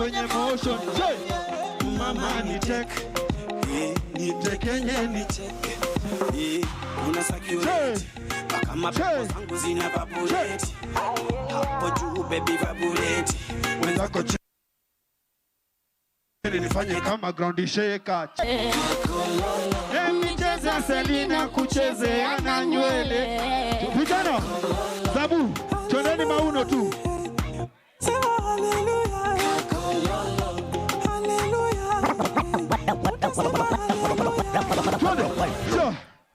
kwenye motion. Mama ni check. Nitekenye ni check. Una security. Kama pepo zangu zina vaporate. Hapo juu baby vaporate. Wenzako nifanye kama ground shaker. Micheza Selina kuchezea na nywele. Vijana, Zabu, twendeni mauno tu.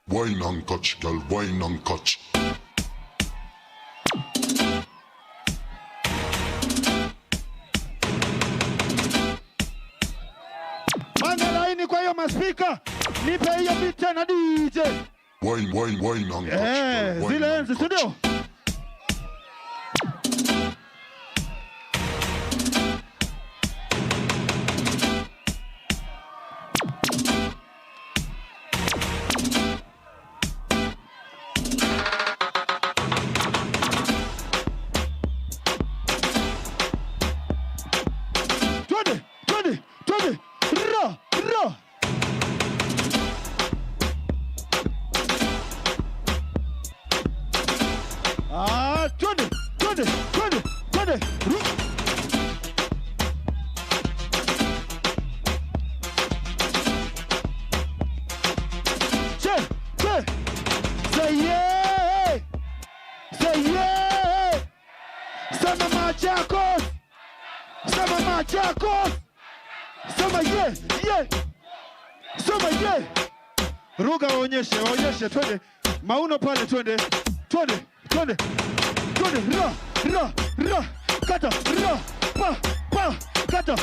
Wine and catch, girl, wine and catch. Kwa hiyo maspika nipe hiyo picha na DJ. Wine and catch. Zile enzi studio. Twende. Ra. Twende. Say yeah. Sema Machakos. Sema yeah. Sema yeah. Ruga waonyeshe twende. Mauno pale twende. Ra. Kata ra. Pa. Kata ra.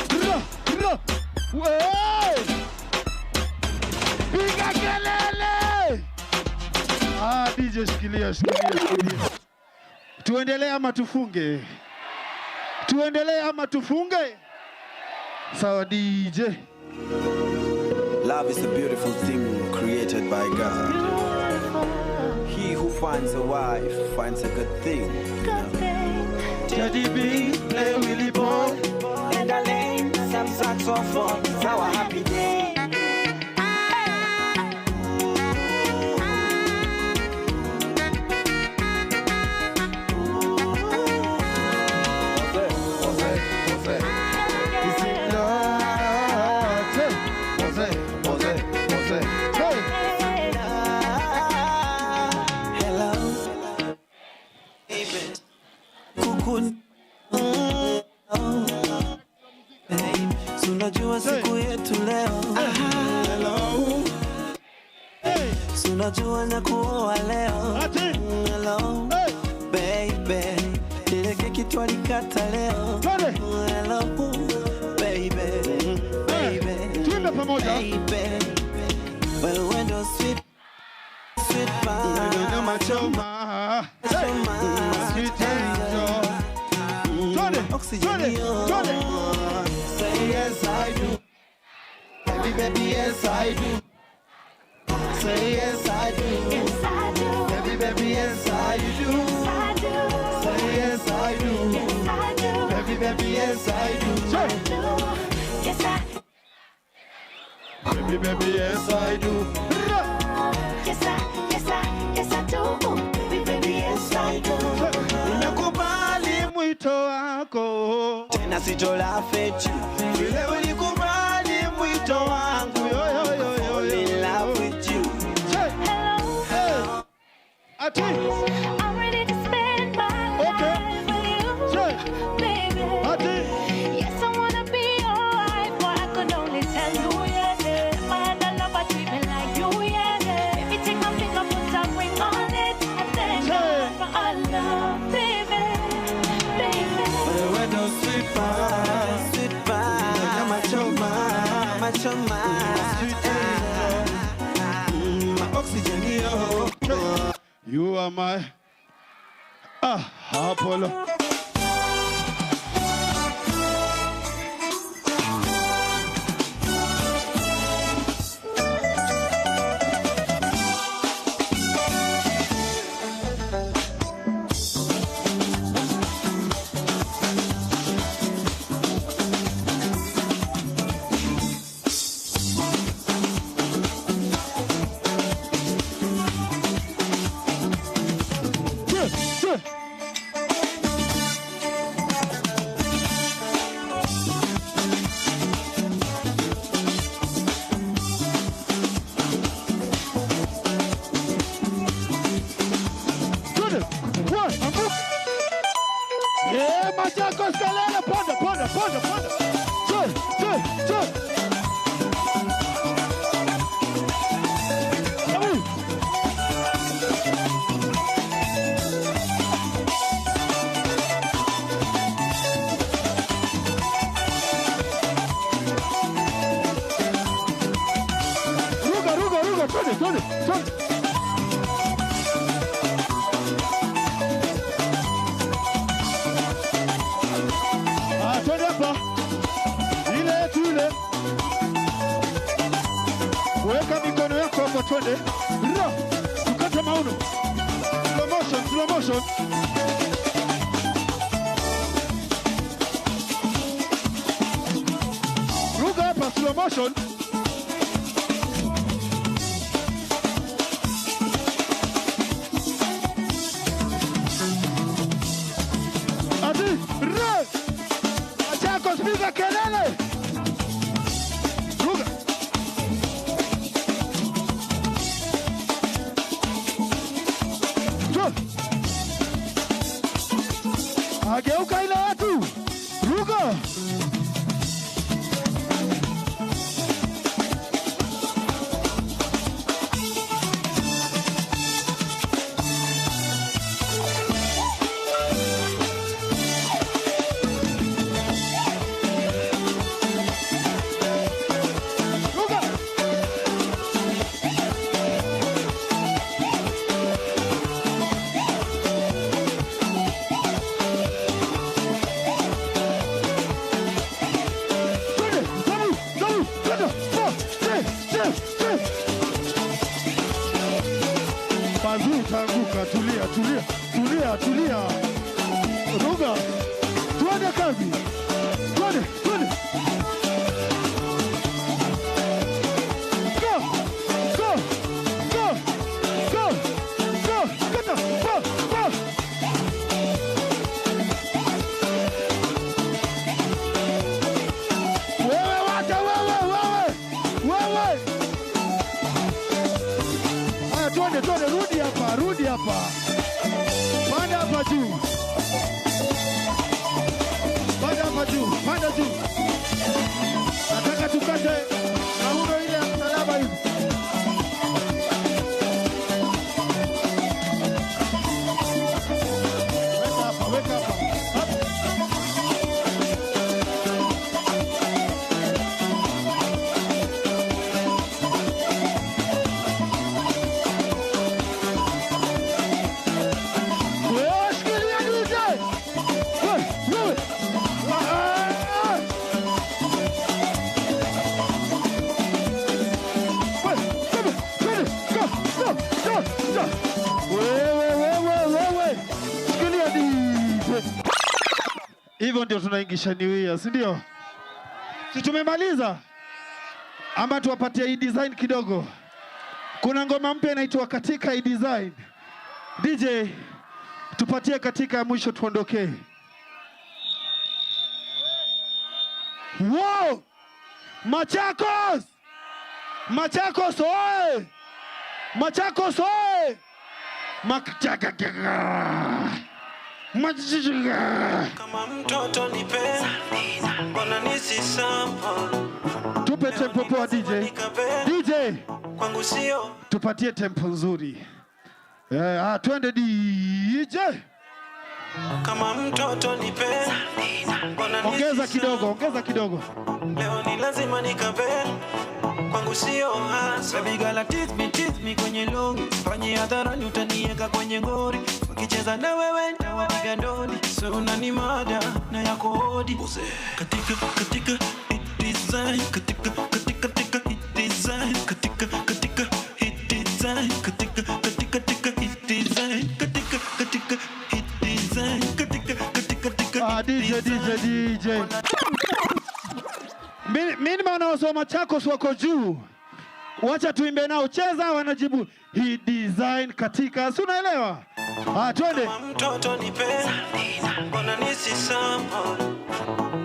Wey! Piga kelele. DJ shikilia. Tuendelee ama tufunge? Sawa DJ. Love is a beautiful thing created by God. He who finds a wife finds a good thing. Teddy B, play Willy Boy. And I lay some saxophone. It's our happy day. Unajua siku yetu leo. Hello. Unajua na kuoa leo. Hello. Baby. Ile keki twalikata leo. Hello. Baby. Tuimbe pamoja. Well, when those sweet pie. Machoma. Sweet angel. Oxygen. Say yes I do. Baby, yes I do. Say yes I do. Yes I do. Baby, yes I do. Yes I do. Say yes I do. Yes I do. Baby, yes I do. Yes I. Baby, yes I do. Yes I do. Baby, yes I do. Nimekubali mwito wako. Tena sitola fetu. Vile ulikubali mwito wangu. Fall in love with you. Hello. Ati. I'm ready to spend my life with you, baby. Ati. Yes, I wanna be your wife, but I could only tell you yes. My other lover treat me like you, yes. If you take my finger, put a ring on it, and then go for our love, baby. When those sweet pie, machoma, sweet angel, my oxygen, you are my Apollo. Machakos kelele, ponda. Choi. Ruga, twende. Twende hapa. Ile. Weka mikono yako hapo, twende. Tukate mauno. Slow motion. Ruga hapa, slow motion. Machakos piga kelele. Ruga. Ageuka ile watu. Ruga. Tanguka, tulia. Ruga. Tuende kazi. Twende. Go. Kata. Go. Wewe. Twende, rudi hapa. Panda hapa juu. Panda juu. Nataka tukate mauno ile ya msalaba hivi. Weka hapa. Wewe. Sikilia DJ. Hivyo ndio tunaingisha New Year, si ndio? Si tumemaliza? Ama tuwapatie hii design kidogo. Kuna ngoma mpya inaitwa Katika hii design. DJ, tupatie katika ya mwisho tuondoke. Wow! Machakos oye! Kama mtoto nipe, mbona nisisample? Tupe tempo poa DJ. Kwangu sio. Tupatie tempo nzuri. Twende DJ. Kama mtoto nipe, mbona ongeza kidogo. Leo ni lazima nikabe. Kwangu sio hasa. Baby girl teach me kwenye longi. Fanye hadharani utanieka kwenye ngori. Ukicheza na wewe nitawapiga ndoni. So unanimada na yako hodi. Katika hit design. Katika hit design. Katika hit design. Katika hit design. Katika hit design. DJ. Mimi nimeona wasoma Machakos wako juu. Wacha tuimbe nao, cheza wanajibu hii design katika, si unaelewa? Twende. Mtoto nipe, mbona nisisample?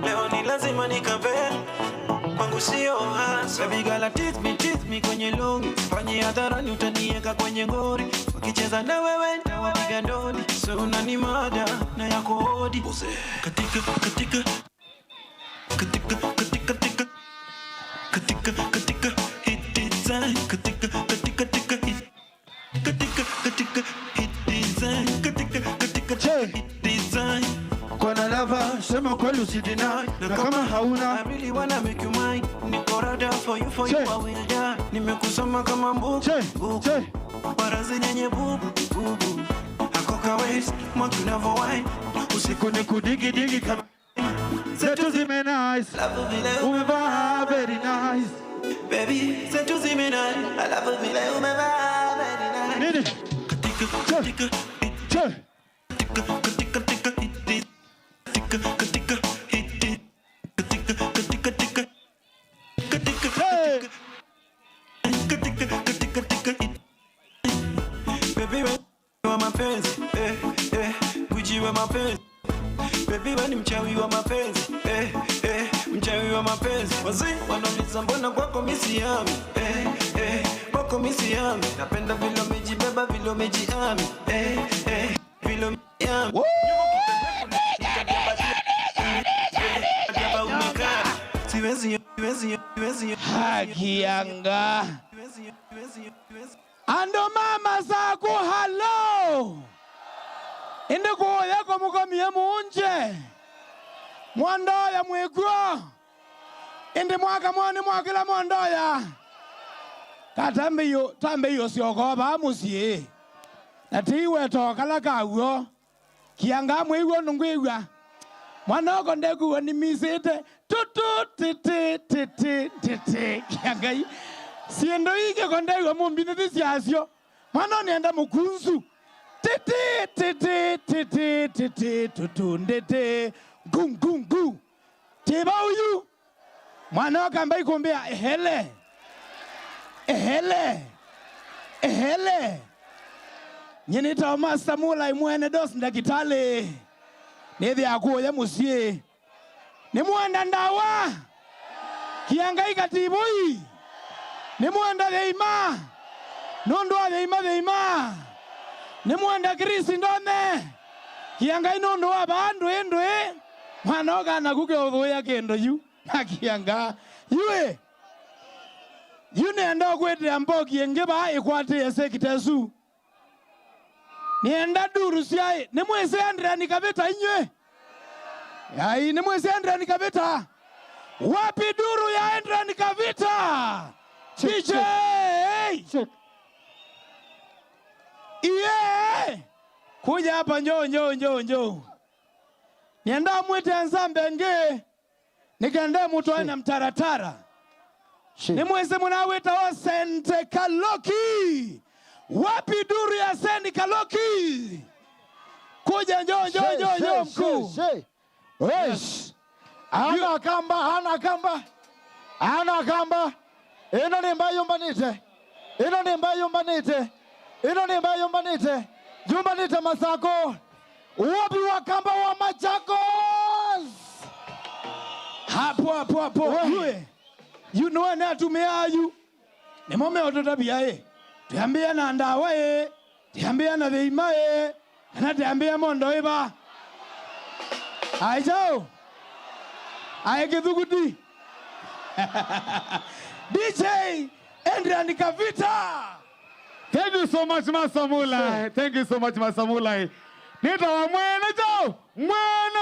Leo ni lazima nikabe. Kwangu kwangu sio hasa. Baby girl teach me kwenye longi, fanye hadharani utanieka kwenye ngori. Wakicheza na wewe nitawapiga ndoni, so unanimada na yako hodi. Katika hit design, katika hit design, katika hit design. Kona lava, sema kweli usideny. Na kama hauna, I really wanna make you mine. Niko rada for you I will die. Nimekusoma kama mbubu, Warazi nyenye bubu. Hakoka waist, mwaki unavo wine. usiku ni kudigi kama zetu zime nice. Umevaa very nice. Baby, zetu zime nice. I love it vile umevaa very nice. Nini? Katika baby wa mapenzi, Gucci wa mapenzi. Baby wewe ni mchawi wa mapenzi, mchawi wa mapenzi. Wazee wanauliza mbona kwako misi yami, kwako misi yami. Napenda vile umejibeba, vile umejiami, vile umejiami. Siwezi Hakianga ando mama zaku halo indi kuya kwa mukomie munje mwandoya mwigwa indi mwaka mwani mwakila mwandoya katambe yo siokoba musie natiwe tokala kawo kianga mwigwa nungwigwa mwanoko ndekuwa ni misite titi kianga siendo ike kondeiwa mumbini thisiasio mwana nienda mukunzu titi tutundete gungungu tiba uyu mwana wakamba ikumbia ehele nyini tauma samula imwene dos ndakitale nithi akuoya musie ni mwenda ndawa kiangaika tibui ni mwenda theima nondwa theima ni mwenda Krisi ndone kiangai nondo wa bandu endwe mwana ogana kuke othoya kendo yu na kianga yue nenda kwete amboki engeba ikwate ese kitesu nienda duru siae ni mwese Andrea nikabeta inywe yai ni mwese Andrea nikabeta wapi duru ya Andrea nikabeta DJ iye kuja hapa njoo nienda mwete Nzambe nge nikaenda mtu aina mtaratara ni mwese munaweta wa Sente Kaloki wapi duru ya Sente Kaloki kuja njoo mkuu Yes. Ana kamba ino nimba yumbanite Masako wapi wakamba wa Machakos hapo you know na tumeayu ni mome ototabia tuambia na ndawa tuambia na theima na tuambia mondo iba aijao aegedhuguti DJ Andrea Nikavita. Thank you so much Masamula. Thank you so much Masamula. Nita wa mwene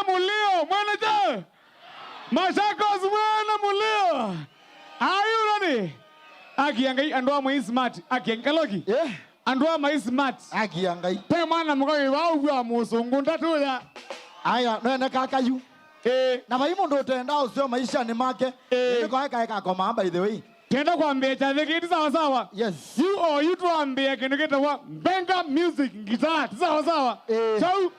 mulio Machakos mwene mulio ayu nani akiangai andwa mwe smart akiangaloki andwa mwe smart akiangai pe mwana mkoyi wa musungu ndatuya aya nene kakayu na baimu ndo tenda usio maisha ni make niko eka koma by the way kenda kwambia chathikiti sawa yes you tuambia kindu gitawa Benga Music guitar sawa chau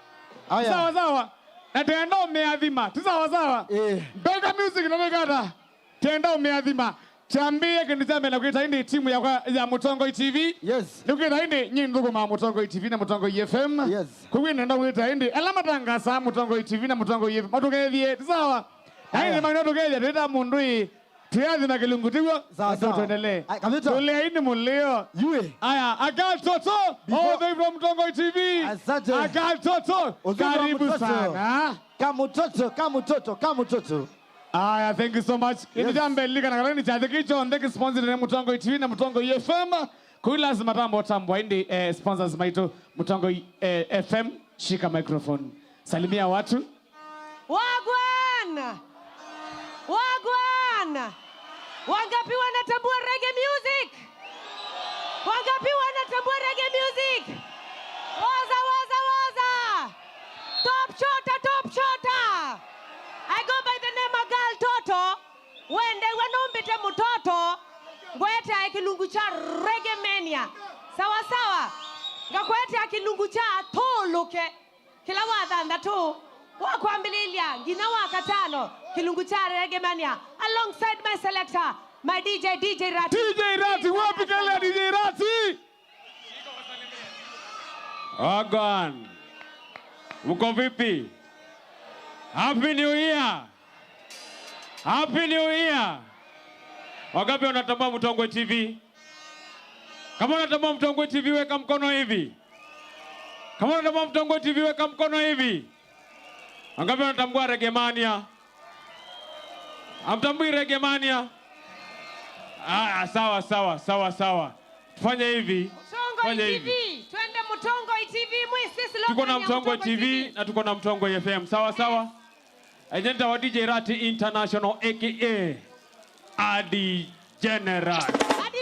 sawa na tenda umeadhima sawa Benga Music ndomegata tenda umeadhima chambie kindu chambe na kuita indi timu ya Mutongo TV yes nikuita indi nyindugu ma Mutongo TV na Mutongo FM yes kuwi nenda kuita indi elama tangasa Mutongo TV na Mutongo FM matugethie sawa aini magno tugethie teta mundu Tiazi na kilungu tiwa. Sawa, sawa. Tuendelee. Kabisa. Tuliaini mulio. Yue. Aya, Agal Toto. All the way from Mtongo TV. Asante. Agal Toto. Karibu sana. Kamutoto. Aya, thank you so much. Ini jambe lika na karani chadhi kicho ndeki sponsor na Mtongo TV na Mtongo FM. Kuila zimatambo tambwa indi sponsors maitu Mtongo FM. Shika microphone. Salimia watu. Wagwan! Wangapi wanatambua reggae music? Wangapi wanatambua reggae music? Waza! Top shota! I go by the name of Agal Toto. Wende wanombite mutoto. Ngwete akilungu cha reggae mania. Sawa. Ngakwete akilungu cha toluke. Kila wadhanda tu. Wakwambililia ngina wakatano kilungu cha reggae mania alongside my selector my DJ Rati wapi kale DJ Rati Agan uko vipi Happy New Year Wangapi wanatambua Mtongo TV Kama unatambua Mtongo TV weka mkono hivi Kama unatambua Mtongo TV weka mkono hivi Wangapi wanatambua reggae mania? Hamtambui reggae mania? Sawa. Tufanye hivi. Mtongo TV. Twende Mtongo TV mwisi Tuko na Mtongo TV na tuko na Mtongo FM. Sawa. Agenda wa DJ Rati International aka Adi General. Mtongo TV.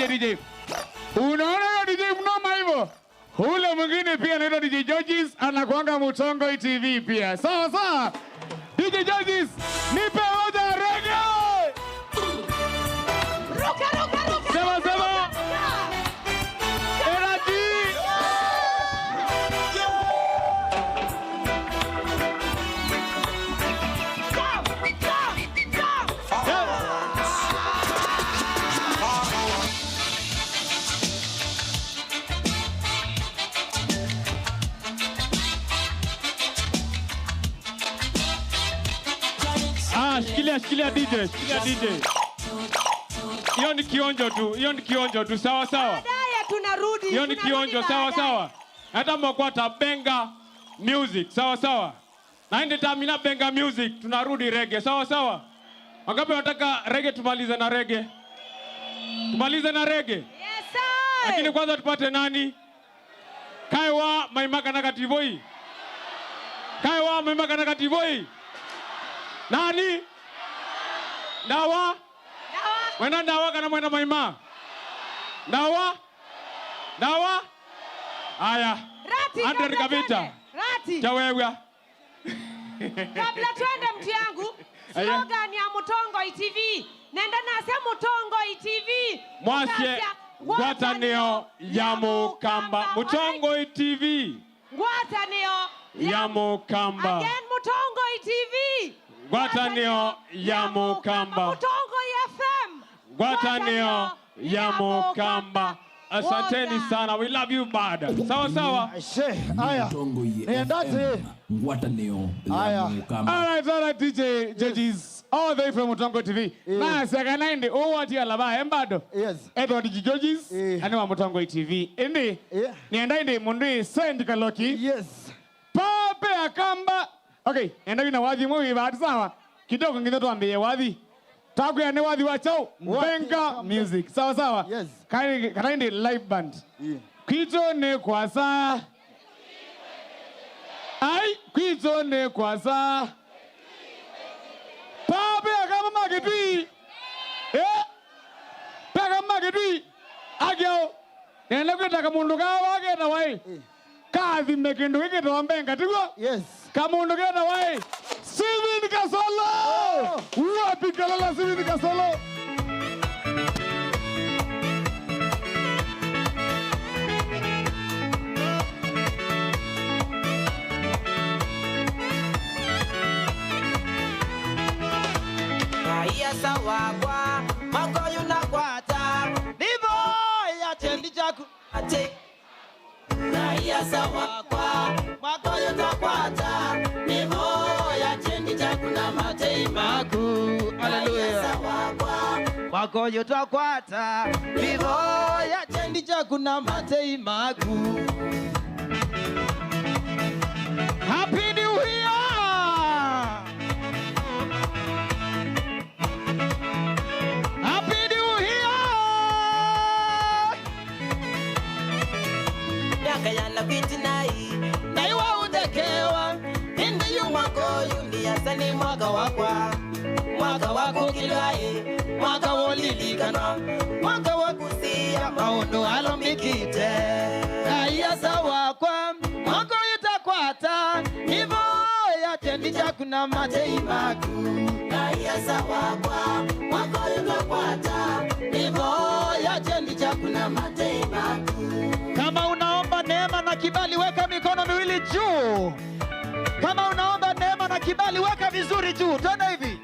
DJ. Unaona DJ mnoma hivyo? Ule mwingine pia anaitwa DJ Georges anakuanga Mtongo TV pia. Sawa. DJ Georges, nipe hoja reggae. Ruka. Sema. Energy. Shikilia DJ. Hiyo ni kionjo tu. Sawa. Baadaye tunarudi. Hiyo ni kionjo. Sawa. Hata mwakwata benga music. Sawa. Na hindi tamina benga music. Tunarudi reggae. Sawa. Wangapi wanataka reggae tumalize na reggae? Yes sir. Lakini kwanza tupate nani? Kaiwa maimaka na kativoi. Nani? Dawa? Mwenda dawa kana mwenda maima? Dawa? Aya. Rati kabita. Rati. Chawewea. Kabla twende mtu yangu. Slogan ya Mtongo TV. Nenda nase Mtongo TV. Mwasye ngwatanio ya Mukamba. Mtongo TV. Ngwatanio ya Mukamba. Again Mtongo TV. Ngwatanio ya Mukamba. Mtongo FM. Ngwatanio ya Mukamba. Asanteni sana. We love you bad. Sawa. Aya. Niendaje? Ngwatanio ya Mukamba. All right, DJ Judges. All the way from Mtongo TV. Na sakanaindi uwati alaba embado. Yes. Edward Judges. Ani wa Mtongo TV. Indi. Niendaindi mundui Sendi Kaloki. Yes. Pape akamba. Okay, enda na wadhi mwi bad sawa. Kidogo ngine tuambie wadhi. Tagu ya ne wadhi wachao. Benga music. Sawa. Yes. Kanaindi live band. Kito ne kwasa. Kito ne kwasa. Pape akamba magedwi. Pega magedwi. Agyo. Nenda kwetaka mundu kawa na wai. Kazi mekindu wiki tuwambenga tigwa. Yes. Kamundu geta wai. Steven Kasolo. Wapi kalala Steven Kasolo. Raia sawagwa magoyu na kwata. Bibo ya tendi jaku ate. aya sawa kwa mwako yotakwata nivo ya chendi chakuna matei maku haleluya sawa kwa mwako yotakwata nivo ya chendi chakuna matei maku. Happy New Year! Happy New Year! Miaka yana vitinai na iwa utekewa indi yu mwako yundi yasani mwaka wako kilwae mwaka wolilikana mwaka wakusia maondo alombikite aya sawa kwa mwako yutakwata nivo ya chendi chakuna matei maku aya sawa kwa mwako yutakwata nivo ya chendi chakuna matei maku. Kama unaomba neema na kibali weka mikono miwili juu. Kama unaomba neema na kibali weka vizuri juu. Tena hivi.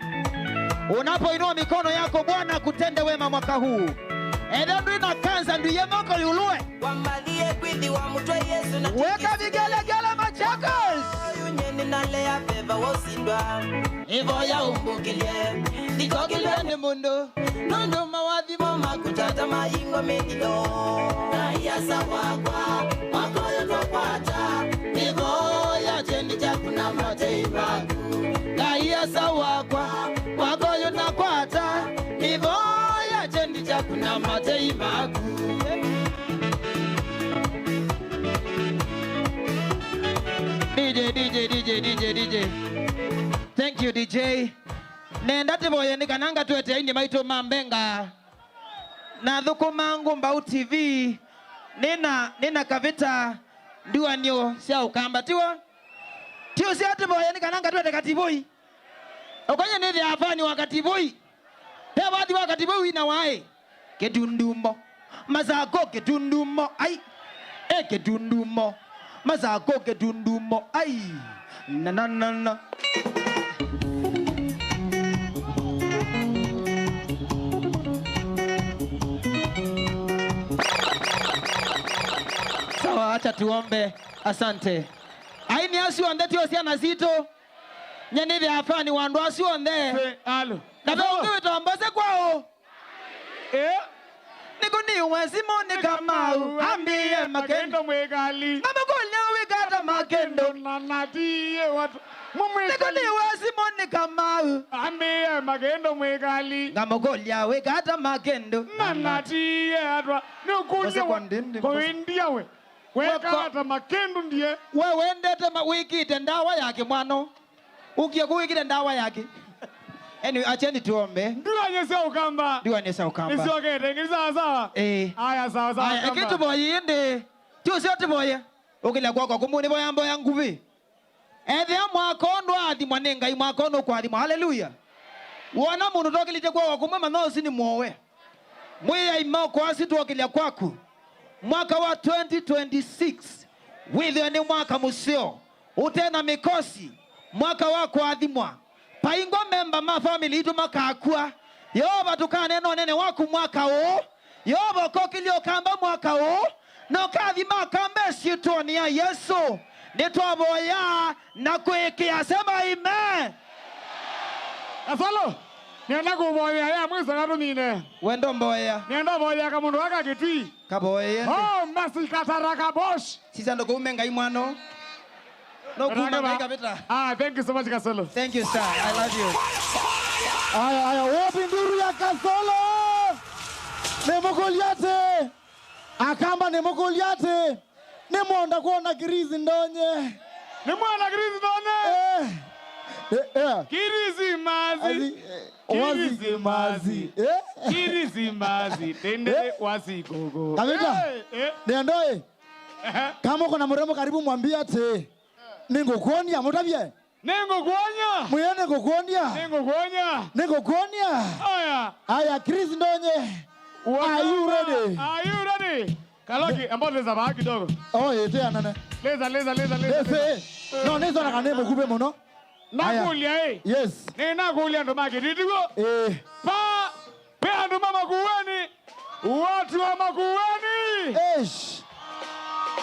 Unapoinua mikono yako Bwana kutende wema mwaka huu. Enda ndio inakanza ndio yemoko yulue. Wamalie kwidi wa mtwa Yesu na weka vigelegele machakas. Yunyeni nalea beba wosindwa. Ivo ya umbukilie. Dikokile ni mundu. Nondo mawadhi mama kutata maingo medio. Aya sawa kwa mwako yotakwata. Ivo ya chendi chakuna matei maku. Aya sawa kwa mwako yotakwata. Ivo ya chendi chakuna matei maku. DJ. Thank you DJ. Nenda tiboye nikananga tuete ini maito mambenga. Na dhuku mangu Mbau TV. Nina kavita ndiwa nyo siya ukamba tiwa. Tiyo siya tiboye nikananga tuete katiboi. Okonye nithi afani wakatiboi. Pea wadi wakatiboi na wae. Kedundumo. Mazako kedundumo. Ai. Kedundumo. Mazako kedundumo. Ai. Na. Sawa, acha tuombe. Asante. Aini asiwonde tio siana zito. Nyenithi afani wandu asiwonde. Alo. Na viongiwe tuambase kwao. Nikuni uwezimo ni kamau. Ambiye makendo mwegali. Mamukulia wikata makendo. Nanatiye watu. Nikuni uwezimo ni kamau. Ambiye makendo mwegali. Mamukulia wikata makendo. Nanatiye watu. Nukulia kwa India we. Wekata makendo ndiye. Wewe ndete wikite ndawa yake mwano. Ukia kuwikite ndawa yake. Anyway, acheni tuombe. Ndiwa nyesa ukamba. Nisi okete, ngisa sawa. Aya sawa ukamba. Aya, ekitu boyi indi. Tiyo siyote boye. Ukila kwako kumuni boyambo ya nguvi. Ethi mwakondo adi mwanenga mwakondo kwa adi. Hallelujah. Wana munu tokilite kwa wakumwe manosi ni mwowe. Mwiya imao kwa asitu wakilia kwaku. Mwaka wa 2026. Withio ni mwaka musio. Utena mikosi. Mwaka wako adimwa. Paingo memba ma family itu makakua. Yoba tukane no nene waku mwaka o. Yoba kokilio kamba mwaka o. No kathi makambe sitoni ya Yesu. Nitwa boya na kuikia sema amen. Asalo. Nienda kuboya ya mwisa ngatu nine. Wendo mboya. Nienda boya kamundu waka kitui. Kaboya. Oh, masi kataraka bosh. Sisa ndo kumenga imwano. No kumenga kabita. Thank you so much Kasolo. Thank you sir. I love you. Aya, wapi nduru ya Kasolo? Nemogoliate. Akamba nemogoliate. Nemonda kuona kirizi ndonye. Nemonda kirizi ndonye? Kirizi mazi. Kirizi mazi. Kirizi mazi. Tende wasigogo. Kabita. Niandoe. Kama kuna mrembo karibu mwambie ate. Ningokuonia mutabye. Ningokuonia. Muyene ngokuonia. Ningokuonia. Aya Chris ndonye. Are you ready? Are you ready? Kaloki ambao leza baa kidogo. Ete anane. Leza. No, nezo na kanemo kube mono. Nakulia Yes. Nakulia ndo maki ditigo. Pea ndo mama kuweni. Watu wa makuweni. Eish.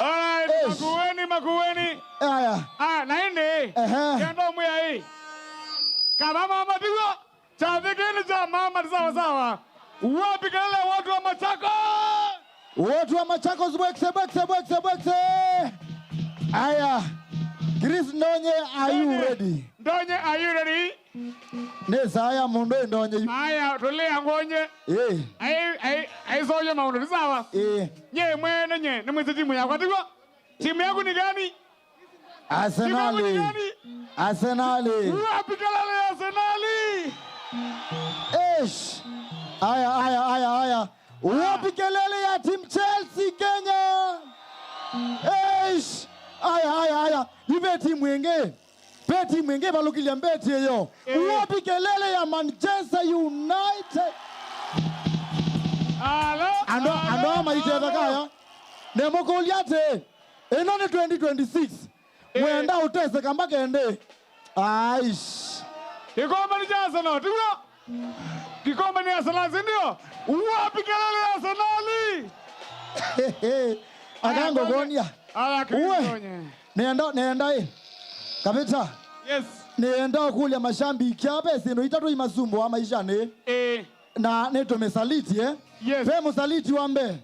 Alright, makuweni. kuweni. Aya. Naende. Kendo mwe hii. Kama mama tiwa. Chavigeni cha mama sawa. Wapi kelele watu wa Machakos? Watu wa Machakos bwekse. Aya. Chris Ndonye, are you ready? Ndonye, are you ready? Nesa aya mundo Ndonye. Aya, tulia ngonye. Ai soje maundo sawa? Nye mwene nye, ni mwezi timu yako tiwa. Timu yako ni gani? Arsenali. Wapi kelele Arsenali? Aya. Wapi kelele ya team Chelsea Kenya? Aya. Ibeti mwenge. Beti mwenge balukilia mbeti yo. Wapi kelele ya Manchester United? Ando maiteza kaya. Nemokoliate. Enone 2026. Mwenda utese kamba kende. Aish. Kikombe ni Arsenal, tiwa. Kikombe ni Arsenal ndio. Wapi kelele ya Arsenali? Akango gonia. Uwe. Nenda Kabita. Yes. Nenda kule mashambiki hapa sino itatu imasumbo ama ishane. Na neto mesaliti Yes. Pe musaliti wambe.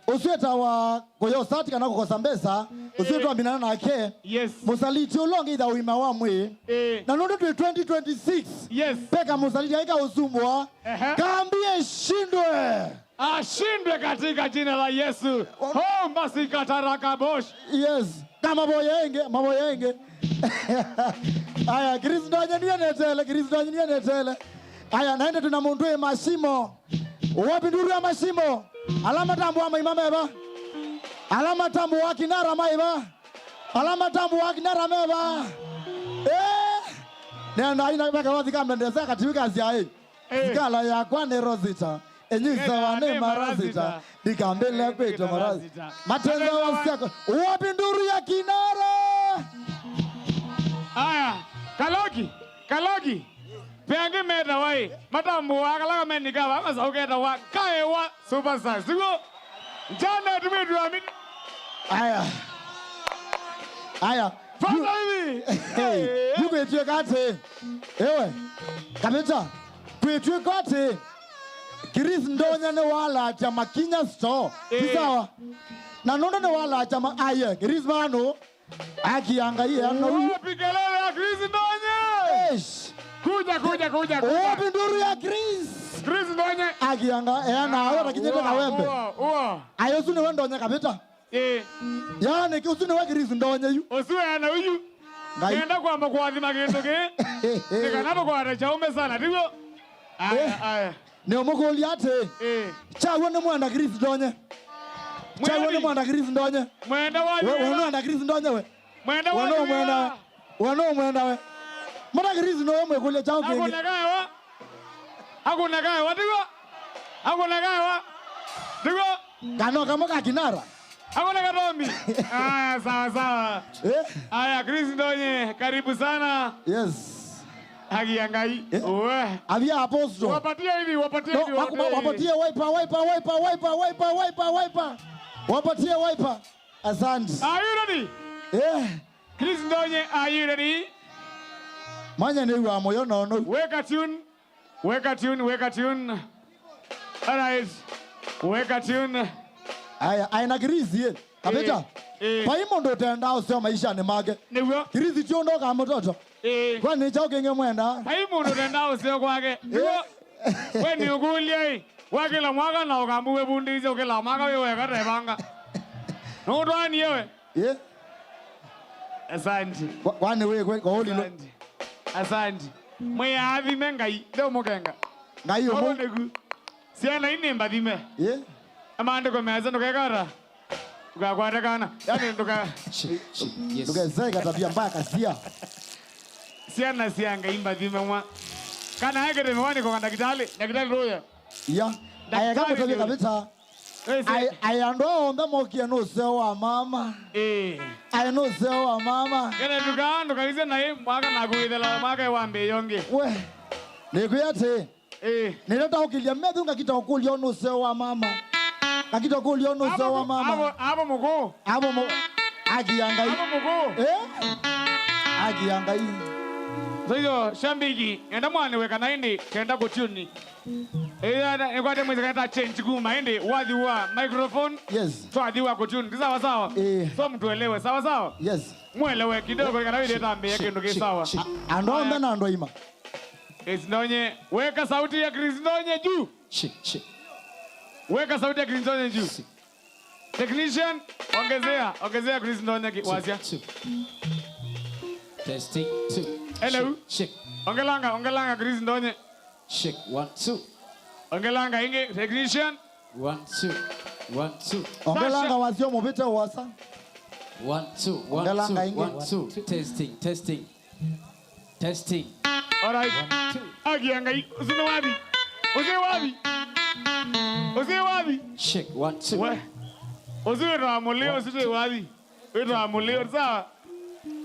Usieta wa koyo sati kana kukosa mbesa, usieta wa binana na ke. Yes. Musaliti ulonge ida wima wamwe. Na nondo 2026. Yes. Peka musaliti haika usumbwa. Kaambie shindwe. Ashindwe katika jina la Yesu. Basi kataraka bosh. Yes. Kama maboyenge. Aya, Chris Ndonye niye netele. Aya, naende tunamundue mashimo. Wapi nduru ya mashimo? Alama tambu wa maimama eba. Alama tambu wa kinara maiba. Alama tambu wa kinara meba. Nenda ina baka wazi kama ndesa katika zia Zikala ya kwane Rosita. Enyisa wane Marazita. Dikambele kweto Marazita. Matenza wa siako. Wapi nduru ya kinara? Aya, Kalogi. Peangi meda wai. Matambu wa kalaga menikawa. Masa uketa wa kaewa superstar. Sigo. Jana tumedu amini. Aya. Fata hivi. Yuko etue kate. Ewe. Kabita. Etue kate. Chris Ndonye ne wala cha Makinya store. Sawa. Na nondo ne wala cha aya. Chris Mano. Akiangalia na wapi kelele ya Chris Ndonye? Kuja. Wapi nduru ya Chris Ndonye? Akianga na hata kijito na wembe. Ayo sune wendo Ndonye kabita. Yani usune wa Chris Ndonye yu. Osue na uyu. Nenda kwa mkwazi magendo ke. Nikanapo kwa rechaume sana ndiyo. Aya. Ne omokoli ate. Chawo ne mwana Chris Ndonye. Chawo ne mwana Chris Ndonye. Mwenda wapi? Wewe mwana Chris Ndonye we. Mwenda wapi? Mwenda we. Mwana Chris Ndonye mwe kule chao kenge. Hakuna gawa ndiyo. Kano kama kakinara. Hakuna katombi. Sawa. Aya, Chris Ndonye, karibu sana. Yes. Hakiangai. Avia apostle. Wapatie hivi. Wapatie wiper. Wapatie wiper. Asante. Are you ready? Chris Ndonye, are you ready? Manya ni wa moyo nono. Weka tune. All right. Weka tune. Aya na Chris ye. Kabeta. Paimo ndo tenda usio maisha ni mage. Niwo. Chris tiondo kama mtoto. Kwa ni chao kenge mwenda. Paimo ndo tenda usio kwake. Niwo. We ni ugulie. Wakila mwaka na ukambuwe bundize ukila mwaka wewe kata banga. Nodwani yewe. Asante. Kwani wewe kwa holi lo. Asante. Mwe avi mengai ndo mukenga. Ngayo mo. Siana ine mbadime. Amande kwa meza ndokekara. Ukakwata kana. Yani ndoka. Yes. Tukazeka tabia mbaya kasia. Siana sianga imbadime mwa. Kana heke de mwani kwa daktari roya. Aya kama tabia kabisa. Aya ndo ombe mokia no sewa mama. Aya no sewa mama. Kene tukando kalize na yeye mwaka na kuidela mwaka wambe yonge. We. Nikuyate. Nileta ukilia medunga kitakulia no sewa mama. Akitakulia no sewa mama. Abo mko. Agiangai. Agiangai. Sio shambiki enda mwana weka na indi kenda kutuni. Ngwate mwizi kata change kuma indi wadhi wa microphone. Yes. So wadhi wa kutuni. Sawa sawa. So mtuelewe sawa sawa. Yes. Mwelewe kidogo kana wide tambe yake ndo sawa. Ando mbona ando ima. Ndonye weka sauti ya Chris Ndonye juu. Weka sauti ya Chris Ndonye juu. Technician ongezea Chris Ndonye wazia. Testing 2. Hello. Check. Ongelanga Chris Ndonye. Check 1 2. Ongelanga inge technician 1 2 1 2. Ongelanga wazio mobita wasa. 1 2 1 2 1 2. Testing. Alright. Agianga usino wapi? Check 1 2. Usiwe ramulio usiwe wapi? Wewe ramulio sawa?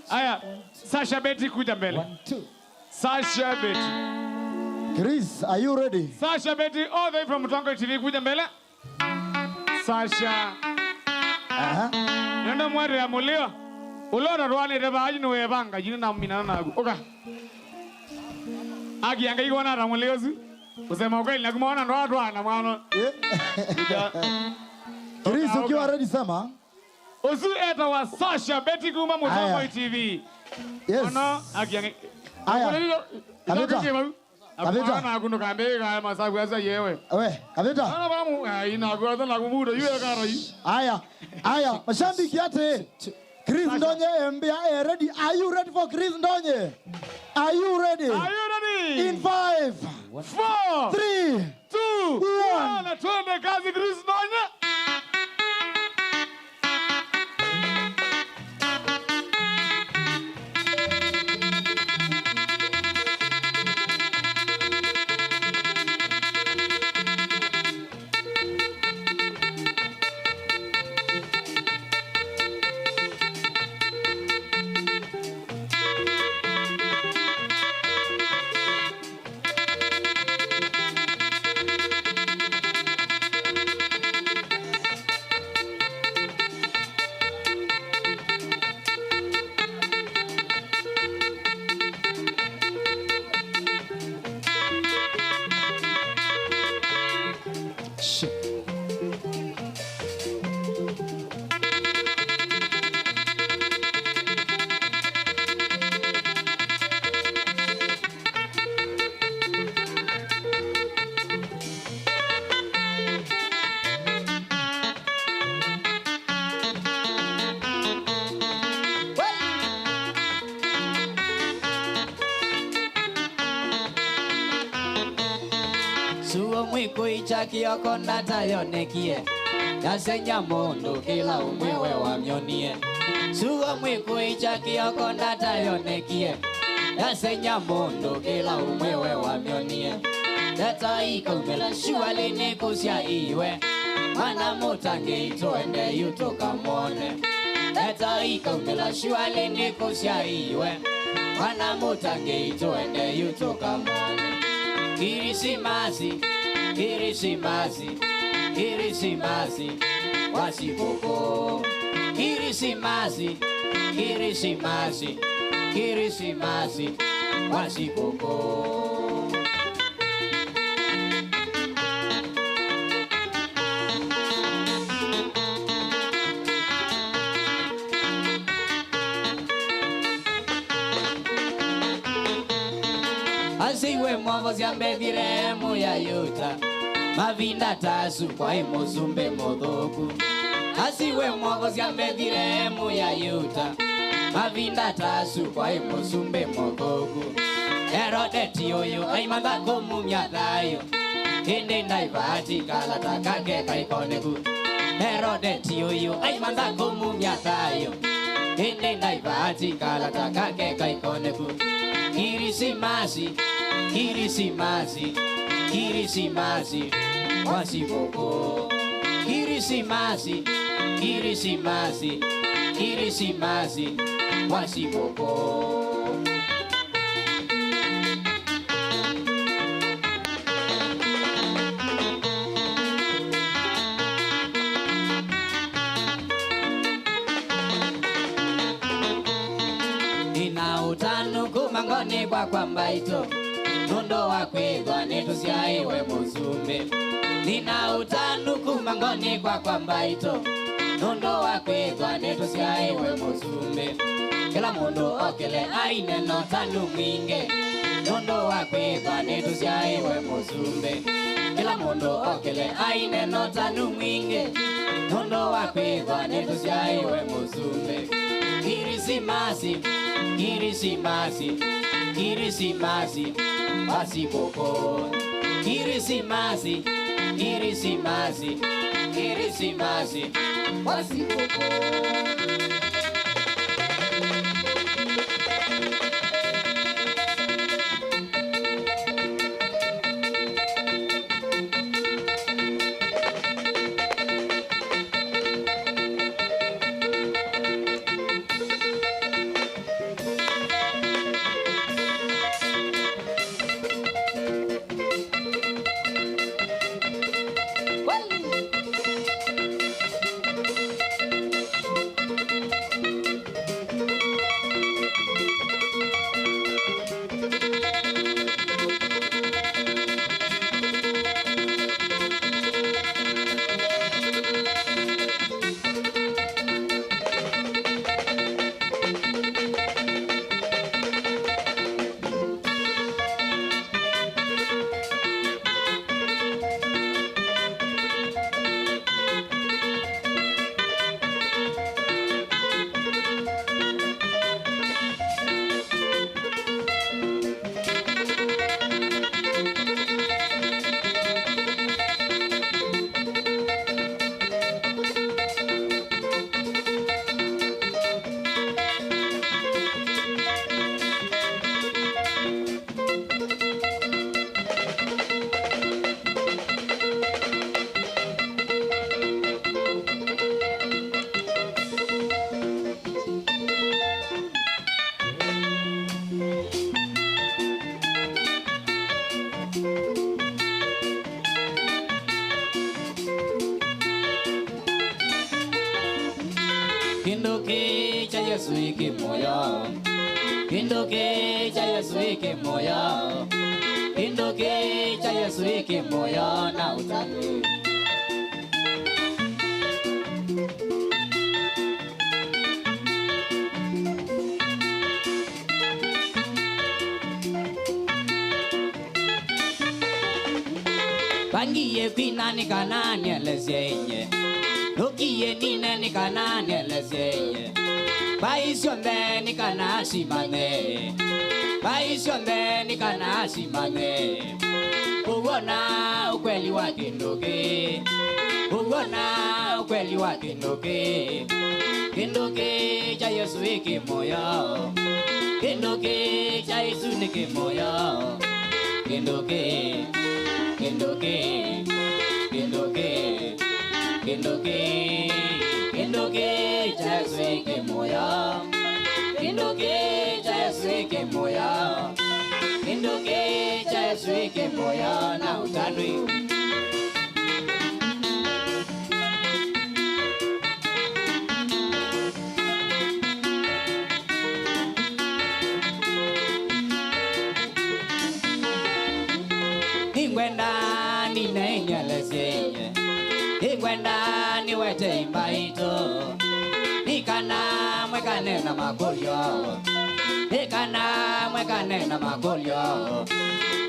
Aya, Sasha Betty kuja mbele. 1 2. Sasha Betty. Chris, are you ready? Sasha Betty all the way from Mtongo TV kuja mbele. Sasha. Nenda mwari ramulio. Ulora rwani reba ajinu webanga jinu na mina nagu. Oka. Agianga igona ramulio zu. Usema ukweli nakumwona ndo watu wana mwana. Chris, ukiwa ready sema. Ozu eta wa Sasha Betty kuma Mtongo TV. Yes. Ono agianga. Aya. Kabita. Na kuno kambe ga masabu asa yewe. We, kabita. Ana bamu ina gwa na kumuda yule karo yi. Aya, mashambiki ate. Chris Ndonye mbia ready. Are you ready for Chris Ndonye? Are you ready? In 5 4 3 2 1 twende kazi Chris Ndonye. Suo mwiko ichakio konda tayonekie Yasenya mondo kila umwewe wamyonie Suo mwiko ichakio konda tayonekie Yasenya mondo kila umwewe wamyonie Data iko umela shuali nikusia iwe Mana mutangi itoende yutoka mwone Data iko umela shuali nikusia iwe Mana mutangi itoende yutoka mwone Kirisimasi, Kirisimasi, Kirisimasi, wasikoko. Kirisimasi, Kirisimasi, Kirisimasi, wasikoko. Asiwe mwavozi ambethire muya yuta Mavinda tasu kwa imozumbe modhoku Asiwe mwavozi ambethire muya yuta Mavinda tasu kwa imozumbe modhoku Erodeti oyo aimanda komumya thayo Hindi naivati kalata kake kaikoneku Erodeti oyo aimanda komumya thayo Hindi naivati kalata kake kaikoneku Kirisimasi, Kirisimasi, Kirisimasi, wasikoko. Kirisimasi, Kirisimasi, Kirisimasi, wasikoko. kumangoni kwa kwambaito Nundo wakwigwa nitusiaiwe muzumbe Nina utanu kumangoni kwa kwambaito Nundo wakwigwa nitusiaiwe muzumbe Kila mundu okele aine no tanu mwinge Nundo wakwigwa nitusiaiwe muzumbe Kila mundu okele aine no tanu mwinge Nundo wakwigwa nitusiaiwe muzumbe Kirisimasi, kirisimasi, kirisimasi, basikoko Kirisimasi, kirisimasi, kirisimasi, basikoko Kindoke cha Yesu iki moyo Kindoke cha Yesu iki moyo Kindoke cha Yesu iki moyo na utani Bangiye pinani kanani elezenye Nukiye nine ni kanani elezenye Baisionde ni kanasi mane Baisionde ni kanasi mane Uwona ukweli wa Kindoke Uwona ukweli wa Kindoke Kindoke cha Yesu iki moyo Kindoke cha Yesu niki moyo Kindoke Kindoke Kindoke Kindoke Kindoke cha Yesu iki moyo Kindoke cha Yesu iki moyo Kindoke cha Yesu iki moyo na utanwi Ingwenda nine nyelezenye Ingwenda niwete imbaito Nikana mwekane na makolyo Nikana mwekane na makolyo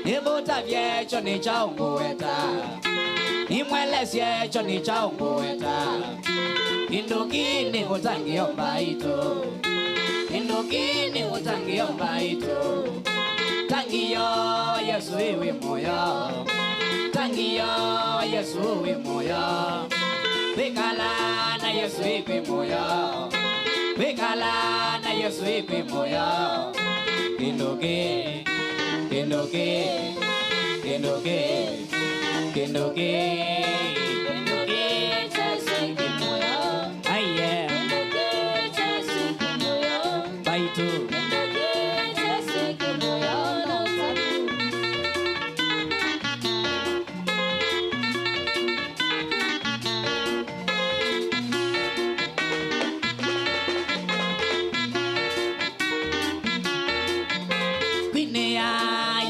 Nibuta vyecho ni chaunguweta Nimwelesye cho ni chaunguweta Kindokini utangio mbaito Kindokini utangio mbaito Tangiyo Yesu iwi moyo Tangiyo Yesu iwi moyo Wikala na Yesu iwi moyo Wikala na Yesu iwi moyo Kindoke Kindoke Kindoke Kindoke Kindoke Yesu iwi moyo Aye Yesu iwi moyo Baitu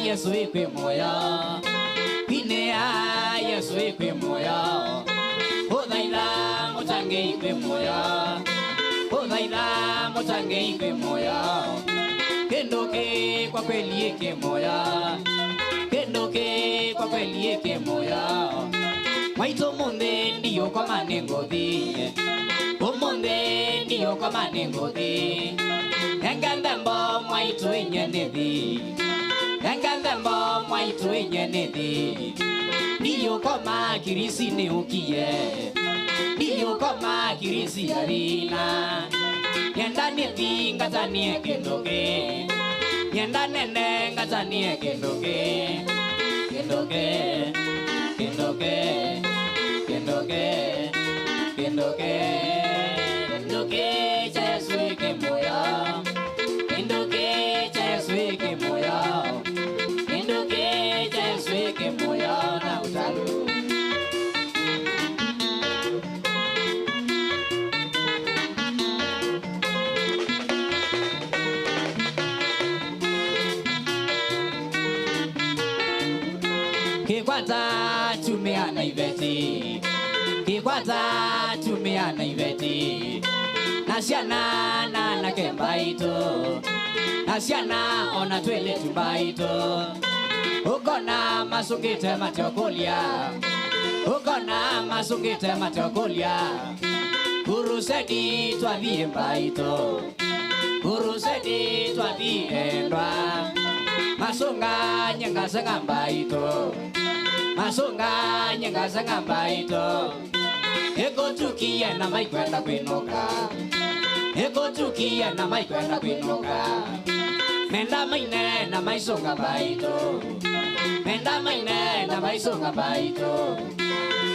Yesu ikwe moya Pinea Yesu ikwe moya Odhaila mutange ikwe moya Odhaila mutange ikwe moya Kendoke kwa kweli ike moya Kendoke kwa kweli ike moya Mwaito monde ndiyo kwa manengo di Omonde ndiyo kwa manengo di Engandambo mwaito inyene di Engandambo mwaito inyene di Ndiyo kwa makirisi ne ukiye Ndiyo kwa makirisi harina Yenda niti ngatanie kendoke Yenda nene ngatanie kendoke Kendoke Kendoke Kendoke Kendoke Kendoke Yesu ike moya Kendoke Yesu ike moya Kendoke Yesu ike moya na utalu Kikwata tumeana ibeti Kikwata tumeana ibeti Nasiana na kembaito Nasiana ona twele tumbaito Ukona masungite mateokolia Ukona masungite mateokolia Kurusedi twadhie mbaito Kurusedi twadhie ndwa Masunga nyenga sanga mbaito Masunga nyenga sanga mbaito Eko tukia na maikwenda kwinoka Eko tukia na maikwenda kwinoka Menda maine na maisonga mbaito Menda maine na maisonga mbaito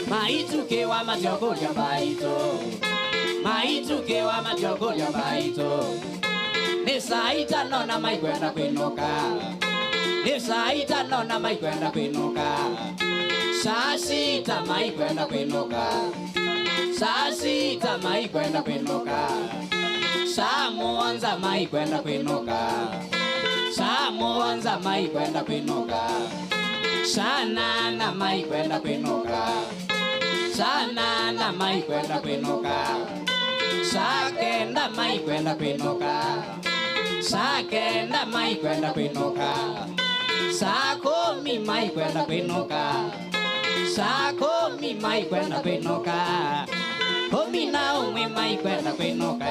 Maituke wa matiokolia mbaito Maituke wa matiokolia mbaito Nisaita nona maikwenda kwinoka Nisaita nona maikwenda kwinoka Sasita maikwenda kwinoka Sasita maikwenda kwinoka Samuanza maikwenda kwinoka Samuanza maikwenda kwinoka Sanana maikwenda kwinoka Sanana maikwenda kwinoka Sakenda maikwenda kwinoka Sakenda maikwenda kwinoka Sakomi maikwenda kwinoka Sakomi maikwenda kwinoka Komi na umwe maikwenda kwinoka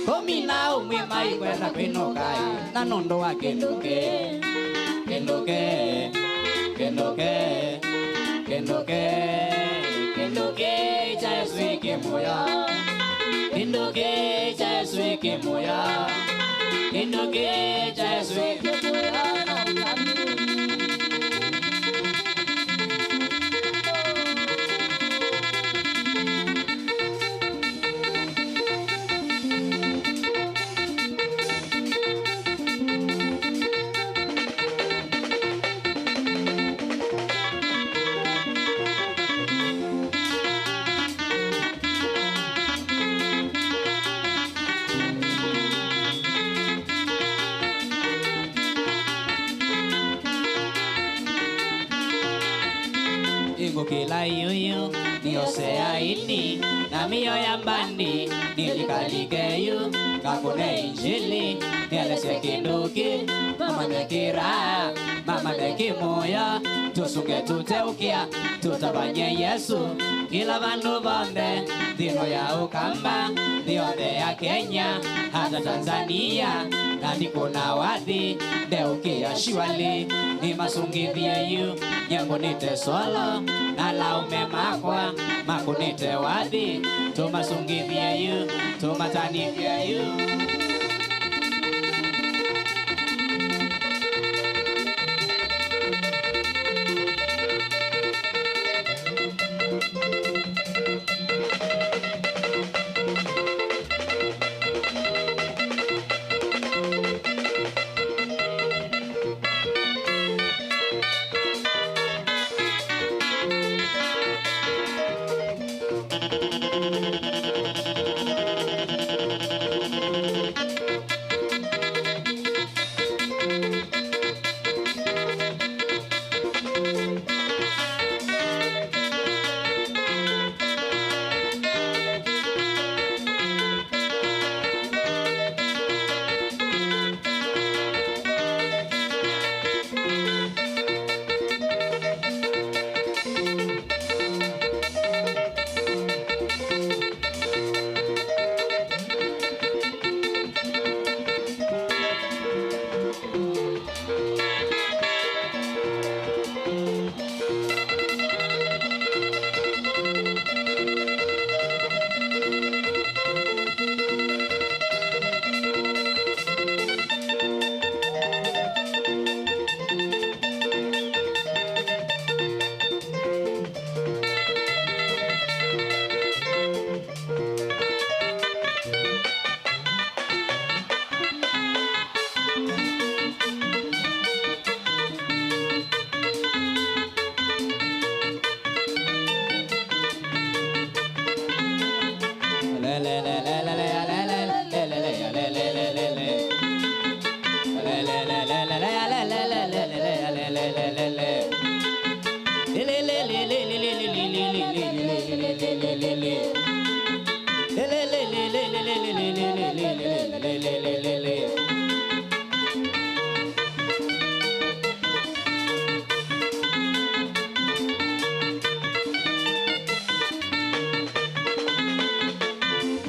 Komi na umwe maikwenda kwinoka Nanondo wa kendoke Kendoke Kendoke Kendoke Kendoke Yesu ike moya Kendoke Yesu ike moya Kendoke Yesu ike moya Kila yuyu ni osea ini na mio ya mbandi nilikalikeyu kakune injili nielese kinduki mama nekira mama nekimoya tusuke tuteukia tutabanye Yesu kila vandu bonde dino ya Ukamba diode ya Kenya hata Tanzania nandi kuna wadhi deukia shiwali ni masungithie yu nyangu nite solo na laume makwa makunite wadhi tumasungithie yu tumatanithie yu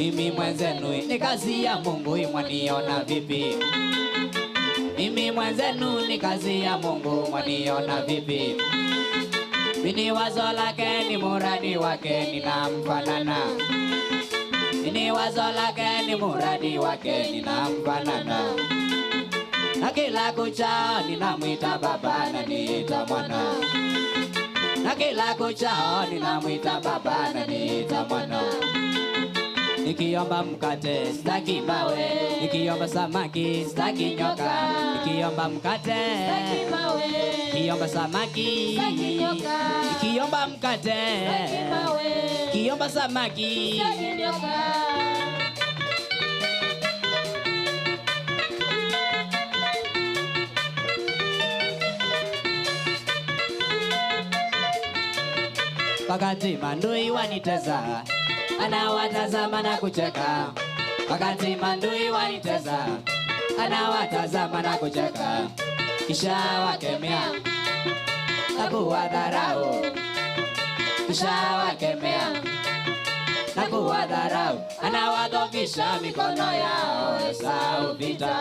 Mimi mwenzenu ni kazi ya Mungu, mwaniona vipi? Mimi mwenzenu ni kazi ya Mungu, mwaniona vipi? Mini wazo lake ni muradi wake, ninamfanana. Mini wazo lake ni muradi wake, ninamfanana. Na kila kuchao ninamwita baba na niita mwana. Na kila kuchao ninamwita baba na niita mwana. Nikiomba mkate sitaki mawe, nikiomba samaki sitaki nyoka. Nikiomba mkate sitaki mawe, nikiomba samaki sitaki nyoka. Nikiomba mkate sitaki mawe, nikiomba samaki sitaki nyoka. Wakati mandui waniteza, anawatazama na kucheka. Wakati mandui waniteza, anawatazama na kucheka. Kisha wakemea na kuwadharau. Kisha wakemea na kuwadharau. Anawadhofisha mikono yao Esau vita.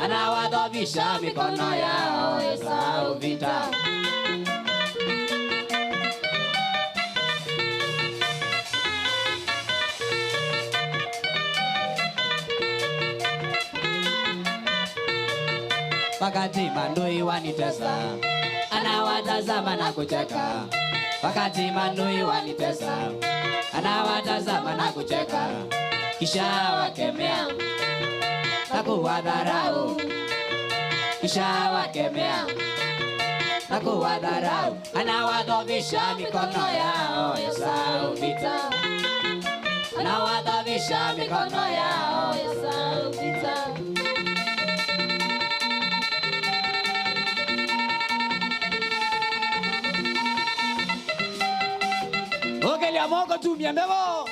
Anawadhofisha mikono yao Esau vita. Wakati mandui wanitesa, anawatazama na kucheka. Wakati mandui wanitesa, anawatazama na kucheka. Kisha wakemea na kuwadharau. Kisha wakemea na kuwadharau. Anawadhofisha mikono yao Esau vita. Anawadhofisha mikono yao Esau vita. Okay, le amoko tu miembebo.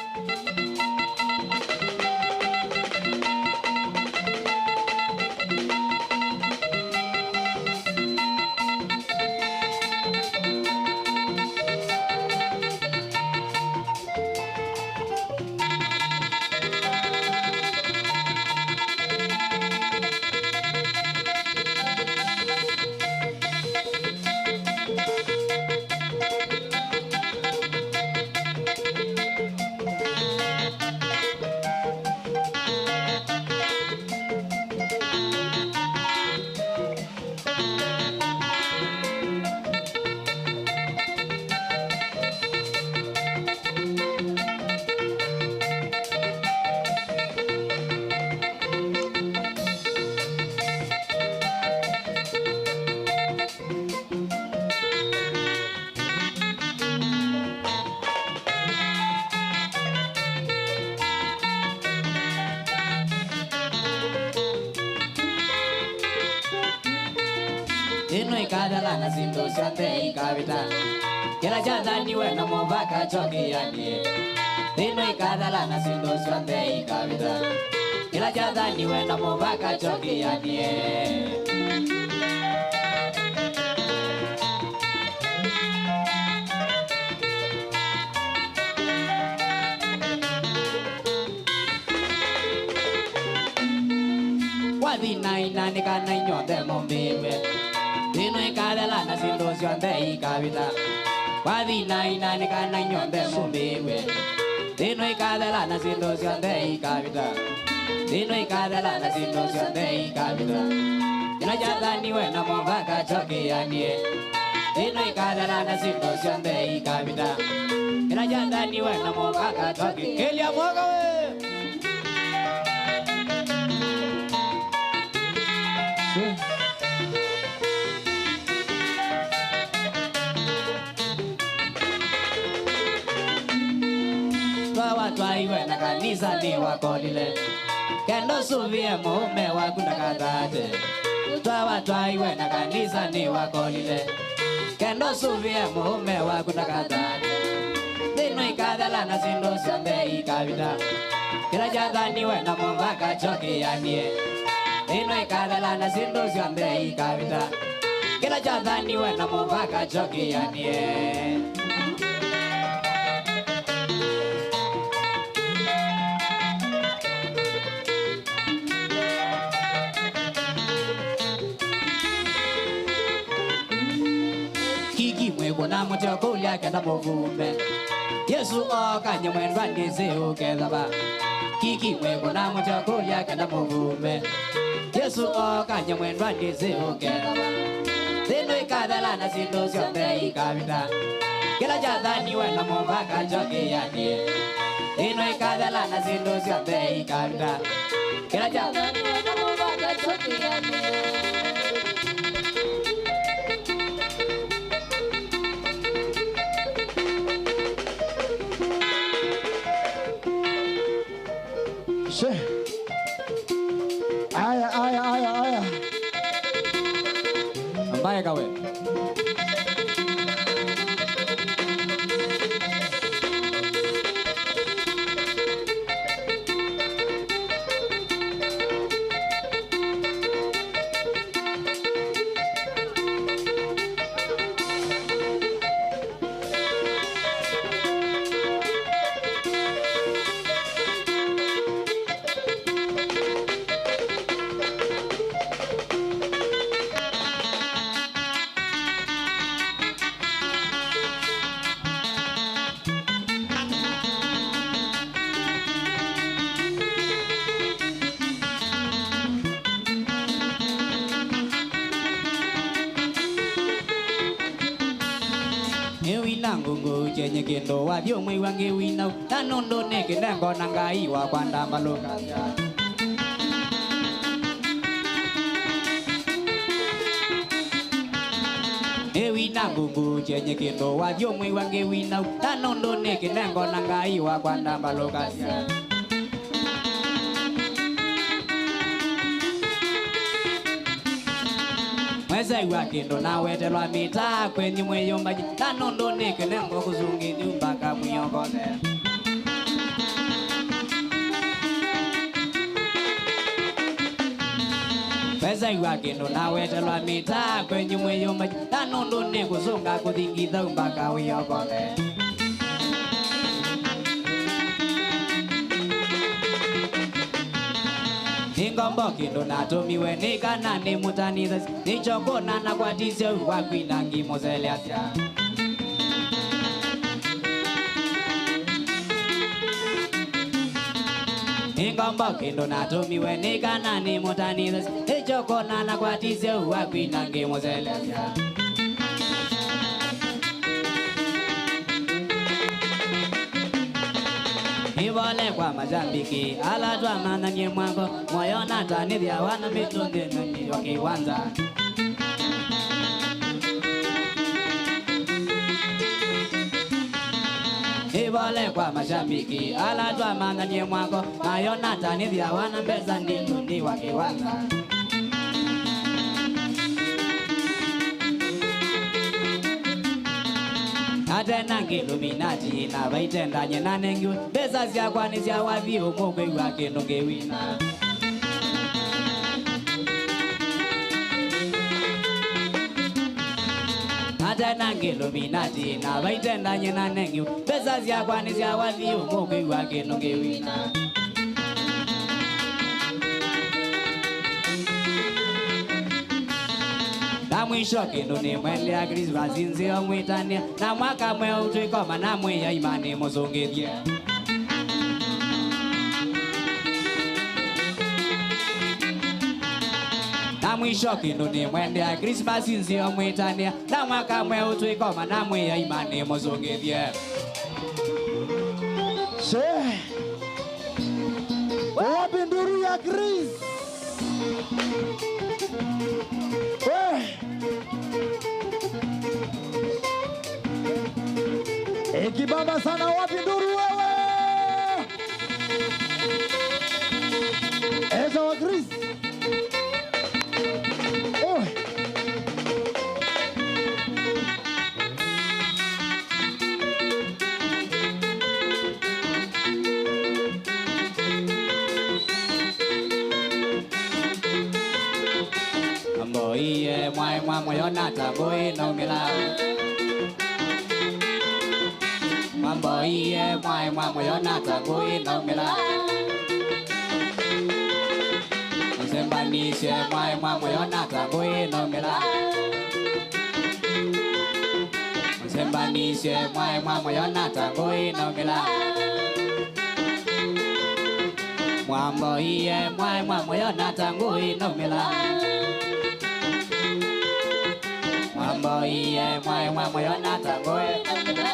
Ino ikadala na sindo siante ikavita. Kila janda niwe na mobaka choki yani. Ino ikadala na sindo siante ikavita. Kila janda niwe na mobaka choki yani. Wadina ina nikana nyonde mombiwe. Ino ikadala na sindo siante ikavita. Wadina ina nikana nyonde mombiwe. Ino ikadala na sindo siante ikavita. Ino ikadala na sindo siante ikavita. Kila janda niwe na mobaka choki yani. Ino ikadala na sindo siante ikavita. Kila janda niwe na mobaka choki. Elia moga we. Twaiwe na kanisa ni wakolile. Kendo suvie mume wakunda kadate. Twaiwe na kanisa ni wakolile. Kendo suvie mume wakunda kadate. Dino ikadala na sindo siante ikavita. Kila janda niwe na mobaka choki yani. Dino ikadala na sindo siante ikavita. Kila janda niwe na mobaka choki yani. na mutio kulia kenda muvume Yesu oka nyamwendwa ndizi ukethaba Kiki mwego na mutio kulia kenda muvume Yesu oka nyamwendwa ndizi ukethaba Zino ikadhala na zindu cionthe ikabita Kila jathani wena mumbaka njoki yanie Zino ikadhala na zindu cionthe ikabita Kila jathani wena mumbaka njoki yanie Aya. Ambaye kawe. Ngungu chenye kendo wa dio mwe wange winau Tanondo neke nengo nangai wa kwanda maloka Ewi na ngungu chenye kendo wa dio mwe wange winau Tanondo neke nengo nangai wa kwanda maloka Mweza iwa kendo na wete lwa mita kwenye mweyo mbaji Tanondo neke nengo kuzungi nyumbaka mwiyongoze Mweza iwa kendo na wete lwa mita kwenye mweyo mbaji Tanondo neke kuzunga kuthingitha mbaka mwiyongoze Ngombo kindo natumiwe nikana ni mutanitha Nichokona na kwa tisyo wakwina ngimozele asya Ngombo kindo natumiwe nikana ni mutanitha Nichokona na kwa tisyo wakwina ngimozele asya Ibole kwa Mozambiki ala twa mananye mwango moyo natanithia wana mitunde nani wakiwanza Ibole kwa Mozambiki ala twa mananye mwango moyo natanithia wana mbeza ndini wakiwanza Atena Illuminati na baitenda nyena nengu Beza zia kwani zia wathi umukwe wake nunge wina Atena Illuminati na baitenda nyena nengu Beza zia kwani zia wathi umukwe wake nunge wina Na mwisho kendo ni mwende ya Christmas nzio mwitania Na mwaka mwe utuikoma na mwe ya imani muzungithie Na mwisho kendo ni mwende ya Christmas nzio mwitania Na mwaka mwe utuikoma na mwe ya imani muzungithie Wapi nduru ya Chris? Kibaba sana, wapi nduru wewe? Eza wa Chris. Iye mwai mwa moyo nata boy no mila Mambo iye mwai mwa moyo nata boy no mila Msembanishe mwai mwa moyo nata boy no mila Mwambanishe mwae mwamoyo na tango inomila Mwambo iye mwae mwamoyo na tango inomila Mwambo iye mwae mwamoyo na tango inomila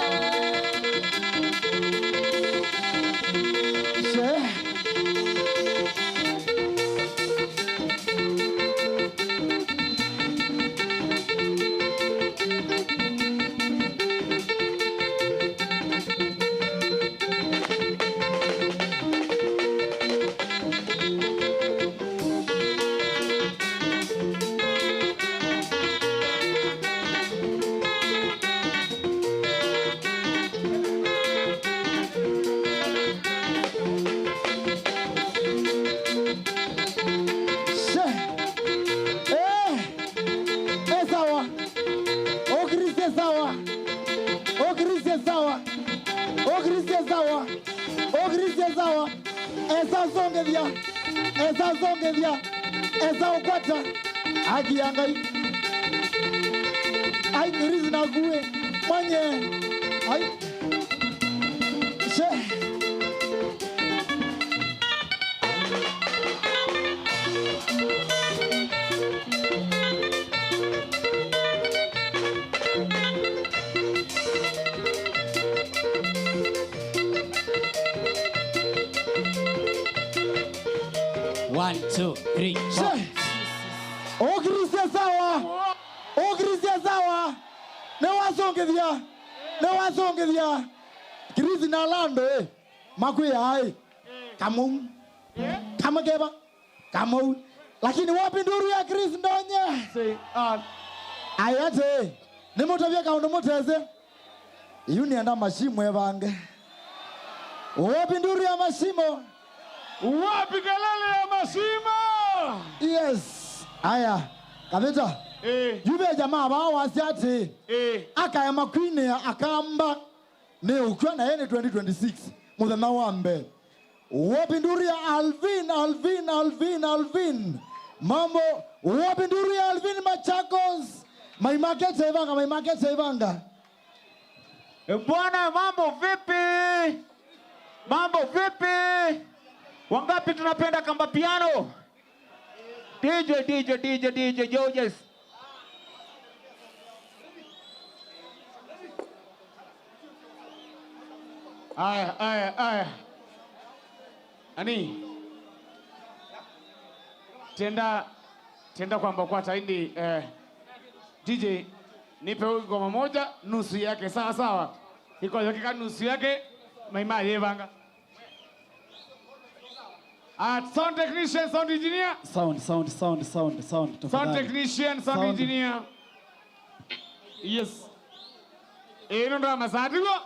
Esa zongevia, esa ukwata, haki yangai. Ai kirizi na gue, mwenye. Ai. She. One, two, three, four. Ogrize sawa. Ogrize sawa. Ne wasongevia. Kirizi na lando Makuya hai. Kamu. Kamageba. Kamu. Lakini wapi nduru ya Kirizi ndonye? Say Ayate. Nimotavia kaundo moteze. Yuni anda mashimo evange. Wapi nduru ya mashimo? Wapi kelele ya mashimo? Yes. Aya. Kabeta. Yube jamaa bao wasiati. Aka ya makwine akamba. Ne ukwa na yene 2026. Muthema wambe. Wapi nduru ya Alvin. Mambo. Wapi nduru ya Alvin Machakos. My market evanga. Bwana mambo vipi? Wangapi tunapenda kamba piano? DJ Georges. Aya. Ani. Tenda kwamba kwa taindi DJ nipe ngoma moja nusu yake sawa. Iko dakika nusu yake maima yevanga. Sound technician, sound engineer. Sound. Sound technician, sound engineer. Yes. Ndo masadigo.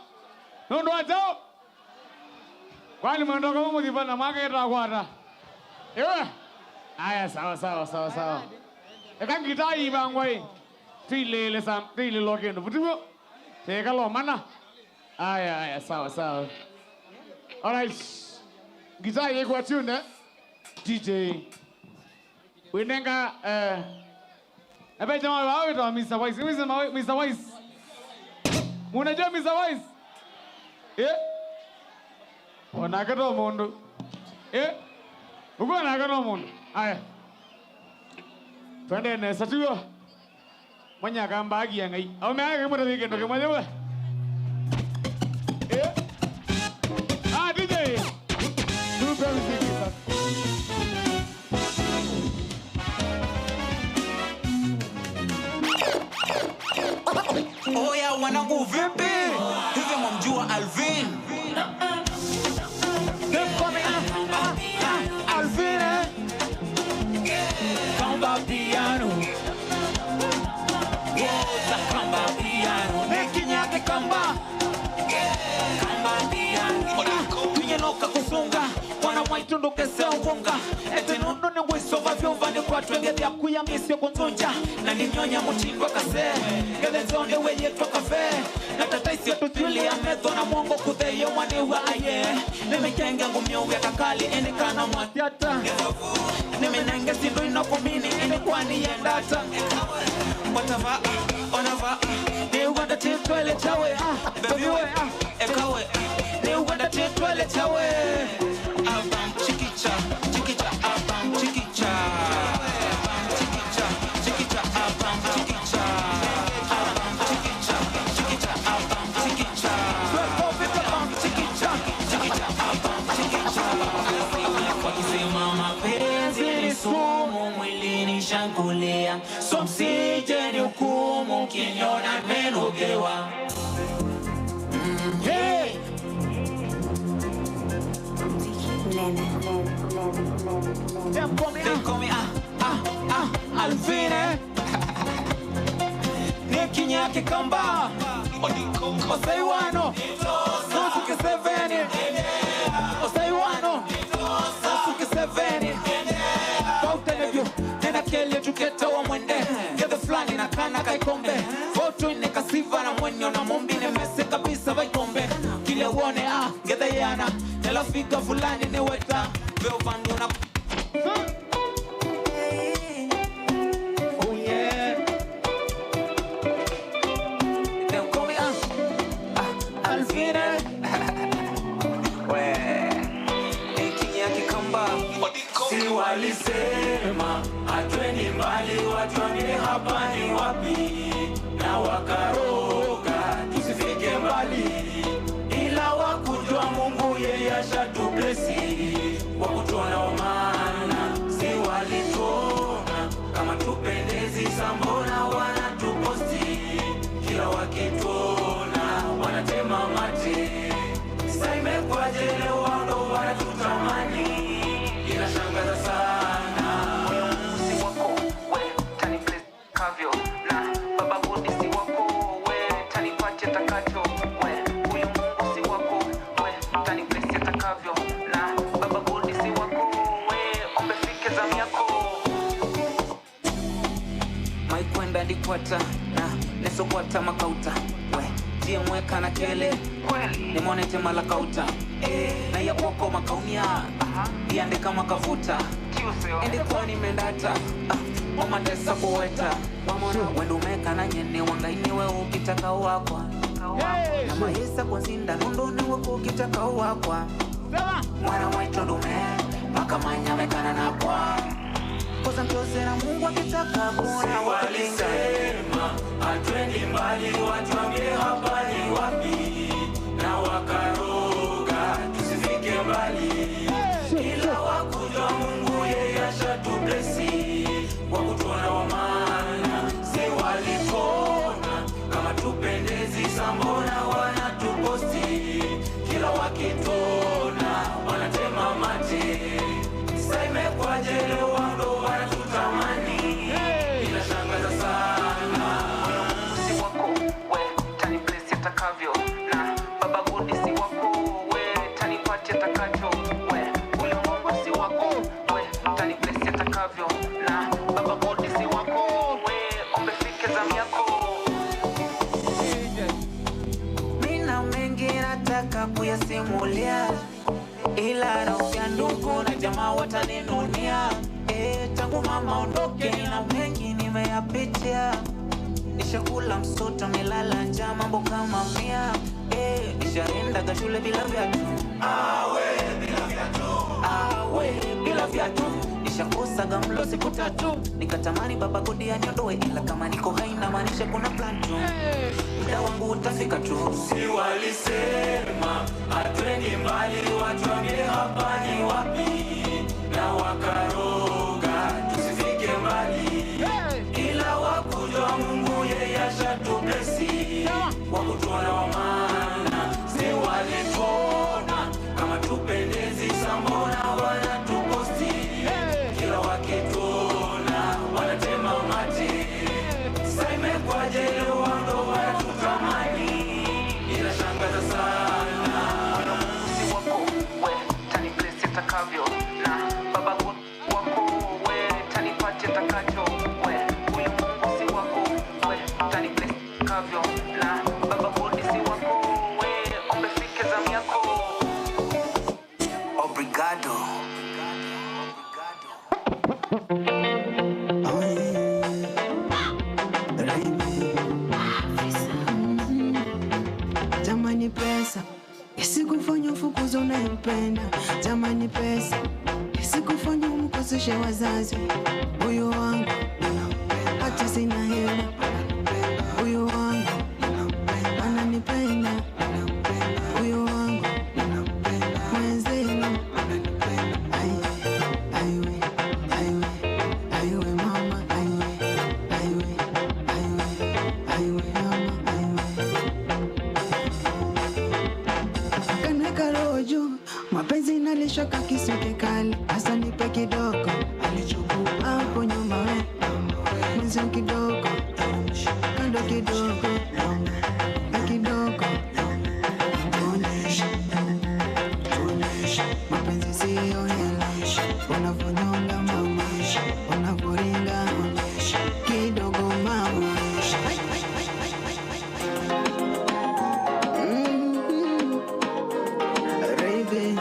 Ndo ajao. Kwani mndoka huko dipana market kwata. Ewe. Aya sawa. Ekangita ibangwe. Tile logendo. Butibo. Teka lo mana. Aya sawa. All right. Giza yeko tune DJ Wenenga Ebe jamaa wawe to Mr. Wise. Mr. Wise. Munajua Mr. Wise? Onakado mundu. Uko nakado mundu. Aya. Twende ne satuyo. Mwanya kamba agi yangai. Au meaga kemo tawike ndo kemo jewe. DJ. Oya wanangu vipi? Hivi mwamjua Alvin? Alvin Kamba piano. Kamba piano. Nekinyake kamba piano. Kunyenoka kusunga wana mwaitundu kese ubunga ete nundo ni wiso vavyumva ni kwa twenge vya kuya misio kunzunja na ninyonya mutindwa kase gede zonde weye toka fe na tataisi ya tutuli ya meto na mwongo kutheyo waniwa aye nimekenge ngumyo ya kakali enikana mwatiata nimenenge sindu inokumini enikwani yendata watava onava ni wanda titwele chawe baby we ekawe ne uganda tetwale chawe abam chikicha chikicha abam chikicha abam chikicha chikicha abam chikicha abam chikicha chikicha abam chikicha abam chikicha chikicha abam chikicha wakisema mapenzi ni sumu mwilini shangulia so msije ni hukumu kinyona menogewa hey they call me Alvine Niki nyake kamba Osaiwano Susuke seveni Osaiwano Susuke seveni Pauta nebyo Nena kelye tuketa wa mwende Gede flani na kana kaikombe Votu ineka siva na mwenyo na mombine mese kabisa vaikombe Kile uone gede yana Nela fika fulani ni weta Veo vandu na walisema atweni mbali watu wangine hapa ni wapi na wakaroga tusifike mbali ila wakujua Mungu yeye ashatublesi wakutuona wamana si walituona kama tupendezi sambona wanatuposti kila wakituona wanatema mate sasa imekwaje leo wando wanatutamani inashangaza sana si wako we tanifles kavyo na baba budi si wako we tanipache takacho we huyu Mungu si wako we tanifles takavyo na baba budi si wako we ombe fike zamu yako maikwenda ndikwata na nesokwata makauta we tie mweka na kele kweli nimonete malakauta na ya kwako makaunia iande kama kafuta ende kwani mendata omatesa kuweta wendo meka na nyene wangaini we ukitaka wakwa na maisa kwa zinda nundone wako ukitaka wakwa mwana mwaitondume maka manya mekana na kwa koza mtose na Mungu akitaka kuna walisema atwendi mbali watu wambie hapa ni wapi na wakaroga tusifike mbali ila wakujua Mungu yeye ashatublesi wakutuona wamana si walikona kama tupendezi sambona wanatuposti kila wakituona wanatema mate sasa imekwaje leo wando wanatutamani inashangaza sana si wako we taniplesi takavyo na baba budi si wako we tanipache takacho we huyu Mungu si wako we taniplesi takavyo na baba budi si wako we ombe fike zamu yako mina mengi nataka kuyasimulia ila raufia ndugu na jamaa wataninunia tangu mama ondoke na mengi nimeyapitia nishakula msoto nilala njaa mambo kama mia nishaenda shule bila viatu bila viatu nishakosa gamlo siku tatu nikatamani baba godi aniondoe ila kama niko haina maanisha kuna plan tu muda wangu utafika tu si walisema atwendi mbali watu wambie hapa ni wapi na wakaroga tusifike mbali ila wakujua Mungu yeye ashatublesi wakutuona wamana si walituona kama tupendezi sambona wanatuposti kila wakituona wanatema mate sasa imekwaje leo wando wanatutamani inashangaza sana si wako we taniplesi takavyo unafukuza unayempenda. Jamani pesa sikufanya umkoseshe wazazi. Huyo wangu hata sina hela. Huyo wangu ananipenda. Huyo wangu mwenzenu. Aiwe mama, aiwe mama, kaneka rojo mapenzi nalishoka kisuke kali. Asa nipe kidogo alichokupa hapo nyuma we mwenzi kidogo kando kidogo na kidogo tuoneshe mapenzi siyo hela. Unavonyonga mama, unavoringa kidogo mama. Baby,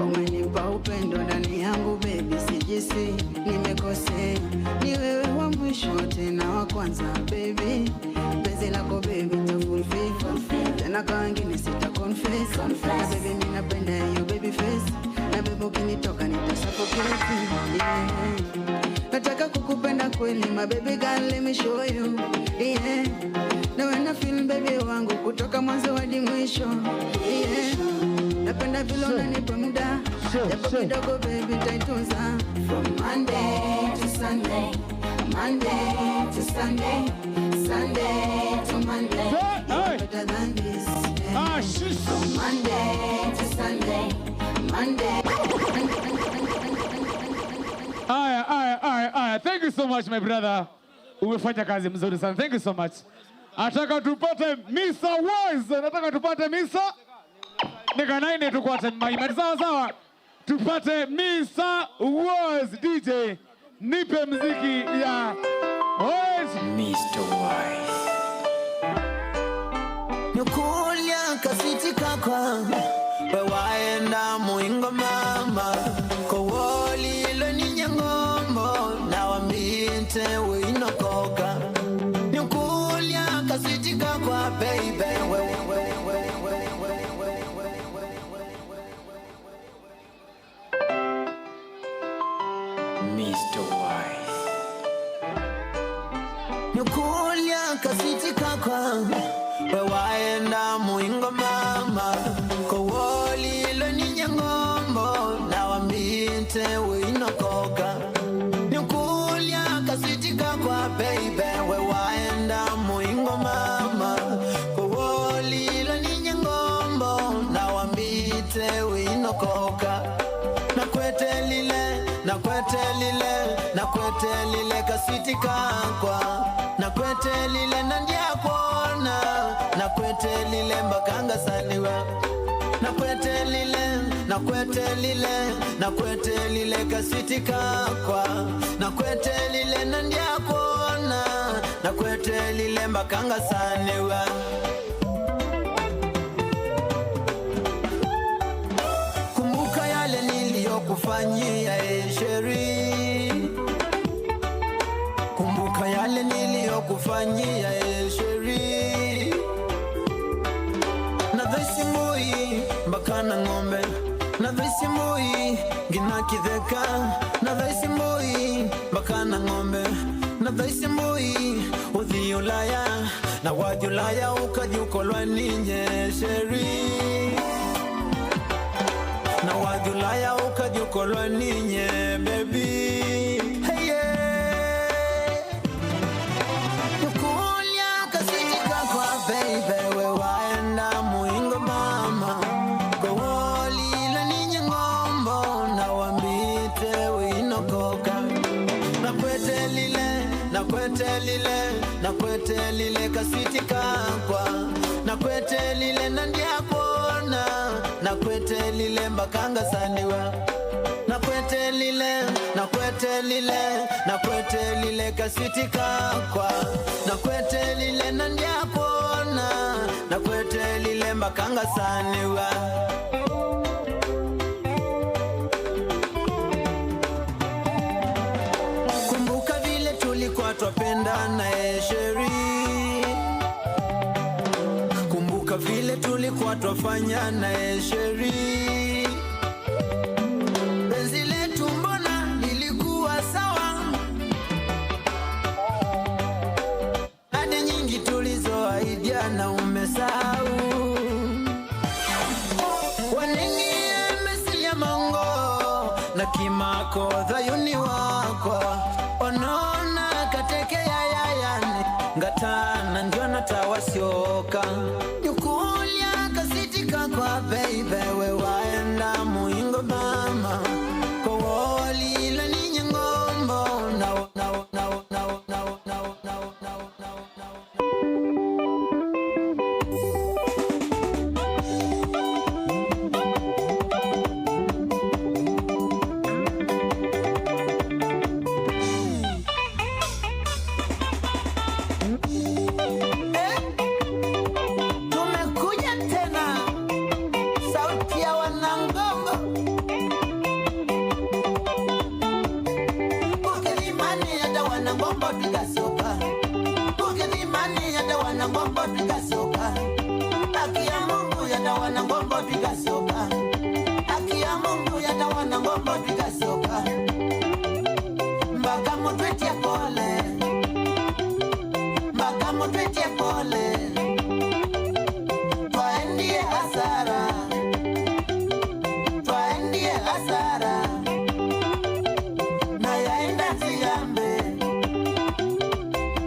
umenipa upendo ndani yangu baby, sijisi nimekosea. Ni wewe wa mwisho tena wa kwanza baby. Penzi lako baby ta fulfill. Tena kwa wengine sita confess. Na baby mimi napenda hiyo baby face. Na baby ukinitoka nitasuffocate. Yeah. Nataka kukupenda kweli my baby girl, let me show you. Yeah. Na when I feel baby wangu kutoka mwanzo hadi mwisho. Yeah. Napenda vile unanipa muda. Japo kidogo baby nitaitunza. From Monday to Sunday, Monday to Sunday, Sunday to Monday. Better than this. From Monday to Sunday, Monday. Aya. Thank you so much my brother. Umefanya kazi mzuri sana. Thank you so much. Nataka tupate Misa Wise. Nataka tupate Misa. Nika 9 tukwate maimati sawa. Tupate Misa Wise. DJ nipe mziki ya Wise. Mr. Wise. Nukulia kasitika kwa wewaenda muingo mama. Kowoli ilo ninye ngombo na wambite winokoka. Nukulia kasitika kwa baby. Mr. Wise. Nukulia kasitika kwa wewaenda muingo mama. Kowoli ilo ninye ngombo na wambite winokoka. Nukulia kasitika kwa baby. Wewaenda muingo mama. Kowoli ilo ninye ngombo na wambite winokoka. Nakwetelile kasitika kwa. Nakwetelile nandia kuona. Nakwetelile mbakanga saniwa. Nakwetelile kasitika kwa. Nakwetelile nandia kuona. Nakwetelile mbakanga saniwa. Kumbuka yale niliyokufanyia sheri. Kumbuka yale niliyokufanyia sheri. Nadhaisi mui mbakana ngombe. Nadhaisi mui gina kitheka. Nadhaisi mui mbakana ngombe. Nadhaisi mui uthi ulaya. Na wajulaya ukajukolwa ninye sheri. Na wajulaya ukajukolwa ninye baby. Hey yeah. Nukulia kasitika kwa baby. Wewaenda muingo mama. Kowoli ilo ninye ngombo na wambite winokoka. Nakwetelile kasitika kwa. Nakwetelile nandia kuona. Nakwetelile mbakanga saniwa. Nakwetelile kasitika kwa. Nakwetelile nandia kuona. Nakwetelile mbakanga saniwa. Kumbuka vile tulikuwa twapendana sheri. vile tulikuwa twafanya naye sheri. Penzi letu mbona lilikuwa sawa, hadi nyingi tulizoahidiana umesahau. Wanengi mesilia mango na kimako dhayuni wakwa, onona kateke yayayane ngatana ndio natawasioka. Nyukulia kasitika kwa baby we waenda muingo mama kowoli la ninye ngombo nao nao nao nao nao nao nao nao. Tumekuja tena, sauti ya wanangombo. Ukilimani hata wanangombo tukasoka, ukilimani hata wanangombo tukasoka. Haki ya Mungu hata wanangombo tukasoka, haki ya Mungu hata wanangombo tukasoka. Mpaka mutwetie pole, mpaka mutwetie pole. Twaendie hasara, twaendie hasara. Na yaenda nziambe,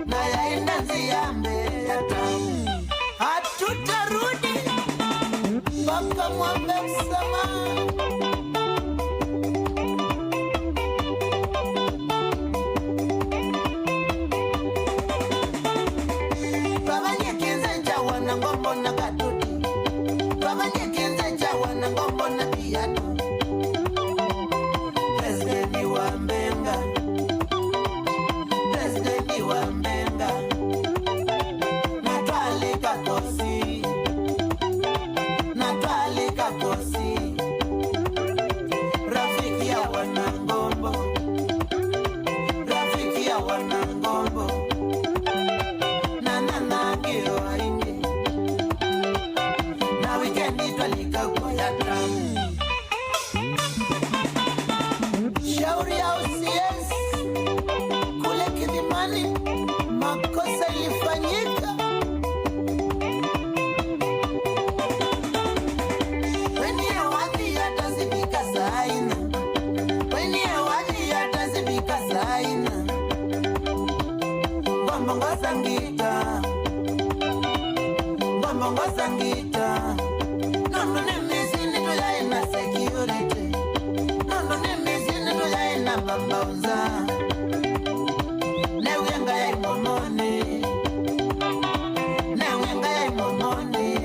na yaenda nziambe. Hatutarudi mpaka mwambe msamaha. Babanye kinze cha wanangombo na katuti, babanye kinze cha wanangombo na piatu. Presidenti wa Mbenga, presidenti wa Mbenga, natwalika kosi, natwalika kosi. Rafiki ya wanangombo, rafiki ya wanangombo. Na geo aingi, na wikendi twalika kwa ya drum. Shauri ya OCS kule Kilimani, makosa ilifanyika. Wenye wadi yatazibika saina, wenye wadi yatazibika saina. Mbongo sangita, mbongo sangita. Nono ne mizini tuyaina security, nono ne mizini tuyaina mambauza. Newenga ya imomoni, newenga ya imomoni.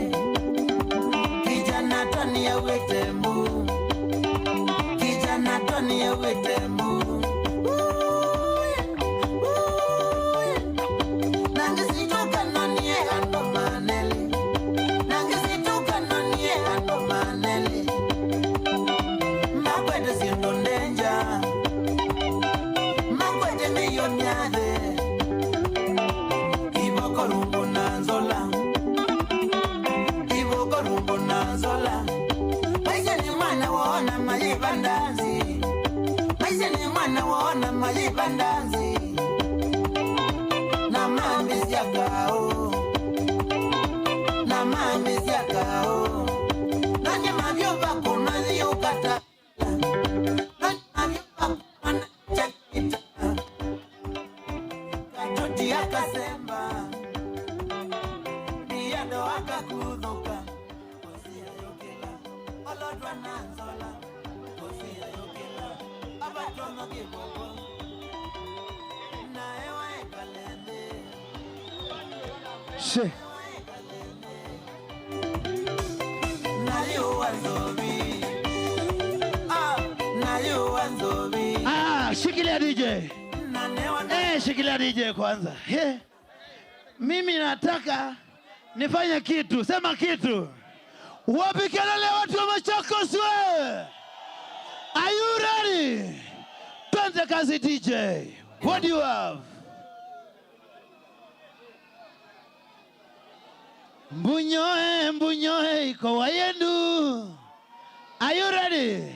Kijana Tony ya wetembu, kijana Tony ya wetembu. Nangisituka nanie ando maneli, nangisituka nanie ando maneli. Makwete siendo ndenja, makwete meyo nyade. Iboko rumbo nanzola, iboko rumbo nanzola. Maisha ni mwana waona majibandazi, maisha ni mwana waona majibandazi. Na mami siakao, na mami siakao. Nanye mavyo bako nazio kata, nanye mavyo bako wanachakita. Katuti akasemba, niyado akakuduka. Kosia yokela, olodwa nanzola. Kosia yokela, abatwa magiboko. Na ewa ekalende. She. Shikilia DJ. Shikilia DJ kwanza. Mimi nataka nifanye kitu. Sema kitu. Wapi kelele watu wa Machakos we? Are you ready? Tuanze kazi DJ. What do you have? Mbunyoe iko wayendu. Are you ready?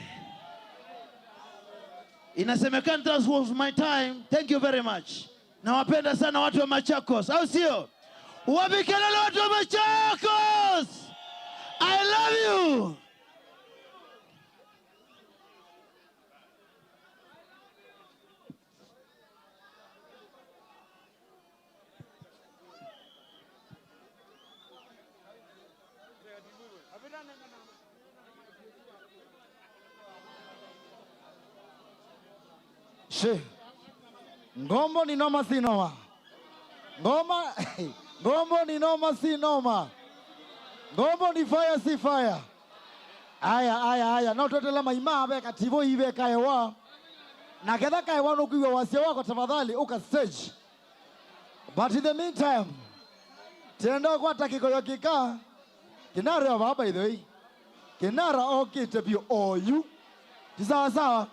Inasemekana that was my time. Thank you very much. Nawapenda sana watu wa Machakos. Au sio? Wapi kelele watu wa Machakos? I love you. Ngombo ni noma si noma. Ngombo ni noma si noma. Ngombo ni fire si fire. Aya. No totela maima abe kativo ibe kaewa. Na ketha kaewa no kuiwa wasia wako tafadhali uka stage. But in the meantime, tenda kwa takikoyo kika. Kinara wa by the way. Kinara okite pio oyu. Sawa.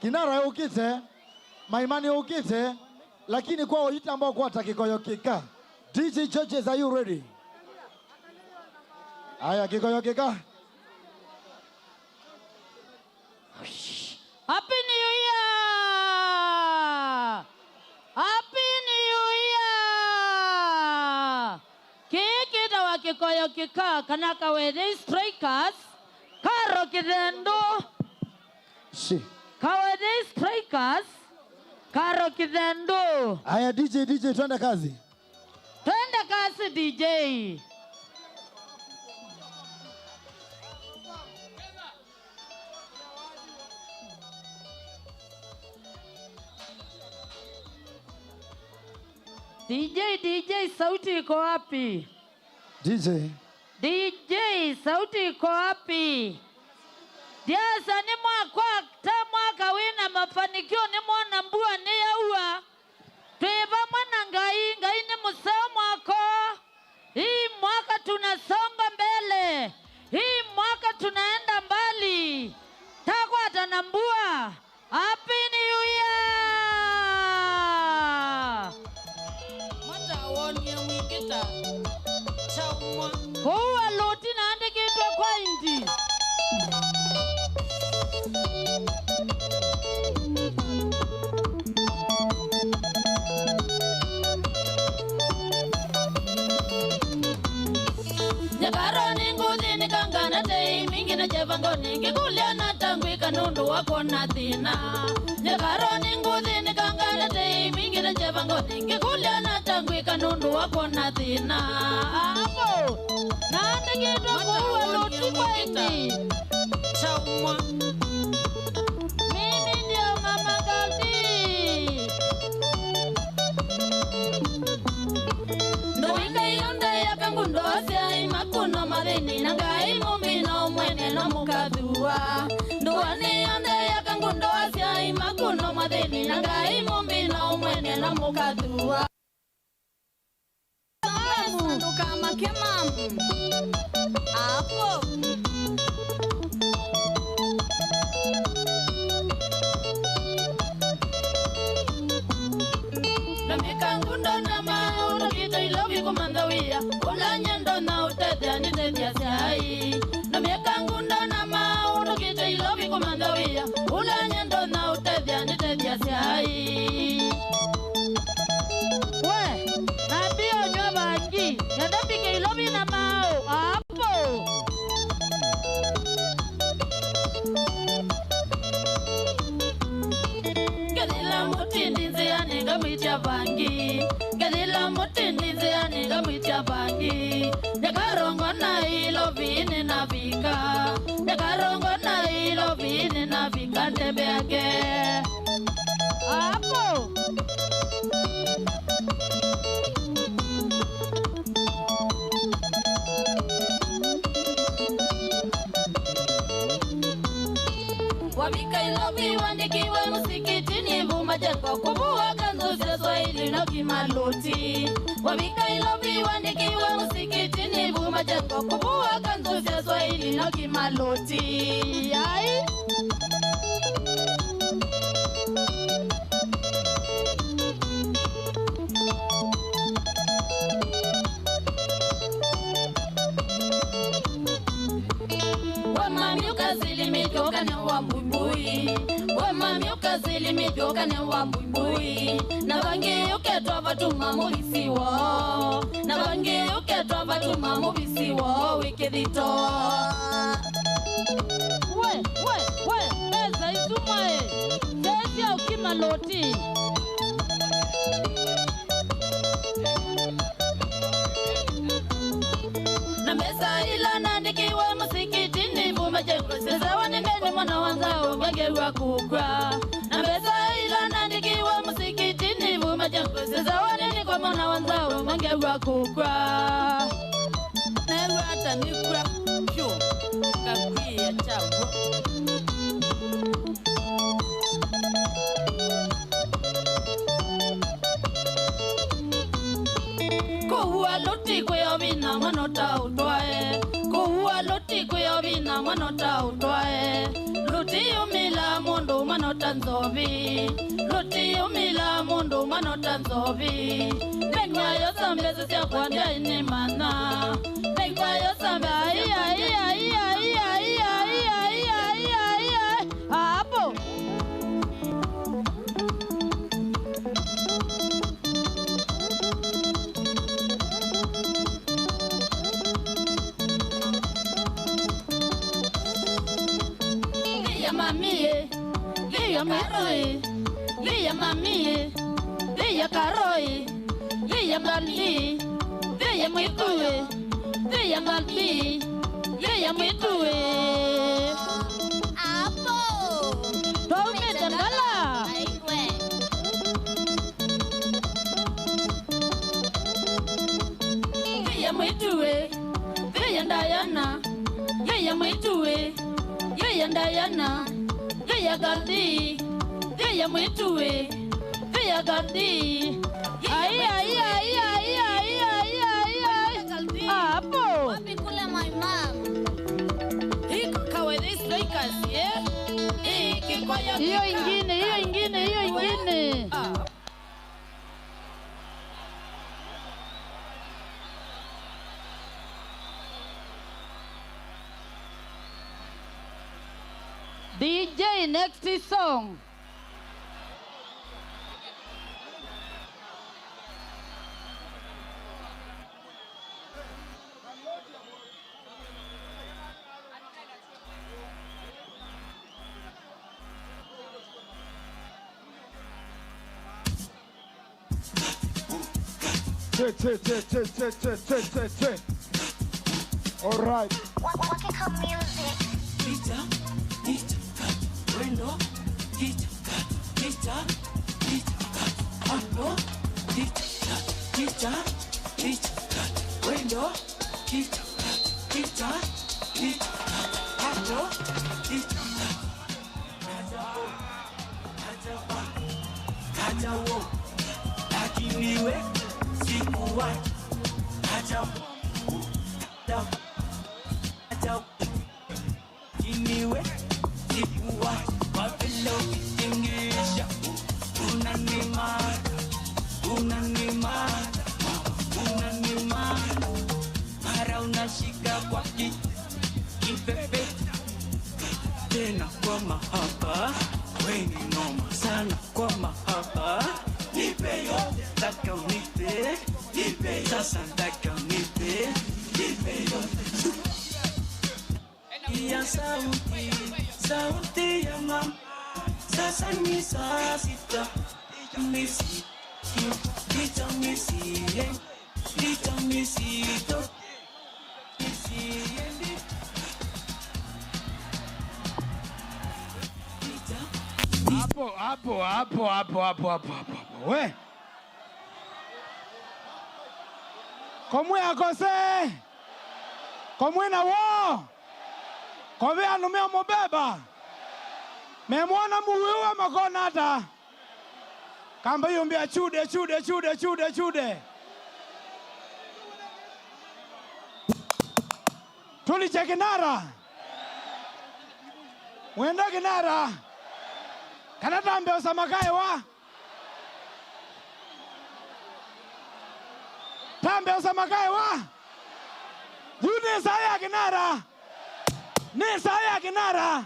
Kinara ukite. Maimani ukite. Lakini kwa oita ambao kwa takikoyo kika. DJ Judges, are you ready? Aya, kikoyo kika. Happy New Year! Happy New Year! Kikita wa kikoyo kika kanaka wede strikers karo kidendo. Kawede strikers karo kidendo. Aya DJ twende kazi. Twende kazi DJ. DJ, sauti iko wapi? DJ, sauti iko wapi? Diasa ni mwaka wina mafanikio ni mwana mbua ni yaua. Tuiva mwana ngai ni museo mwako. Hii mwaka tunasonga mbele. Hii mwaka tunaenda mbali. Takwa atanambua. Happy New Year! Huwa loti na ande kitwa kwa indi. Nyakaro ninguzi nikangana tei mingi na jevango ningi kulia na tangwi kanundu wako na thina. Nyakaro ninguzi nikangana tei mingi na jevango ningi kulia na tangwi kanundu wako na thina. Apo na ande kitwa kuwa loti kwa indi. Chaumwa mimi ndio Mama Galdi. Ndoinga yonde ya kangundo sia makuno madeni nangai mumino mwene no mukadua. Ndoani yonde ya kangundo sia makuno madeni nangai mumino mwene no mukadua. Ndo kama kemamu. Apo Kangundo na mauro kita ilobi kumandawia Ula nyendo na utete anitetia siai Namie kangundo na mauro kita ilobi kumandawia Ula nyendo na utete anitetia siai We, nabio nywa bangi Nyenda pike ilobi na mao Apo Gadila mutindi ziyani gamitia bangi Gadila mutindi ziyani gamitia bangi Nyakarongo na ilo vini na vika Nyakarongo na ilo vini na vika Ntebeage Apo Wabika ilobi wandikiwe musikitini Vuma jengo kubuwa kanzu za Swahili na kimaloti Wabika ilobi wandikiwe musikitini Vuma jengo kubuwa kanzu za Swahili na kimaloti Ai ukazilimitoka na wambui we mami ukazilimitoka na wambui na bangi uketwa batuma mubisiwo na bangi uketwa batuma mubisiwo wikithito we eza isumae zezia ukimaloti na mesa ila nandikiwe musikitini vuma jengo sasa wanendeni mwana wanzao gangerwa kukra na mesa ila nandikiwe musikitini vuma jengo sasa wanendeni kwa mwana wanzao gangerwa kukra na rata nikra pyo kakwia chabo kuhua loti kuyobina manota utwae kuhua loti kuyobina manota utwae loti umila mundu manota nzovi loti umila mundu manota nzovi Nengwa yo sambe sisi kwandia ini mana Nengwa yo sambe hapo Lia maroi, lia mamie, lia karoi, lia galbi, lia mwitue, lia galbi, lia mwitue. Apo, tome dandala. Lia mwitue, lia Diana, lia mwitue, lia Diana. Lia Gandhi, lia mwitue, lia Gandhi. Ai. Hapo. Wapi kule my mom? Hiko kawe this lakers, yeah? Hiki kwa ya. Hiyo ingine. DJ, next song. All right. What music? Bueno, tena kwa mahaba, weni noma sana kwa mahaba. Nipe yote, taka unipe, nipe sasa taka unipe, nipe yote. Iya sauti ya mama, sasa ni saa sita. Itamisi, Hapo. We. Komwe akose. Komwe na wo. Kobe anume mobeba. Memwona muwiwa makona hata. Kamba yombea chude. Tuliche kinara. Mwenda kinara. Kanata mbeo samakae wa. Tambeo samakae wa. Yune saya kinara. Ni saya kinara.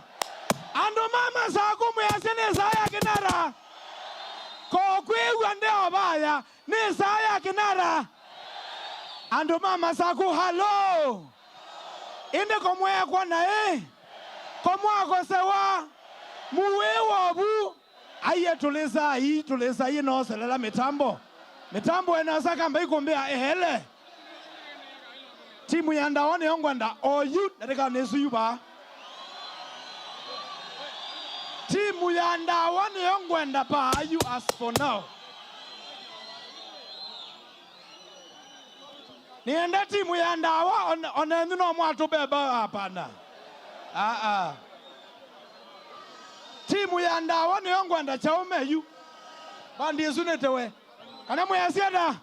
Ando mama sakumu ya sene saya kinara. Kokwe wande obaya. Ni saya kinara. Ando mama saku halo. Inde komwe kwa na komwa ko sewa. Muwe wabu. Aye tuleza hii no selela mitambo. Mitambo enasa kamba ikombea ehele. Timu ya ndaone yongwanda oyu nataka nesu yuba. Timu ya ndaone yongwanda pa you as for now. Nienda timu ya ndawa onendu no mwatu beba hapana. Timu ya ndawa ni yongwanda chaume yu. Bandi yesunetewe. Kana mwesiada.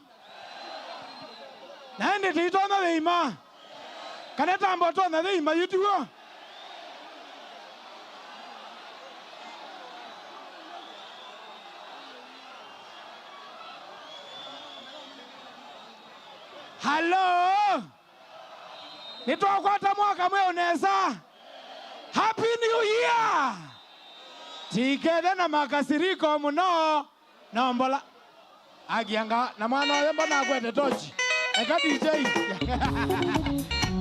Nende titona weima. Kana tambo tona weima yutuwa. Hello. Nitokwata mwaka mwe uneza. Happy New Year. Tikede na makasiriko muno. Naombola. Agianga na mwana wa yamba na kwete tochi. Eka DJ.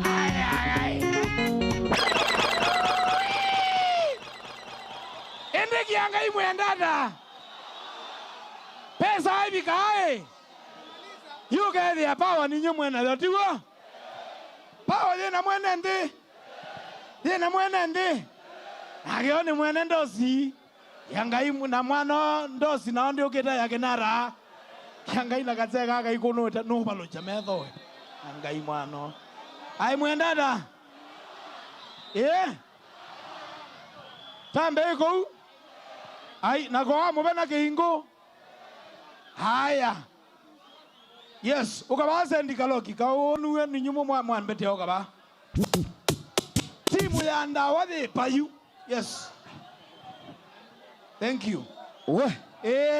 Ay. Ende gianga imwendada. Pesa hivi kae. You get the power ni nyumwena yotiwa. Power yena mwenende. Yena mwenende. Agioni mwenendosi. Yanga imu na mwana ndosi na ndio kita ya kinara. Yanga ina katseka ka ikono ta no balo chametho. Yanga imwano. Ai mwendada. Tambe iko. Ai nagoa mubena kingo. Haya. Yes, ukabase ndikaloki kaonu ni nyumo mwanbete okaba. Timu ya ndawa de payu. Yes. Thank you.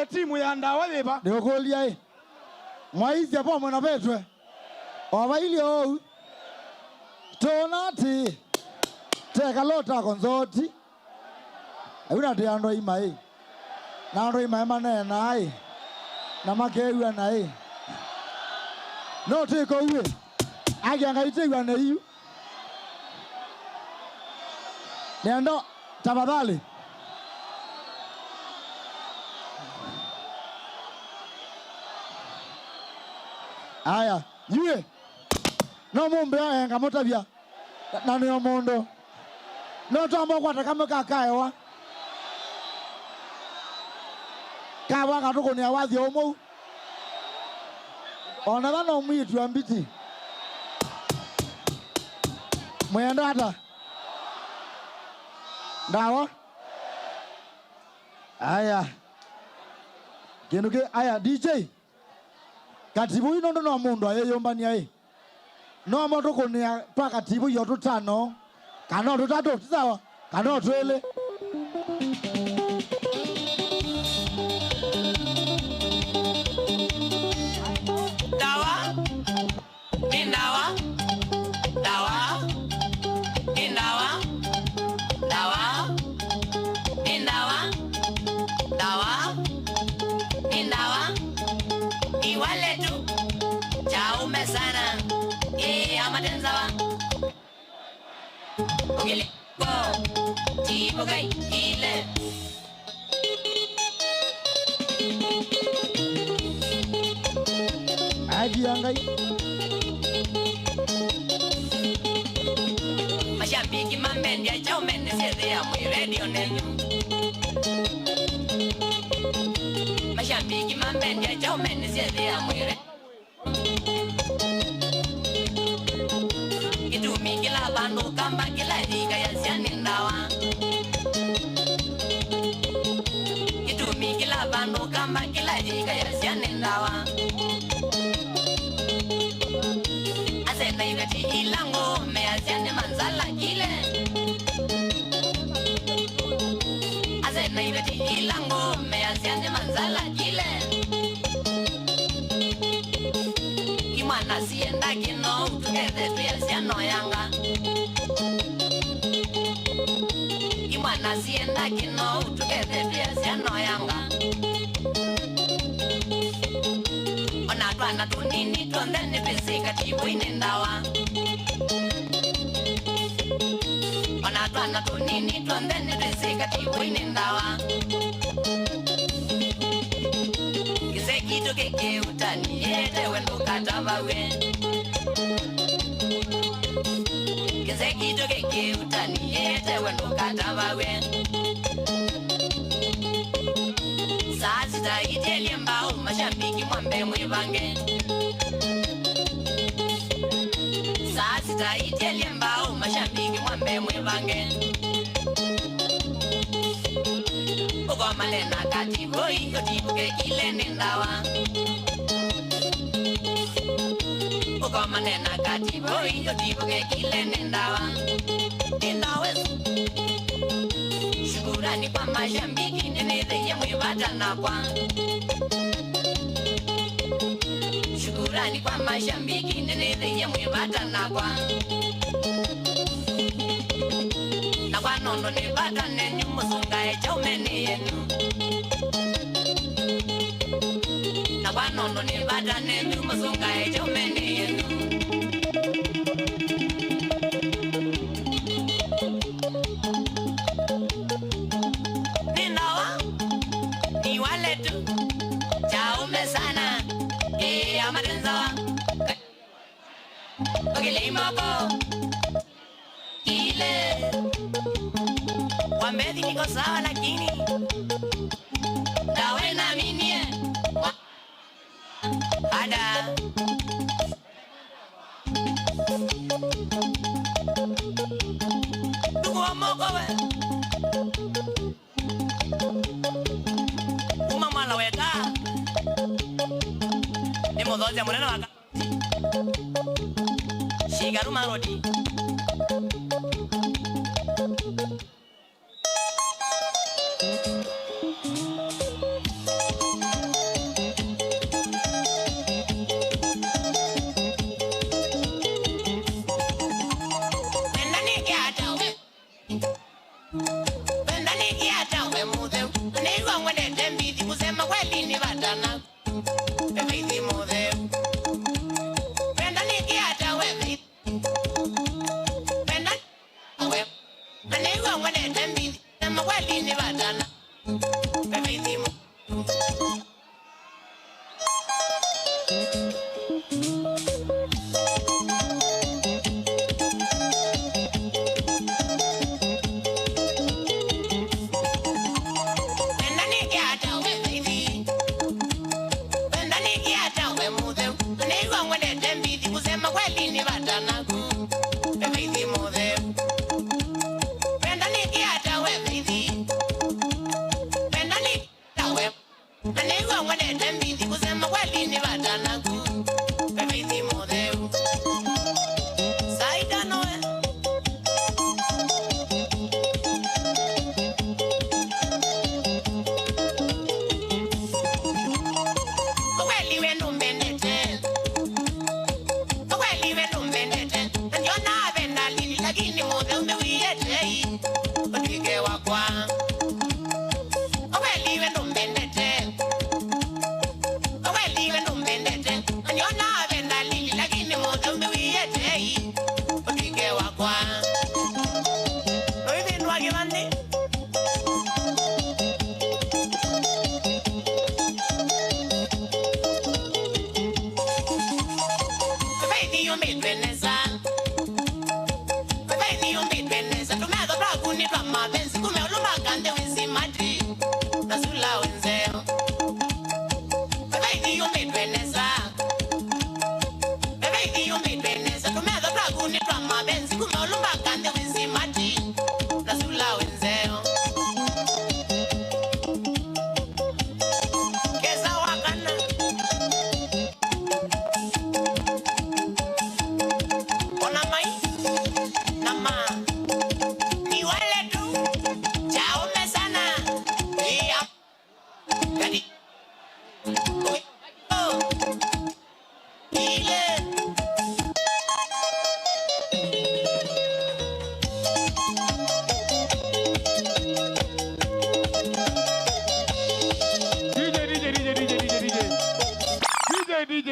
Timu ya ndawa de ba. Ndokolia mwaizi hapo mwana betwe. Obaili o. Tonati. Teka lota konzoti. Ayuna de ando imai. Na ando imai manena ai. Na makewa na ai. No take away. Aganga itewa na yu. Nendo tabadali. Aya, yue. No mumbe ayenga motabia. Na ni omondo. No tambo kwata kama kakaewa. Kawa katuko ni awazi omo. Ona bana omwitu ambiti. Mwendata. Ndawa. Aya. Genuke aya DJ. Katibu ino ndo mundu ayeyombani aye. No moto konia pa katibu yo tutano. Kana tutatu sawa. Kana twele. Okay, ile. Agiangai. Mashabiki mambendi ya chao mende sede ya mwi radio nenyu. Mashabiki mambendi ya chao mende sede ya mwi radio. Kitumi kila bando kamba kila diga ya siani ndawa. Kitumi kila bando kamba kila diga ya siani ndawa. Asena ibeti ilango me asiane manzala kile. Asena ibeti ilango me asiane manzala kile. Imana sienda kino tukete tu asiano yanga. Twana sienda kino tukete pia no yanga. Ona twana tunini tuandeni pesika tibu inendawa. Ona twana tunini tuandeni pesika tibu inendawa. Kisekitu keke utani yete wendo katabawe. Kisekitu keke utani yete wendo katabawe. Sasa taiteli mbao mashabiki mwambe mwivange. Sasa taiteli mbao mashabiki mwambe mwivange. Ugo malena katibo ingo tibuke kile nendawa. Ugo malena katibo ingo tibuke kile nendawa. Nendawa shukurani kwa mashabiki neneze ya mwivatana kwa. Shukurani kwa mashabiki neneze ya mwivatana kwa. Na kwa nondo nivatane nyumusunga echa umeni yenu. Na kwa nondo nivatane nyumusunga echa umeni yenu. Ninawa ni wale tu chaume sana amarenzawa okilimoko ile wambedi niko sawa lakini dawe na minie ada tuku wa moko we umamala weta ni modoja mwenena waka shigaru marodi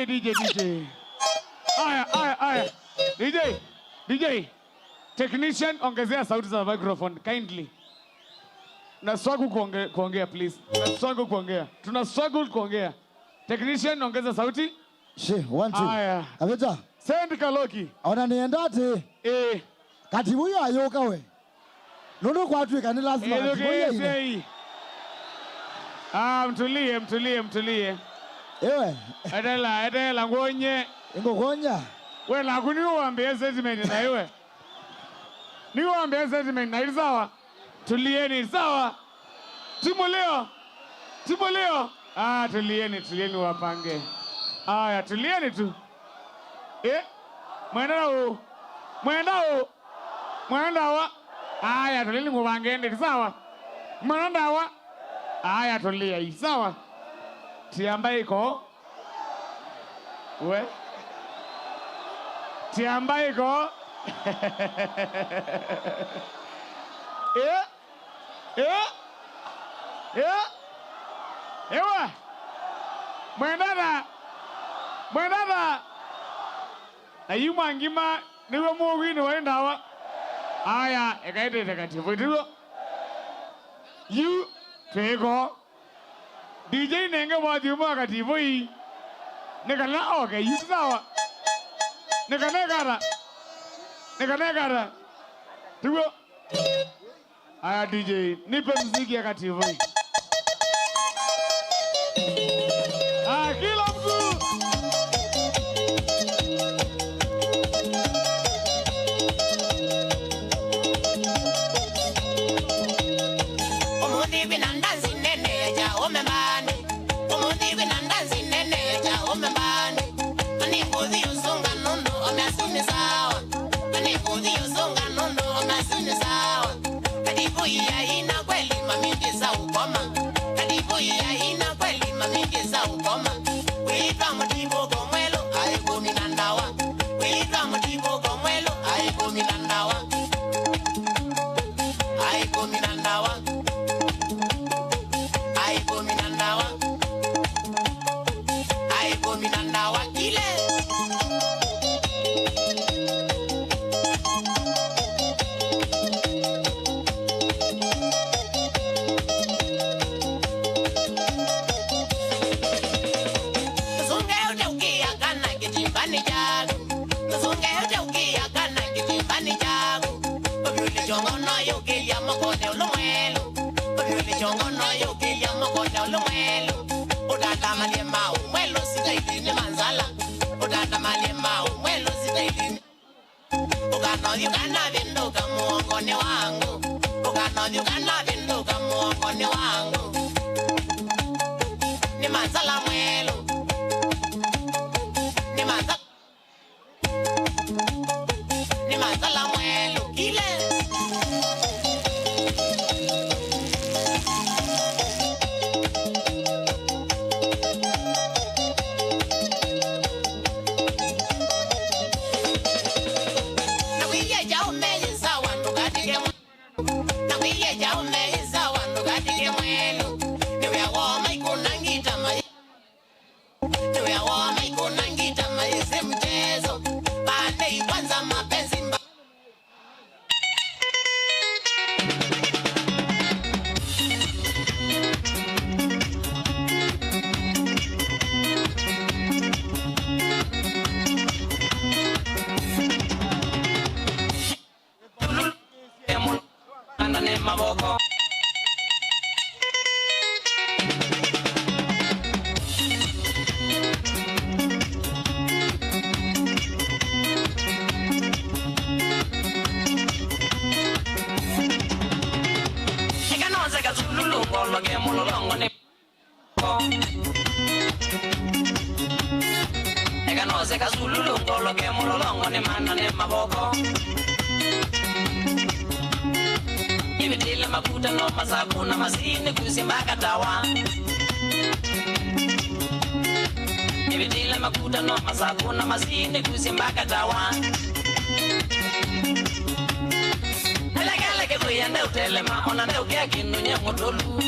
DJ. Aya. DJ. Technician, ongezea sauti za microphone kindly. Na struggle kuongea please. Tuna struggle kuongea. Technician, ongeza sauti. 1 2. Aya. Aveta. Send Kaloki. Ona niendate. Katibu huyo ayoka we. Nono kwa tu ikani lazima katibu huyo. Mtulie. Ewe. Edela ngonye. Ngonya. We la kuniuambia sentiment na iwe. Niuambia sentiment na sawa. Tulieni sawa. Timoleo. Tulieni wapange. Aya, tulieni tu. Mwenda wa. Aya, tulieni ngwangende sawa. Mwenda wa. Aya, tulia sawa. Tiamba iko. We. Tiamba iko. Ewa. Mwendada. Na yuma ngima niwe mwini waenda wa. Aya, ekaite tekatifu tuko. You pego. DJ nenge wadi yuma katifu hii. Nekana oke, you sawa. Nekanegara. Tuko. Aya DJ, nipe mziki ya katifu hii. Kila mtu. Umundi binandazi nene ya omemani. Ani kodi uzunga nondo omasuni sawa. Kadibu ya ina kweli mamindi za ukoma. Wita mtibo gomwelo aibu minandawa. Kile. Ni manzala mwelo. Kile. Ibidile makuta no masakuna masini kusimbaka tawa. Ibidile makuta no masakuna masini kusimbaka tawa. Nalagala kuyande utelema ona ndeuke kinu nyamudolu.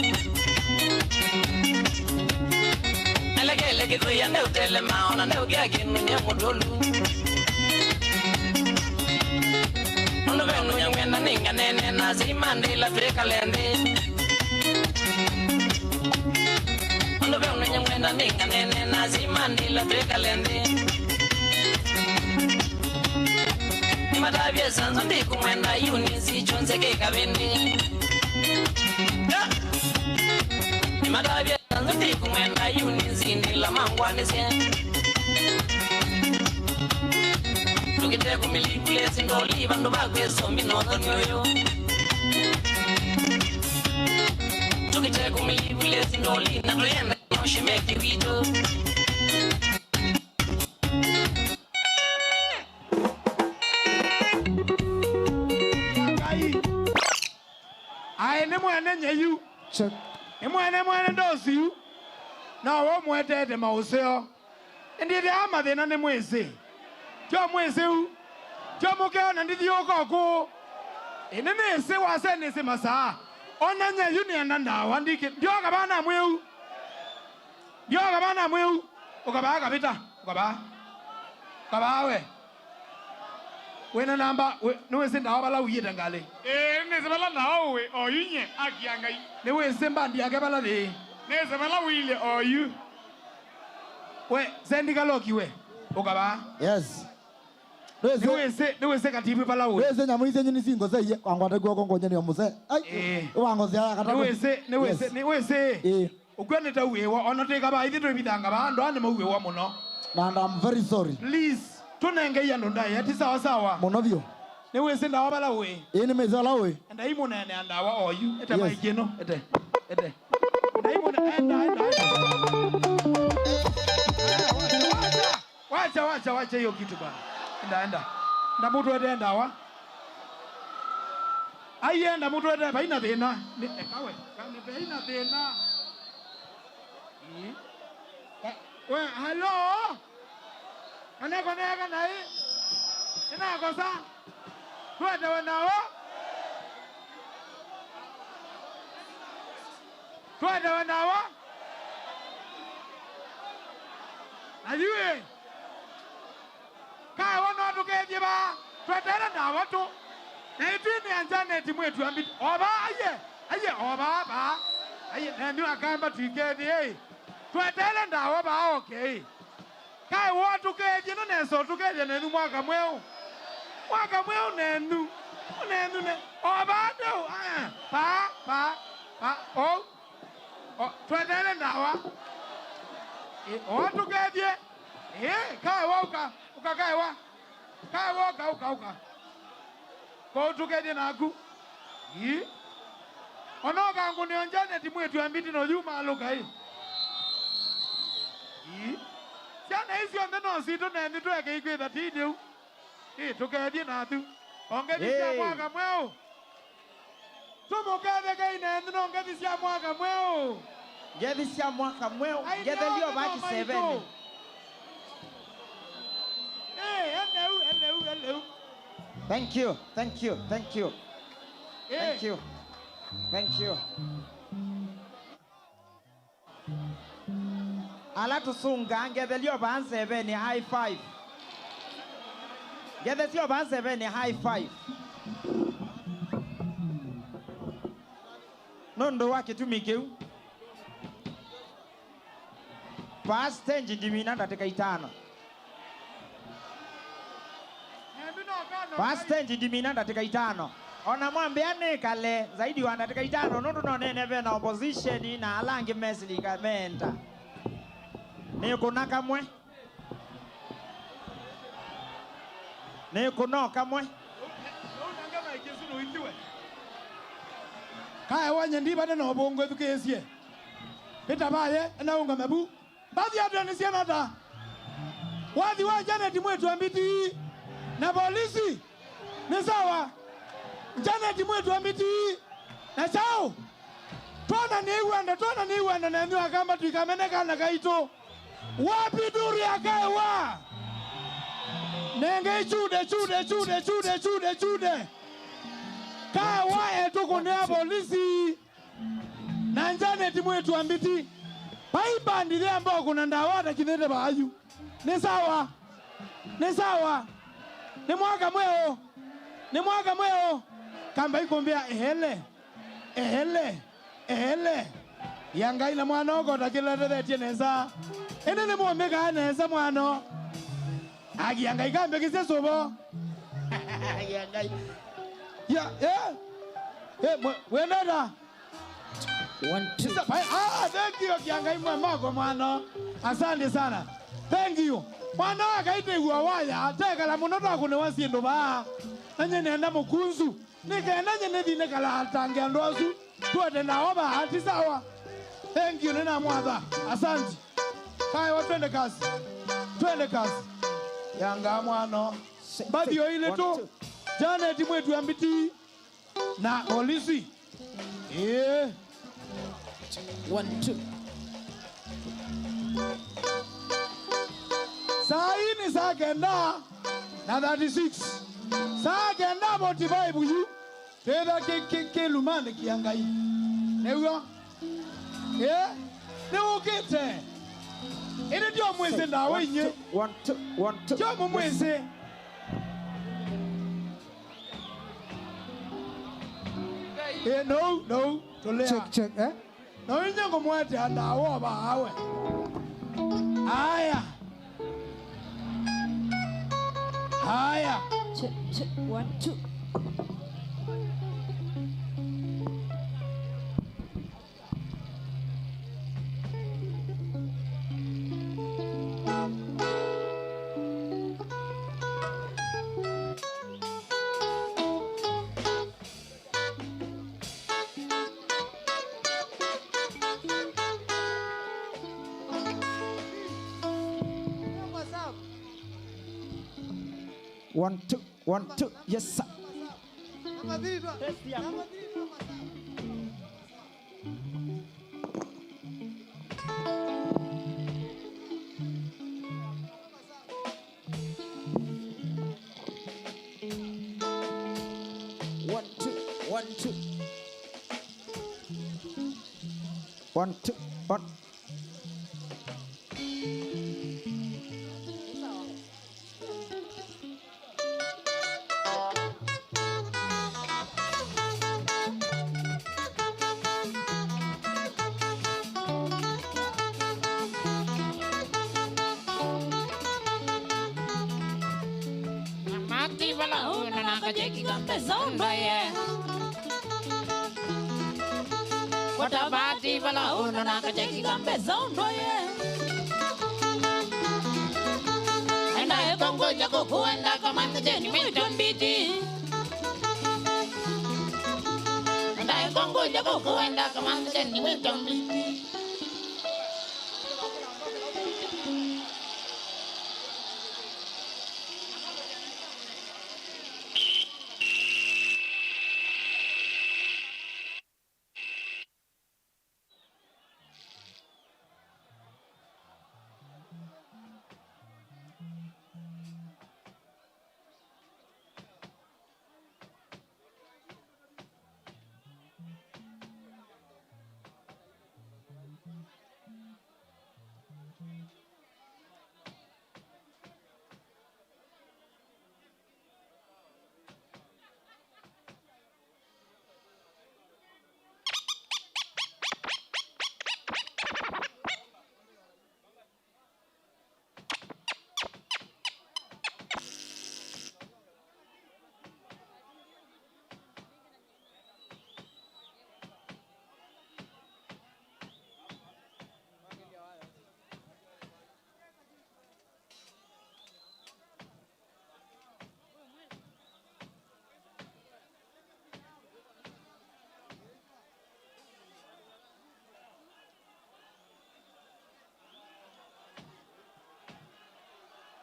gele kituya ne utele maona ne ugia kinu nyamudolu Ono venu nyangwenda ninga nene na zimande la treka lende Ono venu nyangwenda ninga nene na zimande la treka lende Nimatavye sanzo ndiku mwenda yuni si chonze keka vende Nimatavye sanzo ndiku mwenda yuni zindi la mangwane siya Tukite kumili kule singoli bandu bagwe sombi noto nyoyo Tukite kumili kule singoli na tuyenda yoshimeki wito Aye ne mwene nyeyu ne mwene ndosi yu na wo mwetete mauseo ndide amathina ne mwese Kyo mweseu kyo mukeo na ndithi ukoko ine nese wase nese masaa ona nyeyu ni anandawa ndike ndioga bana mweu ukaba kabita ukaba we wena namba niwese ndawa bala uyita ngale nese bala nawo we oyunye akiangai niwese mbandi yake bala de nese bala wile oyu we sendika loki we ukaba yes niwese katibu bala we niwese nyamuize nyini singo seye kwangwate gwo kongonye ni omuse ai wango sia kata niwese ukweneta uwewa onoteka ba ithi twibithanga bandu ane mauwewa muno and I'm very sorry please tunenge yando ndai ati sawa sawa muno bio niwese ndawa bala we ini mezala we ndai munene andawa oyu ete maigeno ete ndai munene wacha hiyo kitu bana enda ndamutu ete ndawa ayenda mutu ete baina thina kawe kane baina thina we hello aneko nega nai ina kosa twende wanawa Aliwe Kai wana tukeje ba twetera na watu na itini anjaneti mwetu ambiti oba aye oba ba aye ndio akamba tukeje twetera ndawa ba okay Kai watu keje no neso tukeje nenu mwaka mweu nenu ne oba do pa twetera ndawa watu keje kai wauka ukakaiwa kai woka uka ko tukede naku onoga nguni onjane timwetu ambiti no yuma aluka Sana hizi on the no sito na nditu yake ikwe that he do tukede na tu ongezi sia mwaka mweo tumukade kai na ndino ongezi sia mwaka mweo Gedi sia mwaka mweo gede lio baki 7 Hello. Thank you. Ala tusunga ngede lio ban 7 ni high five. Ngede sio ban 7 ni high five. Nondo wake tumikeu. Past 10 jimina katika 5. Pasta njidimina katika 5. Ona mwambiane kale zaidi wa katika 5 nondo nonene vena opposition na alangi mesli kamenta. Ni kunaka mwe. Ni kunoka mwe. Kai wanya ndi bade no bongo edukesie. Pita baye na unga mabu. Baadhi ya ni siana ta. Wadi wa Janet mwetu ambiti na polisi. Ni sawa. Janet mwetu ambiti na chao. Tona ni iwanda na ndio akamba tukameneka na kaito. Wapi duri akaewa. Nenge chude. Kawa etuko ne polisi. Na Janet mwetu ambiti Band ile ambao kuna ndawata kidete bayu. Ni sawa. Ni sawa. Ni mwaka mweo. Ni mwaka mweo. Kamba ikombea ehele. Ehele. Ehele. Yanga ina mwana oko takila tete neza. Ene ni mwomeka neza mwano. Agi yanga ikambe kise sobo. Yanga. Ya, wenada. 1 2. Thank you Kiangai mama mwana. Asante sana. Thank you. Mwana akaite uwaya ateka la munoto akune wasiendo ba. Nanye nenda mukunzu. Nikaenda nye ndine kala atange andozu. Tuate na oba hati sawa. Thank you nina mwadha. Asante. Kai watwende kazi. Twende kazi. Yanga mwana. Badio ile tu. Janet mwetu ambiti na polisi. 1 2. Saa hii ni saa kenda na 36. Saa kenda 45 buyu. Tena ke lumane kiangai. Newa. Ne ukite. Ile ndio mwezi ndawe nye. 1 2 1 2. Mwezi. No. Check, eh? No inyango mwete ndawo ba hawe. Haya. 1 2. One, two. Yes, sir. One, two. Watabati vala uno na kacheki kambe zondo ye. Enda ekongo jako kuenda kamanda jeni mitambiti. Enda ekongo jako kuenda kamanda jeni mitambiti.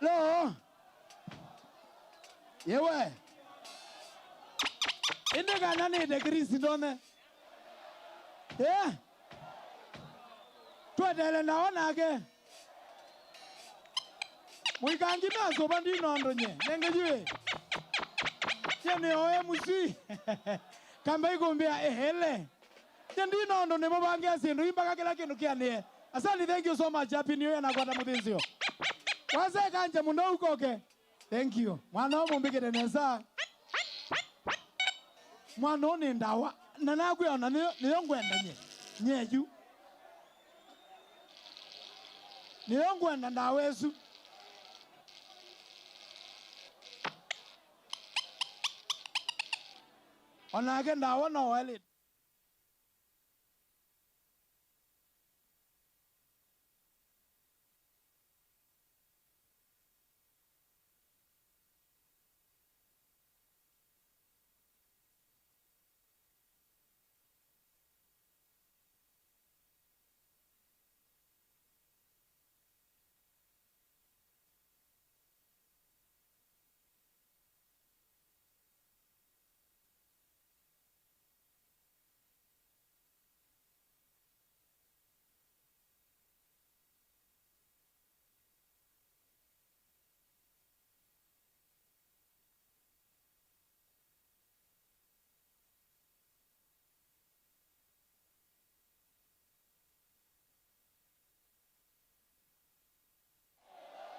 Lo. Yewe. Inde kana ne de Kristo ndone. Twedele naona ke. Mwikangi nazo bandi nondo nye. Nengejiwe. Yene oe musi. Kamba ikombea ehele. Yendi nondo ne bobange asindu imbaka kila kintu kianie. Asante, thank you so much. Happy New Year na kwata muthinzio. Waze kanje muno ukoke. Thank you. Mwana omu mbigire nesa. Mwana oni ndawa. Na nagwe ona niyo ngwenda nyeju. Niyo ngwenda ndawesu. Ona age ndawa no wali.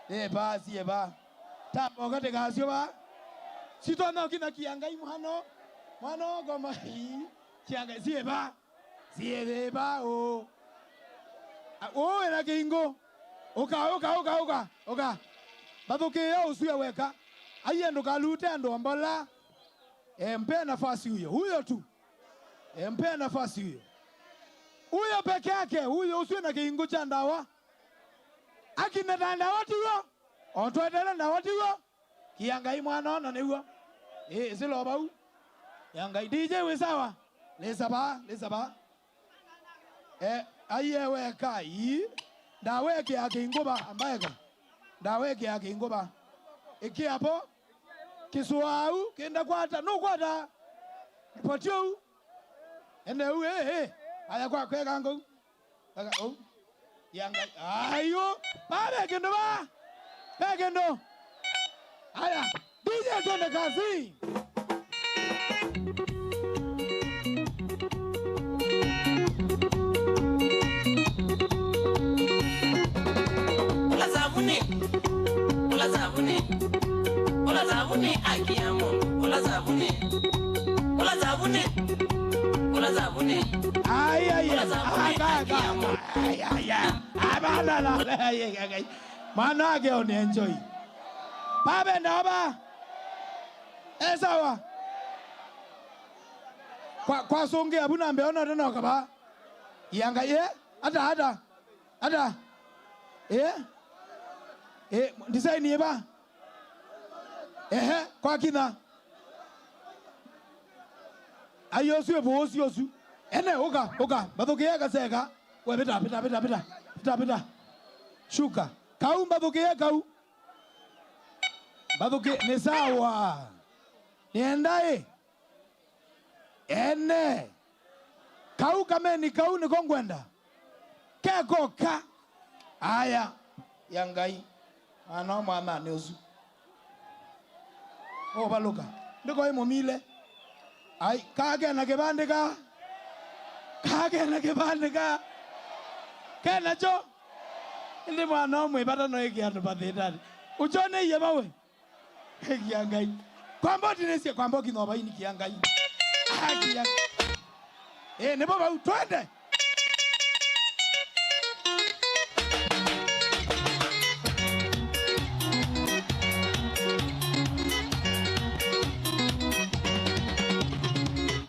Eba sieba. Tapo kate kasio ba. Sito na kina kiangai mano goma hi. Kiangai sieba. Sieba o. O era kingo. Oka. Badoke ya usuya weka. Ayendo kalute ndo ambola. Mpe nafasi huyo tu. Mpe nafasi huyo. Huyo peke yake, huyo usuya na kingo cha ndawa. Akina danda watiwo. Ontwetele na watiwo. Kiangai mwana ono niwo. Silo bau. Yangai DJ wesawa. Lesa ba. Aye weka yi. Ndaweke akingoba ambaeka. Ndaweke akingoba. Iki hapo. Kisuau kenda kwata no kwata. Potio. Ende u aya kwa kango. Oh. Yangai ayo babe kendo ba. Pegendo. Aya DJ twende kazi. Ola zabuni akiamo. Ola zabuni. Ay. Akiamo. Ay. Abala. Mana ke on enjoy. Babe ndaba. Esawa. Kwa songe abuna mbe ono tena kaba. Yanga ada. Design yeba. Kwa kina. Ayosu ebosu. Ene oka. Badoke ka seka. We pita. Shuka. Kau badoke kau. Badoke ni sawa. Niendae. Ene. Kau kame ni kau ni kongwenda. Keko ka. Aya. Yangai. Ano mama neosu. Oh baluka. Ndiko imo mile. Ai kage na kebandika. Kena jo. Ndi mwana mwe bata no eki anu pathetani. Uchone iye mawe. Kiangai. Kwambo tinesia kwambo kinoba ini kiangai. Ne baba utwende.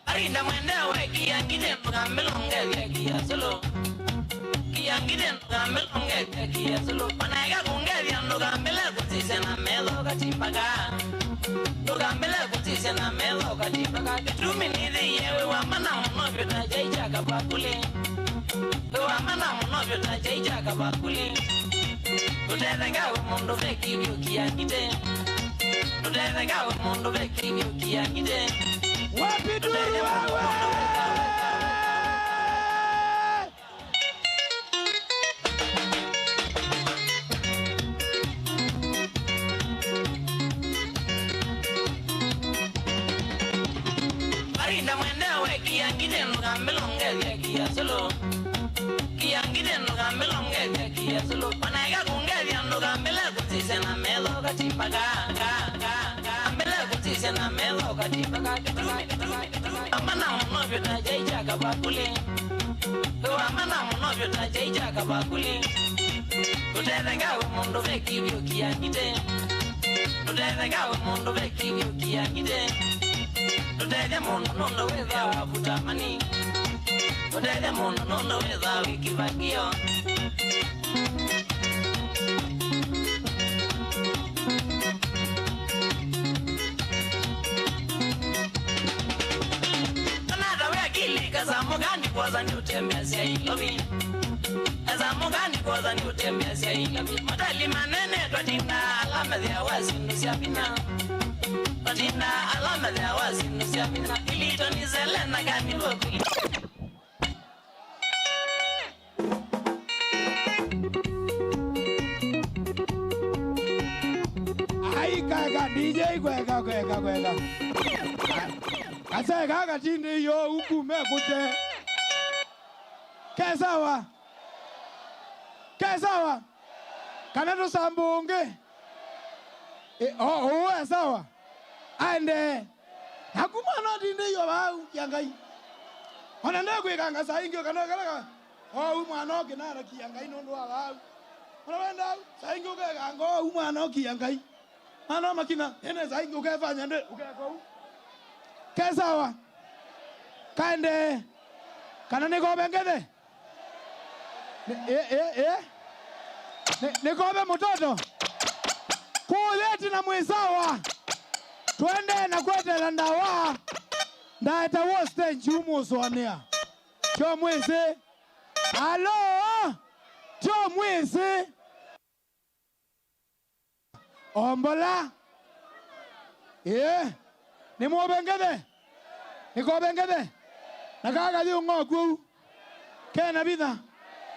Arinda mwende we kiangide mugamelonge kiasolo. Kiangide mugamelonge kiasolo. Panaga kunge yando gamele kutise na melo katipaga. Gamele kutise na melo katipaga. Kitumi nidi yewe wa mana mnovyo na jaija kabakuli. Wa mana mnovyo na jaija kabakuli. Tudega mundo veki kiangide. Tudega mundo veki kiangide. Wapi duru wewe? Arinda mwende we kiangide mugamelonge kiasolo. Kiangide Gamilonge kia sulu panega kungeria no gamele kutise na melo katipaga gamele kutise na melo katipaga amana muno vyota jeja kabakuli amana muno vyota jeja kabakuli uterenga mundo veki vyokia kite uterenga mundo veki vyokia kite uterenga mundo weza wabutamani uterenga mundo weza wikivagio Zamugani kwaza ni utembezi ya ilovi Zamugani kwaza ni utembezi ya ilovi Madali manene twatinda alama dhia wazi nusia bina Twatinda alama dhia wazi nusia bina Ilito ni zelena gani wakuli Ai kaka DJ kweka Asa kaka tindi yo huku mekute Kesawa Kanato sambunge Oh sawa Ande Hakumana tindi yo wau kiangai Onande kwekanga saingio kanaka umwana okinara kiangai nondo wau Onawenda saingio kekanga umwana okiangai Ana makina ene saingio kefanya nde ukeko Kesawa Kande Kana niko bengede Nikobe mtoto Kuleti na mwesawa Twende na kwete ndawa Ndaeta wo stage umu swania Cho mwese Alo Cho mwese Ombola Ni mwobengede Niko bengede Nakaga yu ngoku Kena bida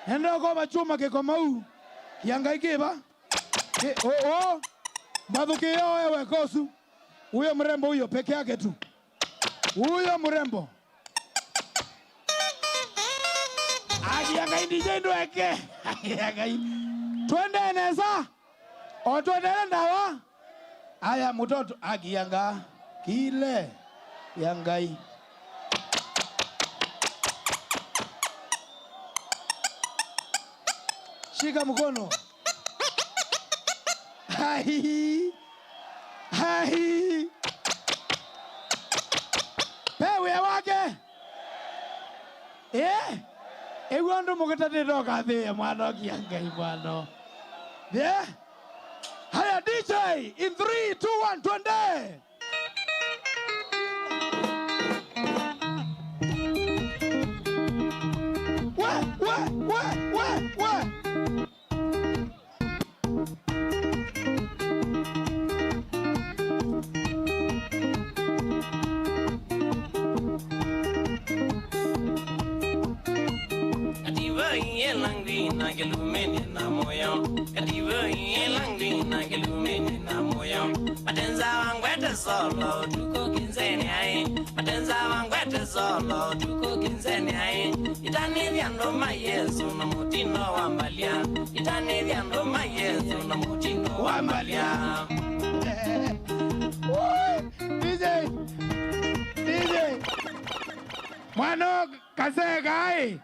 Endo kwa chuma ke komau Kiangai kiba Baduki yo ewe kosu Uyo mrembo uyo peke yake tu Uyo mrembo Kiangai DJ ndo eke Kiangai Twende neza O twende ndawa Aya mtoto Kianga Kile Yangai Shika mkono Hai Pewe wake Ewe ndo mukitati doka thea mwana Kiangai mwana Haya DJ in 3, 2, 1 twende Gelumeni na moyo kadivo yelangi na gelumeni na moyo matenza wangwete solo tuko kinzeni ai matenza wangwete solo tuko kinzeni ai itani vyando mayesu na mutino wa malia itani vyando mayesu na mutino wa malia DJ Mwana kasega ai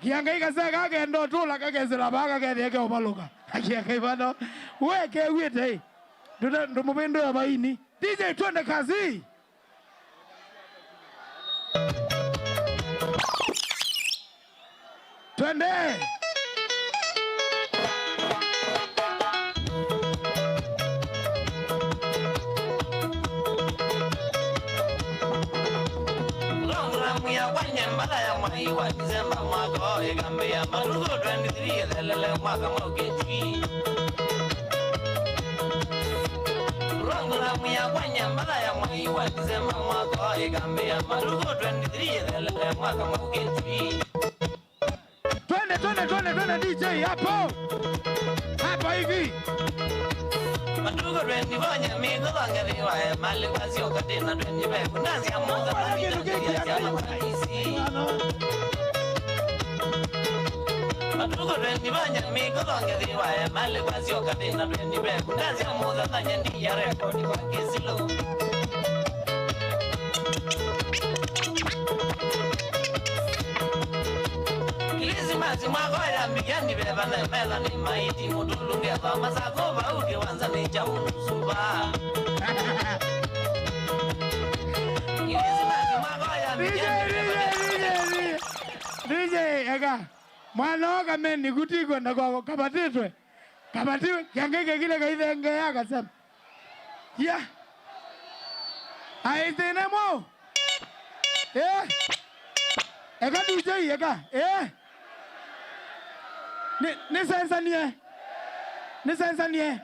Kiangai kasega kendo tula kakesela baka kende ke obaluka Kiangai bano weke wite ndo mupendo ya baini DJ twende kazi Twende Mbala ya maiwa Disemba mwaka Egambia Marugo 23 Lelele mwaka mwaketwi Rongula mwiya kwanya Mbala ya maiwa Disemba mwaka Egambia Marugo 23 Lelele mwaka mwaketwi Twende DJ hapo hivi Marugo 24 Migo wangeriwa Mali kazi okatina 25 Kunazi ya mwaza tuko twendi banya miko donge diwae male kwa sio kabina twendi beku ndazi ya muda tanya ndi ya rekodi kwa kisilo Kilisi mazi mwagoya migani beba na mela ni maiti mudulunge kwa masako bauke wanza ni jamu suba Kilisi mazi mwagoya migani DJ ega mwana kameni kutigwa na kwa kabatitwe kabatiwe kiangeke kile kaithenge yaka sema ya aitene mo ega DJ ega ni sensanie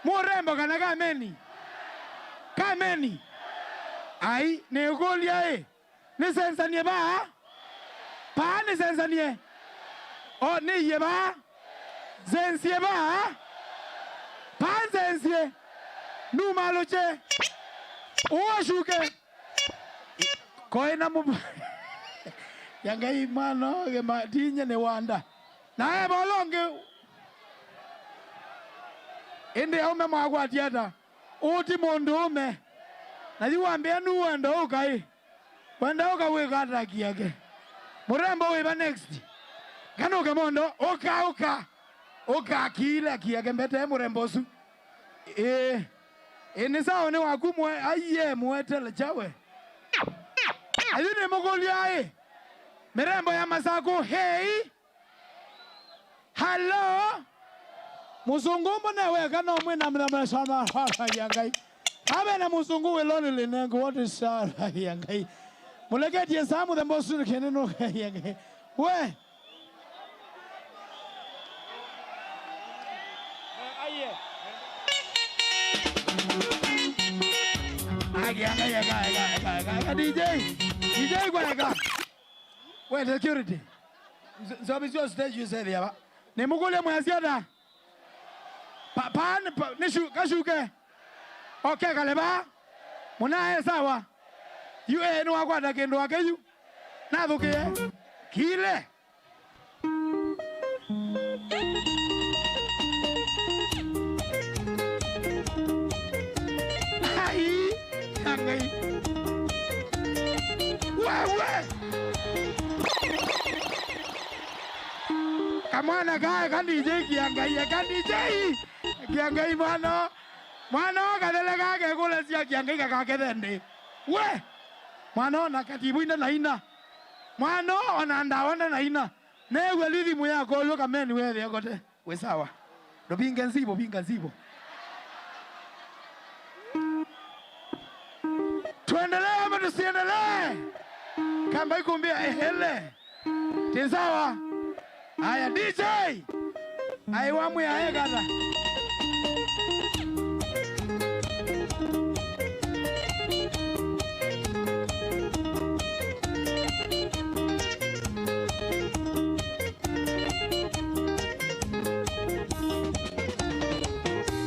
murembo kana kameni ai ne golia ni sensanie ba ni sensanie o ni ye ba zensie ba zensie nu maloche o shuke koina mu yanga imano ge matinya ne wanda na bolonge ende aume magwa tiata uti mundu ume na yiwambia nu wanda ukai wanda ukawe gata kiake murembo we next kano kemondo oka kile kiake mbete murembo su ni sawa ne wakumwe aye muetele chawe ayune mogolia mirembo ya masako hey hello musungu mbona weka no mwina mna sana yangai abe na musungu we lonely nengo what is sara yangai muleketi yesamu the most keneno yangai we DJ kwa wait security so be your stage you say there ne mugule mwasiada nishu kashuke okay kaleba munae sawa you no akwada kendo wakeyu na thukie kile ai yangai wewe kamwana kaya kandije kiangai mwana kadele kake kule sia kiangai kake thende we mwana na katibu ina naina mwana ona ndawana naina newe lithimu yako loka meni wewe yakote we sawa ndo binga nzibo tuendelee ama tusiendelee kamba ikumbia hele tisawa aya DJ aiwamu ya egata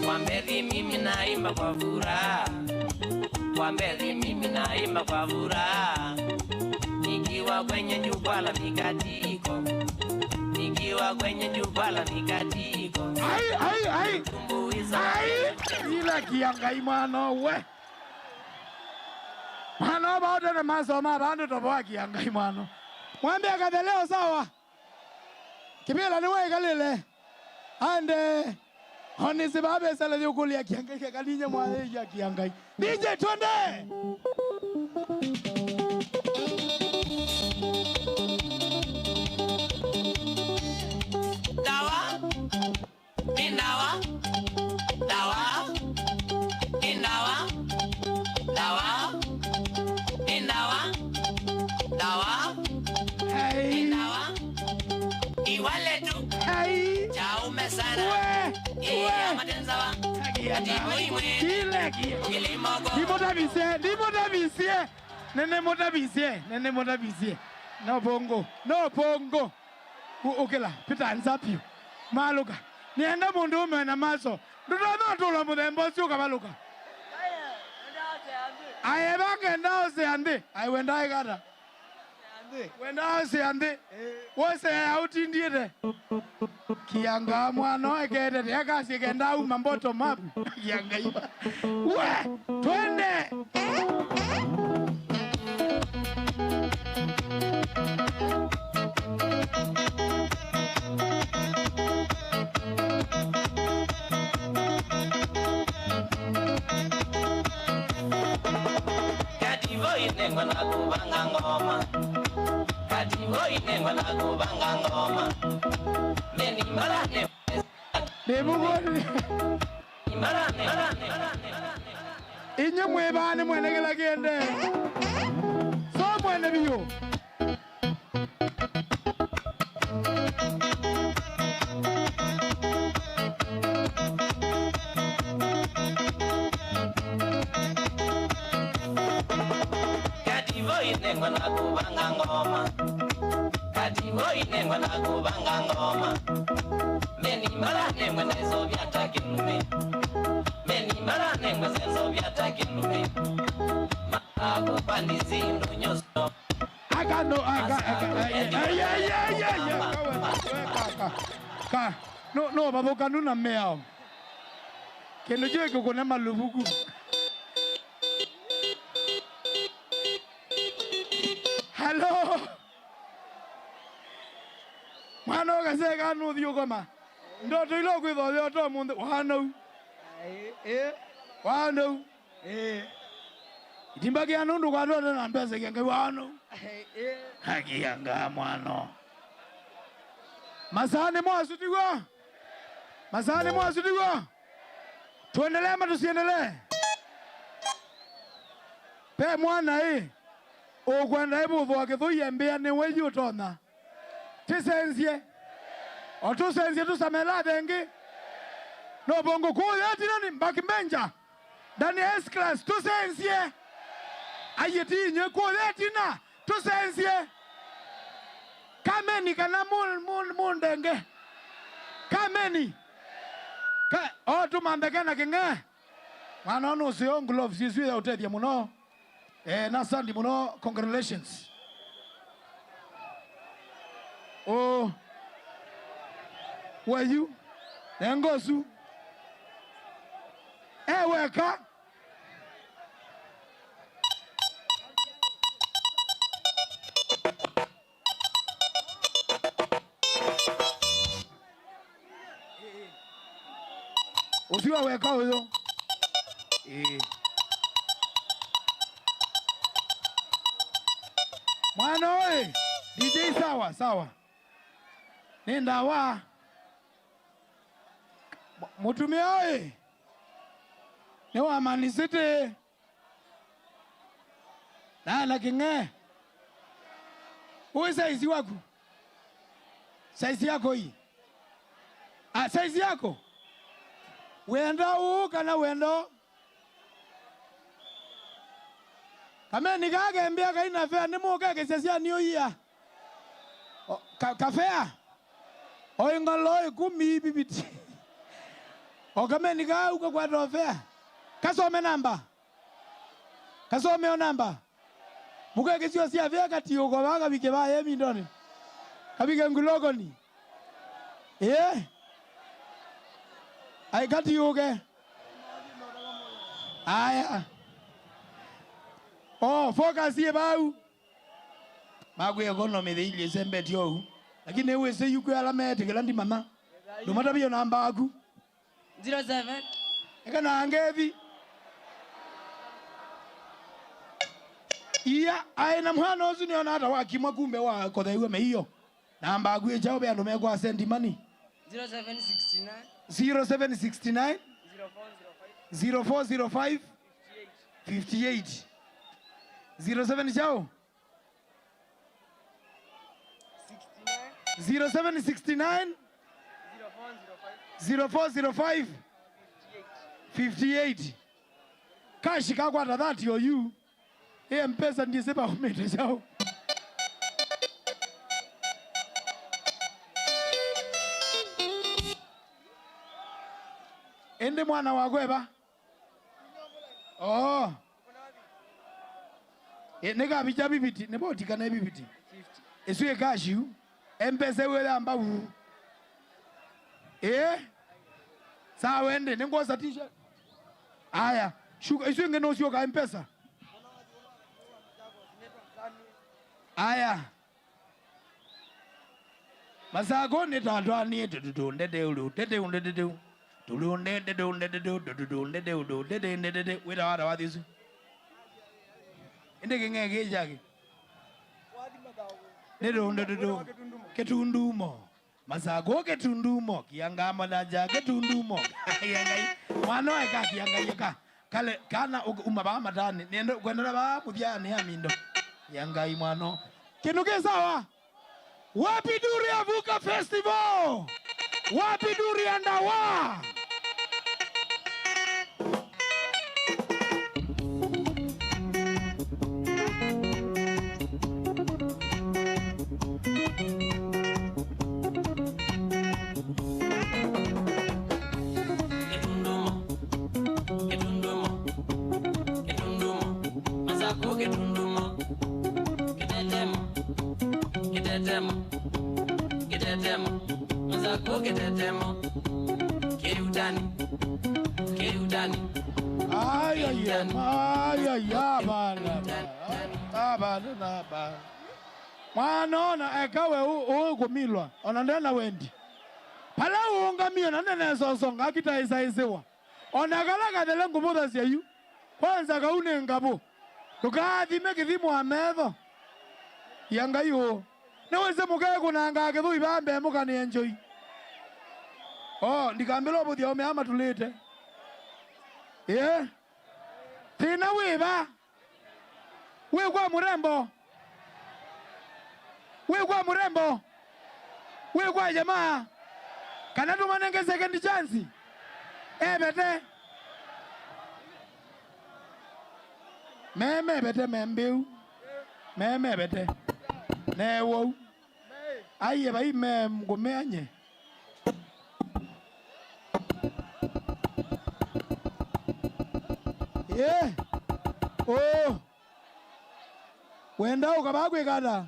Wambezi mimi naimba kwa furaha Wambezi mimi naimba kwa furaha Nikiwa kwenye jukwaa la mikatiko Nikiwa kwenye jukwaa la mikatiko ai tumbuiza ila kiangai mano we mano baada na masoma bandu toboa kiangai mano mwambie akadeleo sawa kibila ni wewe kalile ande honi sibabe sala yukulia kiangai kalinya mwae ya kiangai DJ twende Ndimotabisie nene motabisie no pongo ukela pita nzapio maluka nienda mundu ume na maso ndono tola mudembo suka maluka aye bange ndao se ande ai wenda igata Wenda se ande. Wose auti ndiye. Kianga mwana ekede yaka sigenda uma bottom up. Kianga iba. We, twende. Inengwa na kubanga ngoma kativo inengwa na kubanga ngoma meni marane Nebugoni marane inye mwebane mwene kila kiende so mwene biyo inengwa na kubanga ngoma kativo inengwa na kubanga ngoma meni marane mwenezo vyatakinume meni marane mwenezo vyatakinume maako pandizindo nyoso akano ka no baboka nuna mea kendo je ko na malubuku Hello. Mwana ogasega no thio goma. Ndoto ilo kwitho thio to mundu wano. Wano. Itimba kia nundu kwa ndoto na mbese kia ngai wano. Haki yanga mwano. Masane mwasutigwa. Masane mwasutigwa. Tuendelee ama tusiendelee? Pe mwana Ogwanda ibu wakithu yembea ni weju tona. Tisensie. Otusensie tusamela bengi. No bongo kuya tinani bakimenja. Dani S class tusensie. Ayeti nye kuya tina tusensie. Kameni kana mundenge. Kameni. Tu mambekena kinge. Manono siyo gloves siswi ya utedia muno. Na sandi muno, congratulations. Oh, were you? Nengosu. Weka. Usiwa weka huyo. Mwana oi, DJ sawa. Nenda wa. Mutumia oi. Ni wa manisite. Na kinge. Uwe saizi wako. Saizi yako hii. Saizi yako. Wenda kana wendo. Kame nikage mbia kaina fea nimo kage sesia new year. Kafea. Ngalo 10 bibiti. Kame nika uko kwa dofea. Kasome namba. Kasome namba. Mukage sio sia fea kati uko baga bike ba yemi ndoni. Kabige ngulogoni. Ai kati uke. Aya. Focus ye bau. Magwe economy the ile sembe tio. Lakini ewe se yuko alama tegelandi mama. Ndo mata biyo namba aku. 07. Eka na angevi. Iya aina mwana ozu ni ona hata wakimwa kumbe wa kodhaiwe me hiyo. Namba aku ejao be ando mekwa send money. 0769 0769 0405 58 07 chao 0769 0405 58 Kashi kakwata that yo you mpesa ndiye sepa umete chao ende mwana wagweba Nega bija bibiti, nebo tikana bibiti. Esu e cashew, empese wele amba wu. Sa wende, nengoza t-shirt. Aya, shuka, esu ngeno sio ka empesa. Aya. Masago ni tandwa ni tudunde deulu, tudunde deulu. Tulunde deulu, tudunde deulu, tudunde weda wada wadisu. Inde ngenge jagi. Deulu ketundumo. Masago ketundumo, kiangama naja ketundumo. Kiangai. Mano eka kiangai eka. Kale kana umaba matani, nendo kwenda ba mudia ni amindo. Kiangai mano. Kinuke sawa. Wapi Duri Avuka Festival? Wapi Duri Andawa? Mwana ekawe ugumilwa onandena wendi pala uungamio nanene sosonga akita isaiziwa onagalaga dele ngubuda siayu kwanza kaune ngabo tukathime kithimu ametho yangayo naweze mugaye kunanga kithu ibambe mukani enjoy ndikambilo buthia umeama tulite tina wiba wigwa murembo wigwa jamaa kana tumanenge second chance bete meme bete membiu meme bete newo aye bai mem ngumenye wenda ukabagwe kada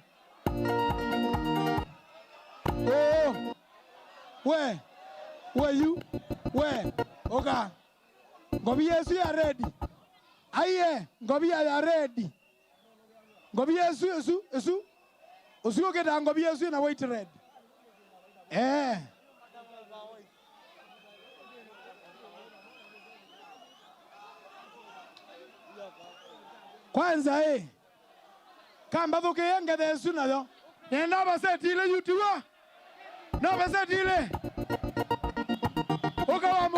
we oka ngobi Yesu ya ready aye ngobi ya ready ngobi Yesu usiyo keda ngobi Yesu na white red kwanza kamba thuke yenge Yesu nayo nenda basetile yutuwa no basetile oka wa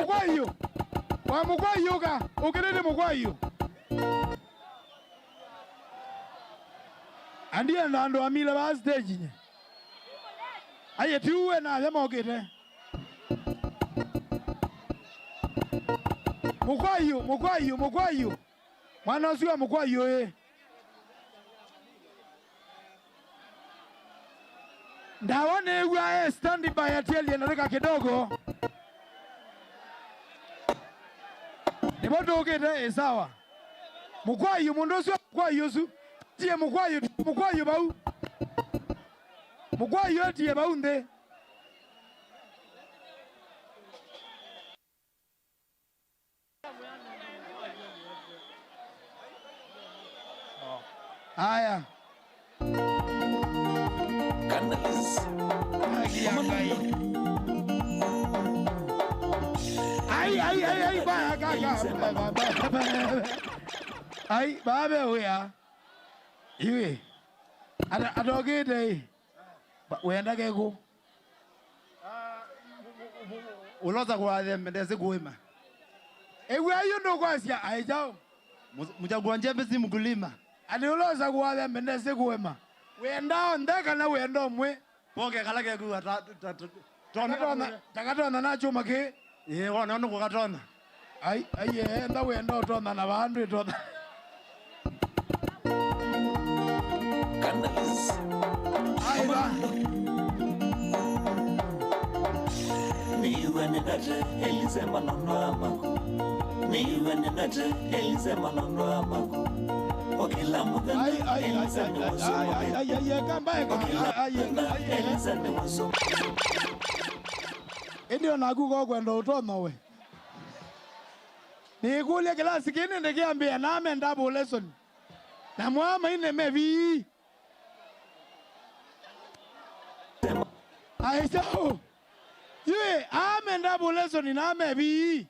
mugwayo ka ukirede mugwayo andie nando amile ba stage nye aye tiwe na yama okete mugwayo mwana usiwa mugwayo ndawane ewa stand by ateli nataka kidogo niboto okete sawa mugwayo mundu usiwa mugwayo su tie mugwayo bau mugwayo tie bau nde aya Candles ay ay babe uya iwe adogede wenda kego uloza kwa mbendeze kuima ewe ayo ndo kwasia aijao mujagwa njembe si mkulima adi uloza kwa mbendeze kuima wenda ndeka na wenda mwe poke kalake ku takatona nacho make wana ndo kukatona ai enda wenda utona na bandu itona Candles aiba niwe nidate elize manono amako niwe nidate elize manono amako okila mudana Eliza ni wasomo Eliza ni wasomo Ndio nagugo kwendo utono we Nikulia kilasi kini ndikiambia name double lesson na mwama ine mevi Aisao Yue ame double lesson na mevi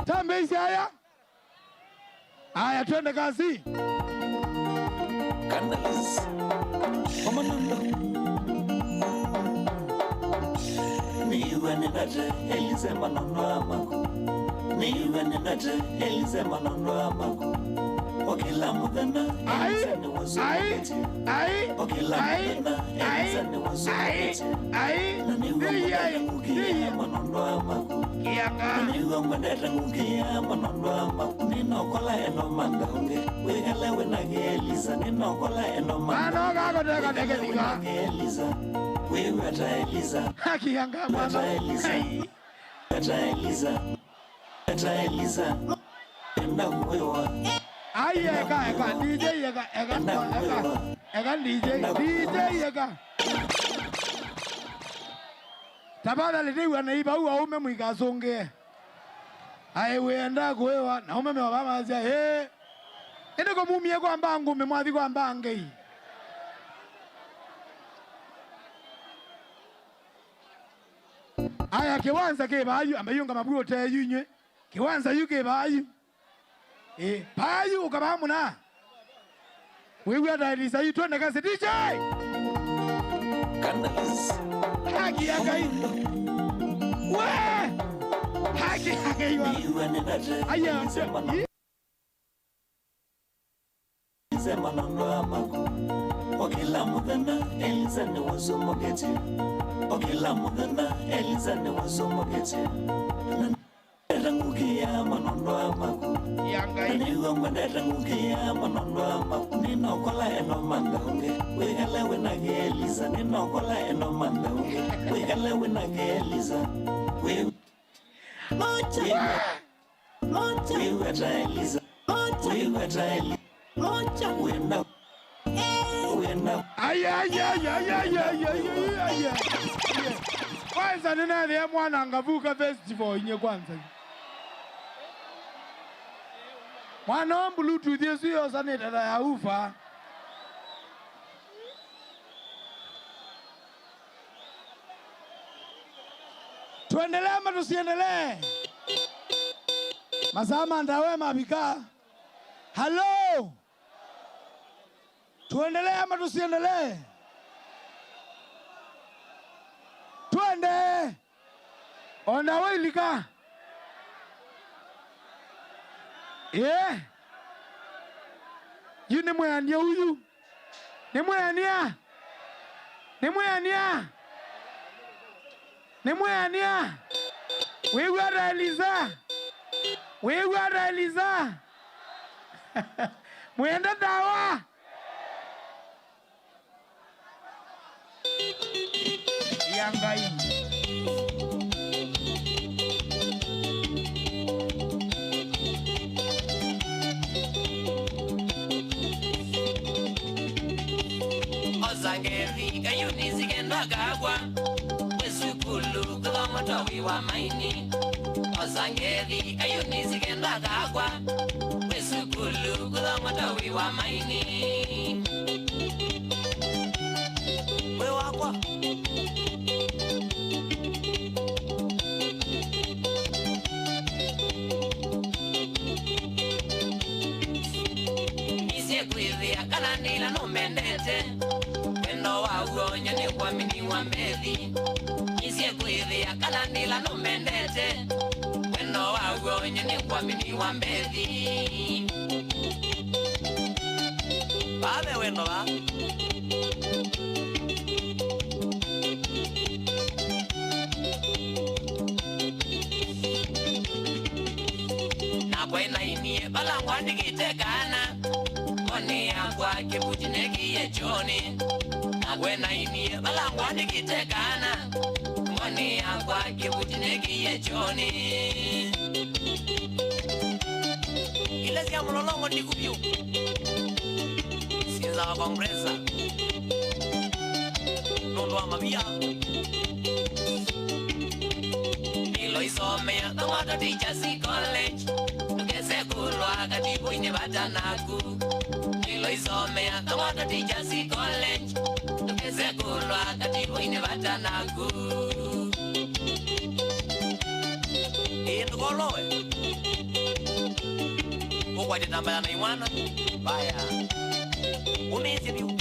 Tambe isi Aya twende kazi Candalis Omanando Niwe ninate Elize manono amako Niwe ninate Elize manono amako Okila mudana Elize ni wazumoketi Okila mudana Elize ni wazumoketi Na niwe mudana kukia manono amako Na niwe mudana kukia manono amako Ninokola eno mandaunge Wegalewe nage Eliza Ninokola eno mandaunge Eliza Wewe ata Eliza Haki yanga mwana Ata Eliza Enda kuwewa eka DJ eka DJ eka Tabada lidiwa na iba uwa ume mwikasonge wenda kuwewa na ume mewa bama azia Ende kumumie kwa mbangu memwathi kwa mbange Aya kiwanza ke bayu amayunga mabuyo te yunywe kiwanza yuke bayu bayu ukabamuna wewe adailiza yitu twende kazi DJ Candalis haki yakai we haki yakai aya Eliza manono amako Okila mudana Eliza ni wazumoketi Okila mudana Eliza ni wazumoketi Nenda ngukia manono amako Niwe mwendeta ngukia manono amako Ninokola eno mandaunge Wegalewe nage Eliza Ninokola eno mandaunge Wegalewe nage Eliza Wewe ata Eliza Wewe ata Eliza Wenda Kwanza nina ya mwana ngavuka festival inye kwanza Mwana Bluetooth yesu yosa netala ya ufa Tuendelee ama tusiendelee Masama ndawe mabika Hello Tuendelee ama tusiendelee Tuende Onda wailika Yu ni mwania huyu Ni mwania Wewe adailiza Mwenda dawa Yangai Ozangeri kayuni zigenda gagwa Wesukulu kulomoto wiwa maini Ozangeri kayuni zigenda gagwa Wesukulu kulomoto wiwa maini Wewakwa Nise kwithia kana nila numendete Wendo wa uonyo ni kuamini wa methi Nise kwithia kana nila numendete Wendo wa uonyo ni kuamini wa methi Babe wendo wa Nakwena inie balangwa nikitekana Koni yakwa kibujine kiye choni Nakwena inie balangwa nikitekana Koni yakwa kibujine kiye choni ile ya mlolongo ni kupiu siza wa kongresa nondo amabia ilo isomea tomato teachers college tukese kulwa katibu ine batanaku ilo isomea tomato teachers college tukese kulwa katibu ine batanaku Indugolowe Kwa namba ya mwana baya Umezi biu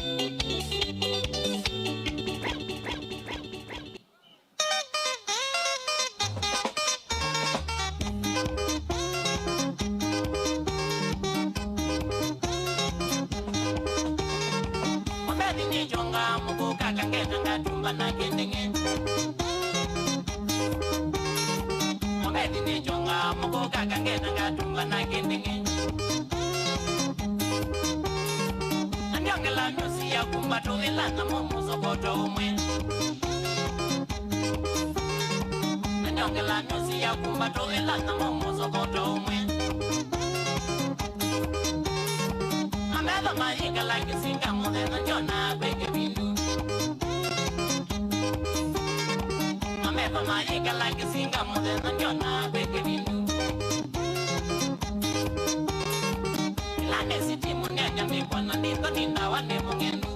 Mwambeni ni jonga Mungu kakangena ngatumba na kendenge Mwambeni ni jonga Mungu kakangena ngatumba na kendenge Anyongela nyosi ya kumbato ilana momo sokoto umwe Anyongela nyosi ya kumbato ilana momo sokoto umwe Amela mahinga like singa mudena njona beke bindu Amela mahinga like singa mudena njona beke bindu Ilane siti munyanya mikwana nito nindawa ne mungendu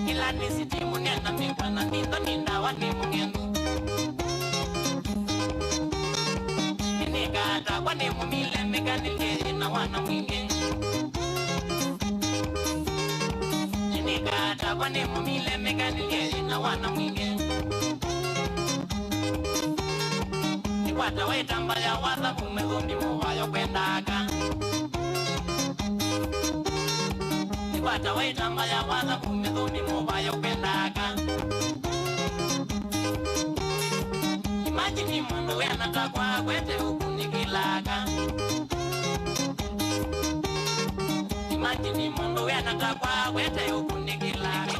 Ilane siti munyanya mikwana nito nindawa ne mungendu Inikata kwa ne mumile mekanike na wana mwinge Inikata kwa ne mumile mekanike na wana mwinge Ikwata wetamba ya waza kumegombi muwayo kwendaka Ikwata wetamba ya waza kumegombi muwayo kwendaka Imagine mundu wenata kwa kwete ukunikilaka Imagine mundu wenata kwa kwete ukunikilaka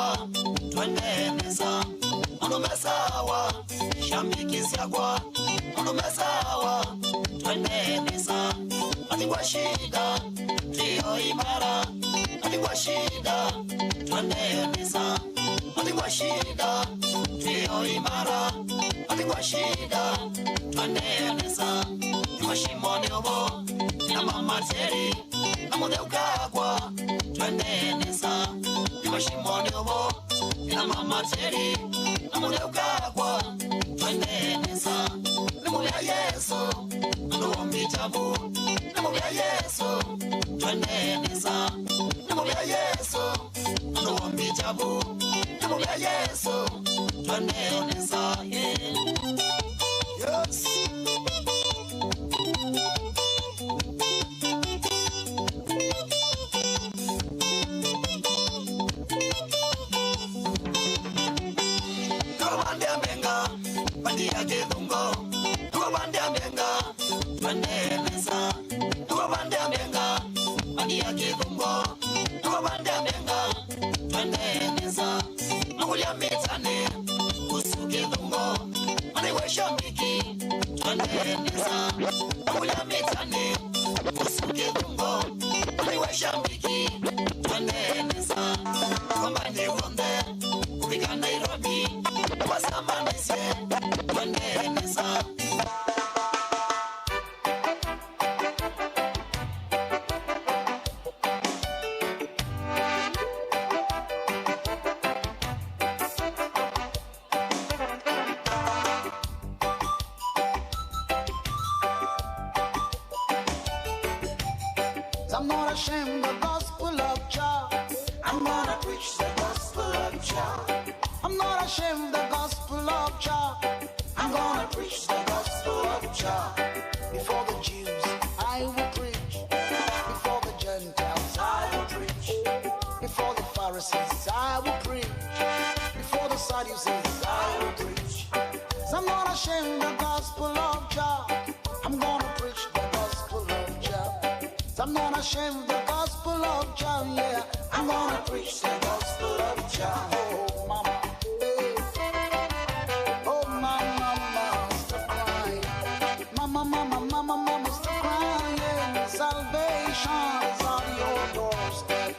sawa, twendeni sawa. Mwanaume sawa, shambiki siagwa. Mwanaume sawa, twendeni sawa. Atigwa shida, trio imara. Atigwa shida, twendeni sawa. Atigwa shida, trio imara. Atigwa shida, twendeni sawa. Mashimoni obo, na mama teri, na mudeuka kwa, twendeni sawa. Mashimoni obo, na mama teri, na mudeuka kwa, twendeni sawa. Nimubia Yesu, nduombi tabu. Nimubia Yesu, twendeni sawa. Nimubia Yesu, nduombi tabu. Nimubia Yesu, twendeni sawa. Yes. Bandia Gedungo, Bandia Benga, Bandenesa, Bandia Benga, Bandia Gedungo, Bandia Benga, Bandenesa, Magulia Metane, Usuke Dungo, Maniwesha Miki, Bandenesa, Magulia Metane, Usuke Dungo, Maniwesha Miki, Bandenesa, Combine Wonde, Ubiga Nairobi, Wasamanese. I'm not ashamed of the gospel of Jah. I'm gonna preach the gospel of Jah. I'm not ashamed of the gospel of Jah. I'm gonna preach the gospel of Jah. Before the Jews, I will preach. Before the Gentiles, I will preach. Before the Pharisees, I will preach. Before the Sadducees, I will preach. So I'm not ashamed of the gospel of Jah. I'm gonna preach the gospel of Jah. So I'm not ashamed of the gospel of Jah, yeah. I'm gonna preach the gospel of Jah. Oh, mama. Oh, mama, stop crying. Mama, stop crying. Salvation is on your doorstep.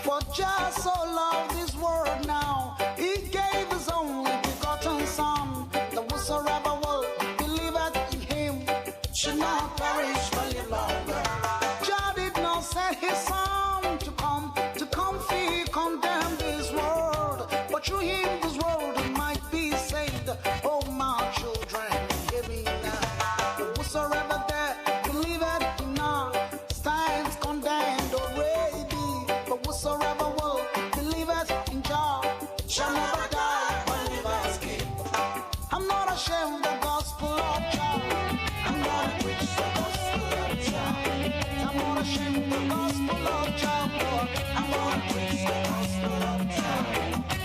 For Jah so loved this world now, He gave His only begotten Son, that whosoever will believeth in Him should not perish but live longer. Jah did not send His Son to come free, condemn this world, but through Him this world might be saved. Oh, my children, hear me now. That whosoever that believeth in Him stands condemned already, but whosoever will believeth in Jah shall never die but live as king. I'm not ashamed of the gospel of Jah. I'm gonna preach the gospel of Jah. I'm not ashamed of the gospel of Jah, Lord. I'm gonna preach the gospel of Jah.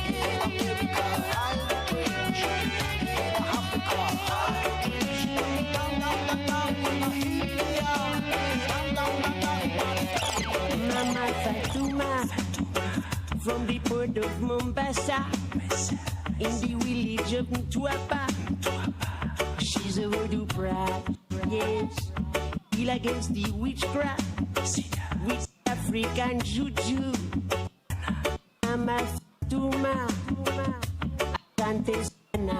In America, I will preach. In Africa, I will preach. Down in India. Mama Fatuma, from the port of Mombasa, in the village of Mtwapa. She's a voodoo bride, yes. Heal against the witchcraft with African juju. Mama Fatuma, Cantesana.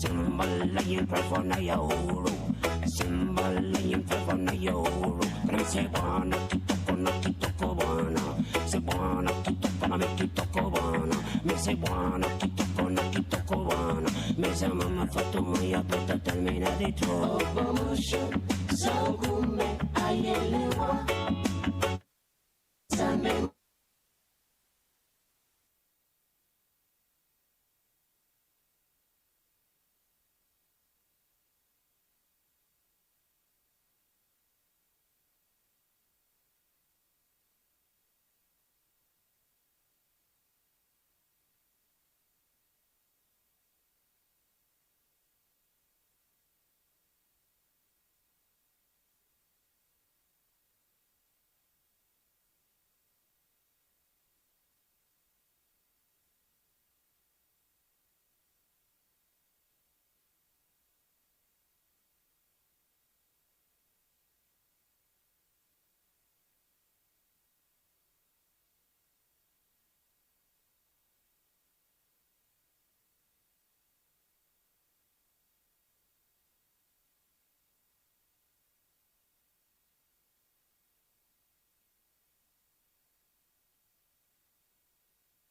Simbalayin prefona yauru, simbalayin prefona yauru. Sebana kitoko bana, sebana kitoko na me kitoko bana, me sebana kitoko bana, me mama Fatuma ya peta termina de tro. Promotion, sangume ayelewa, samen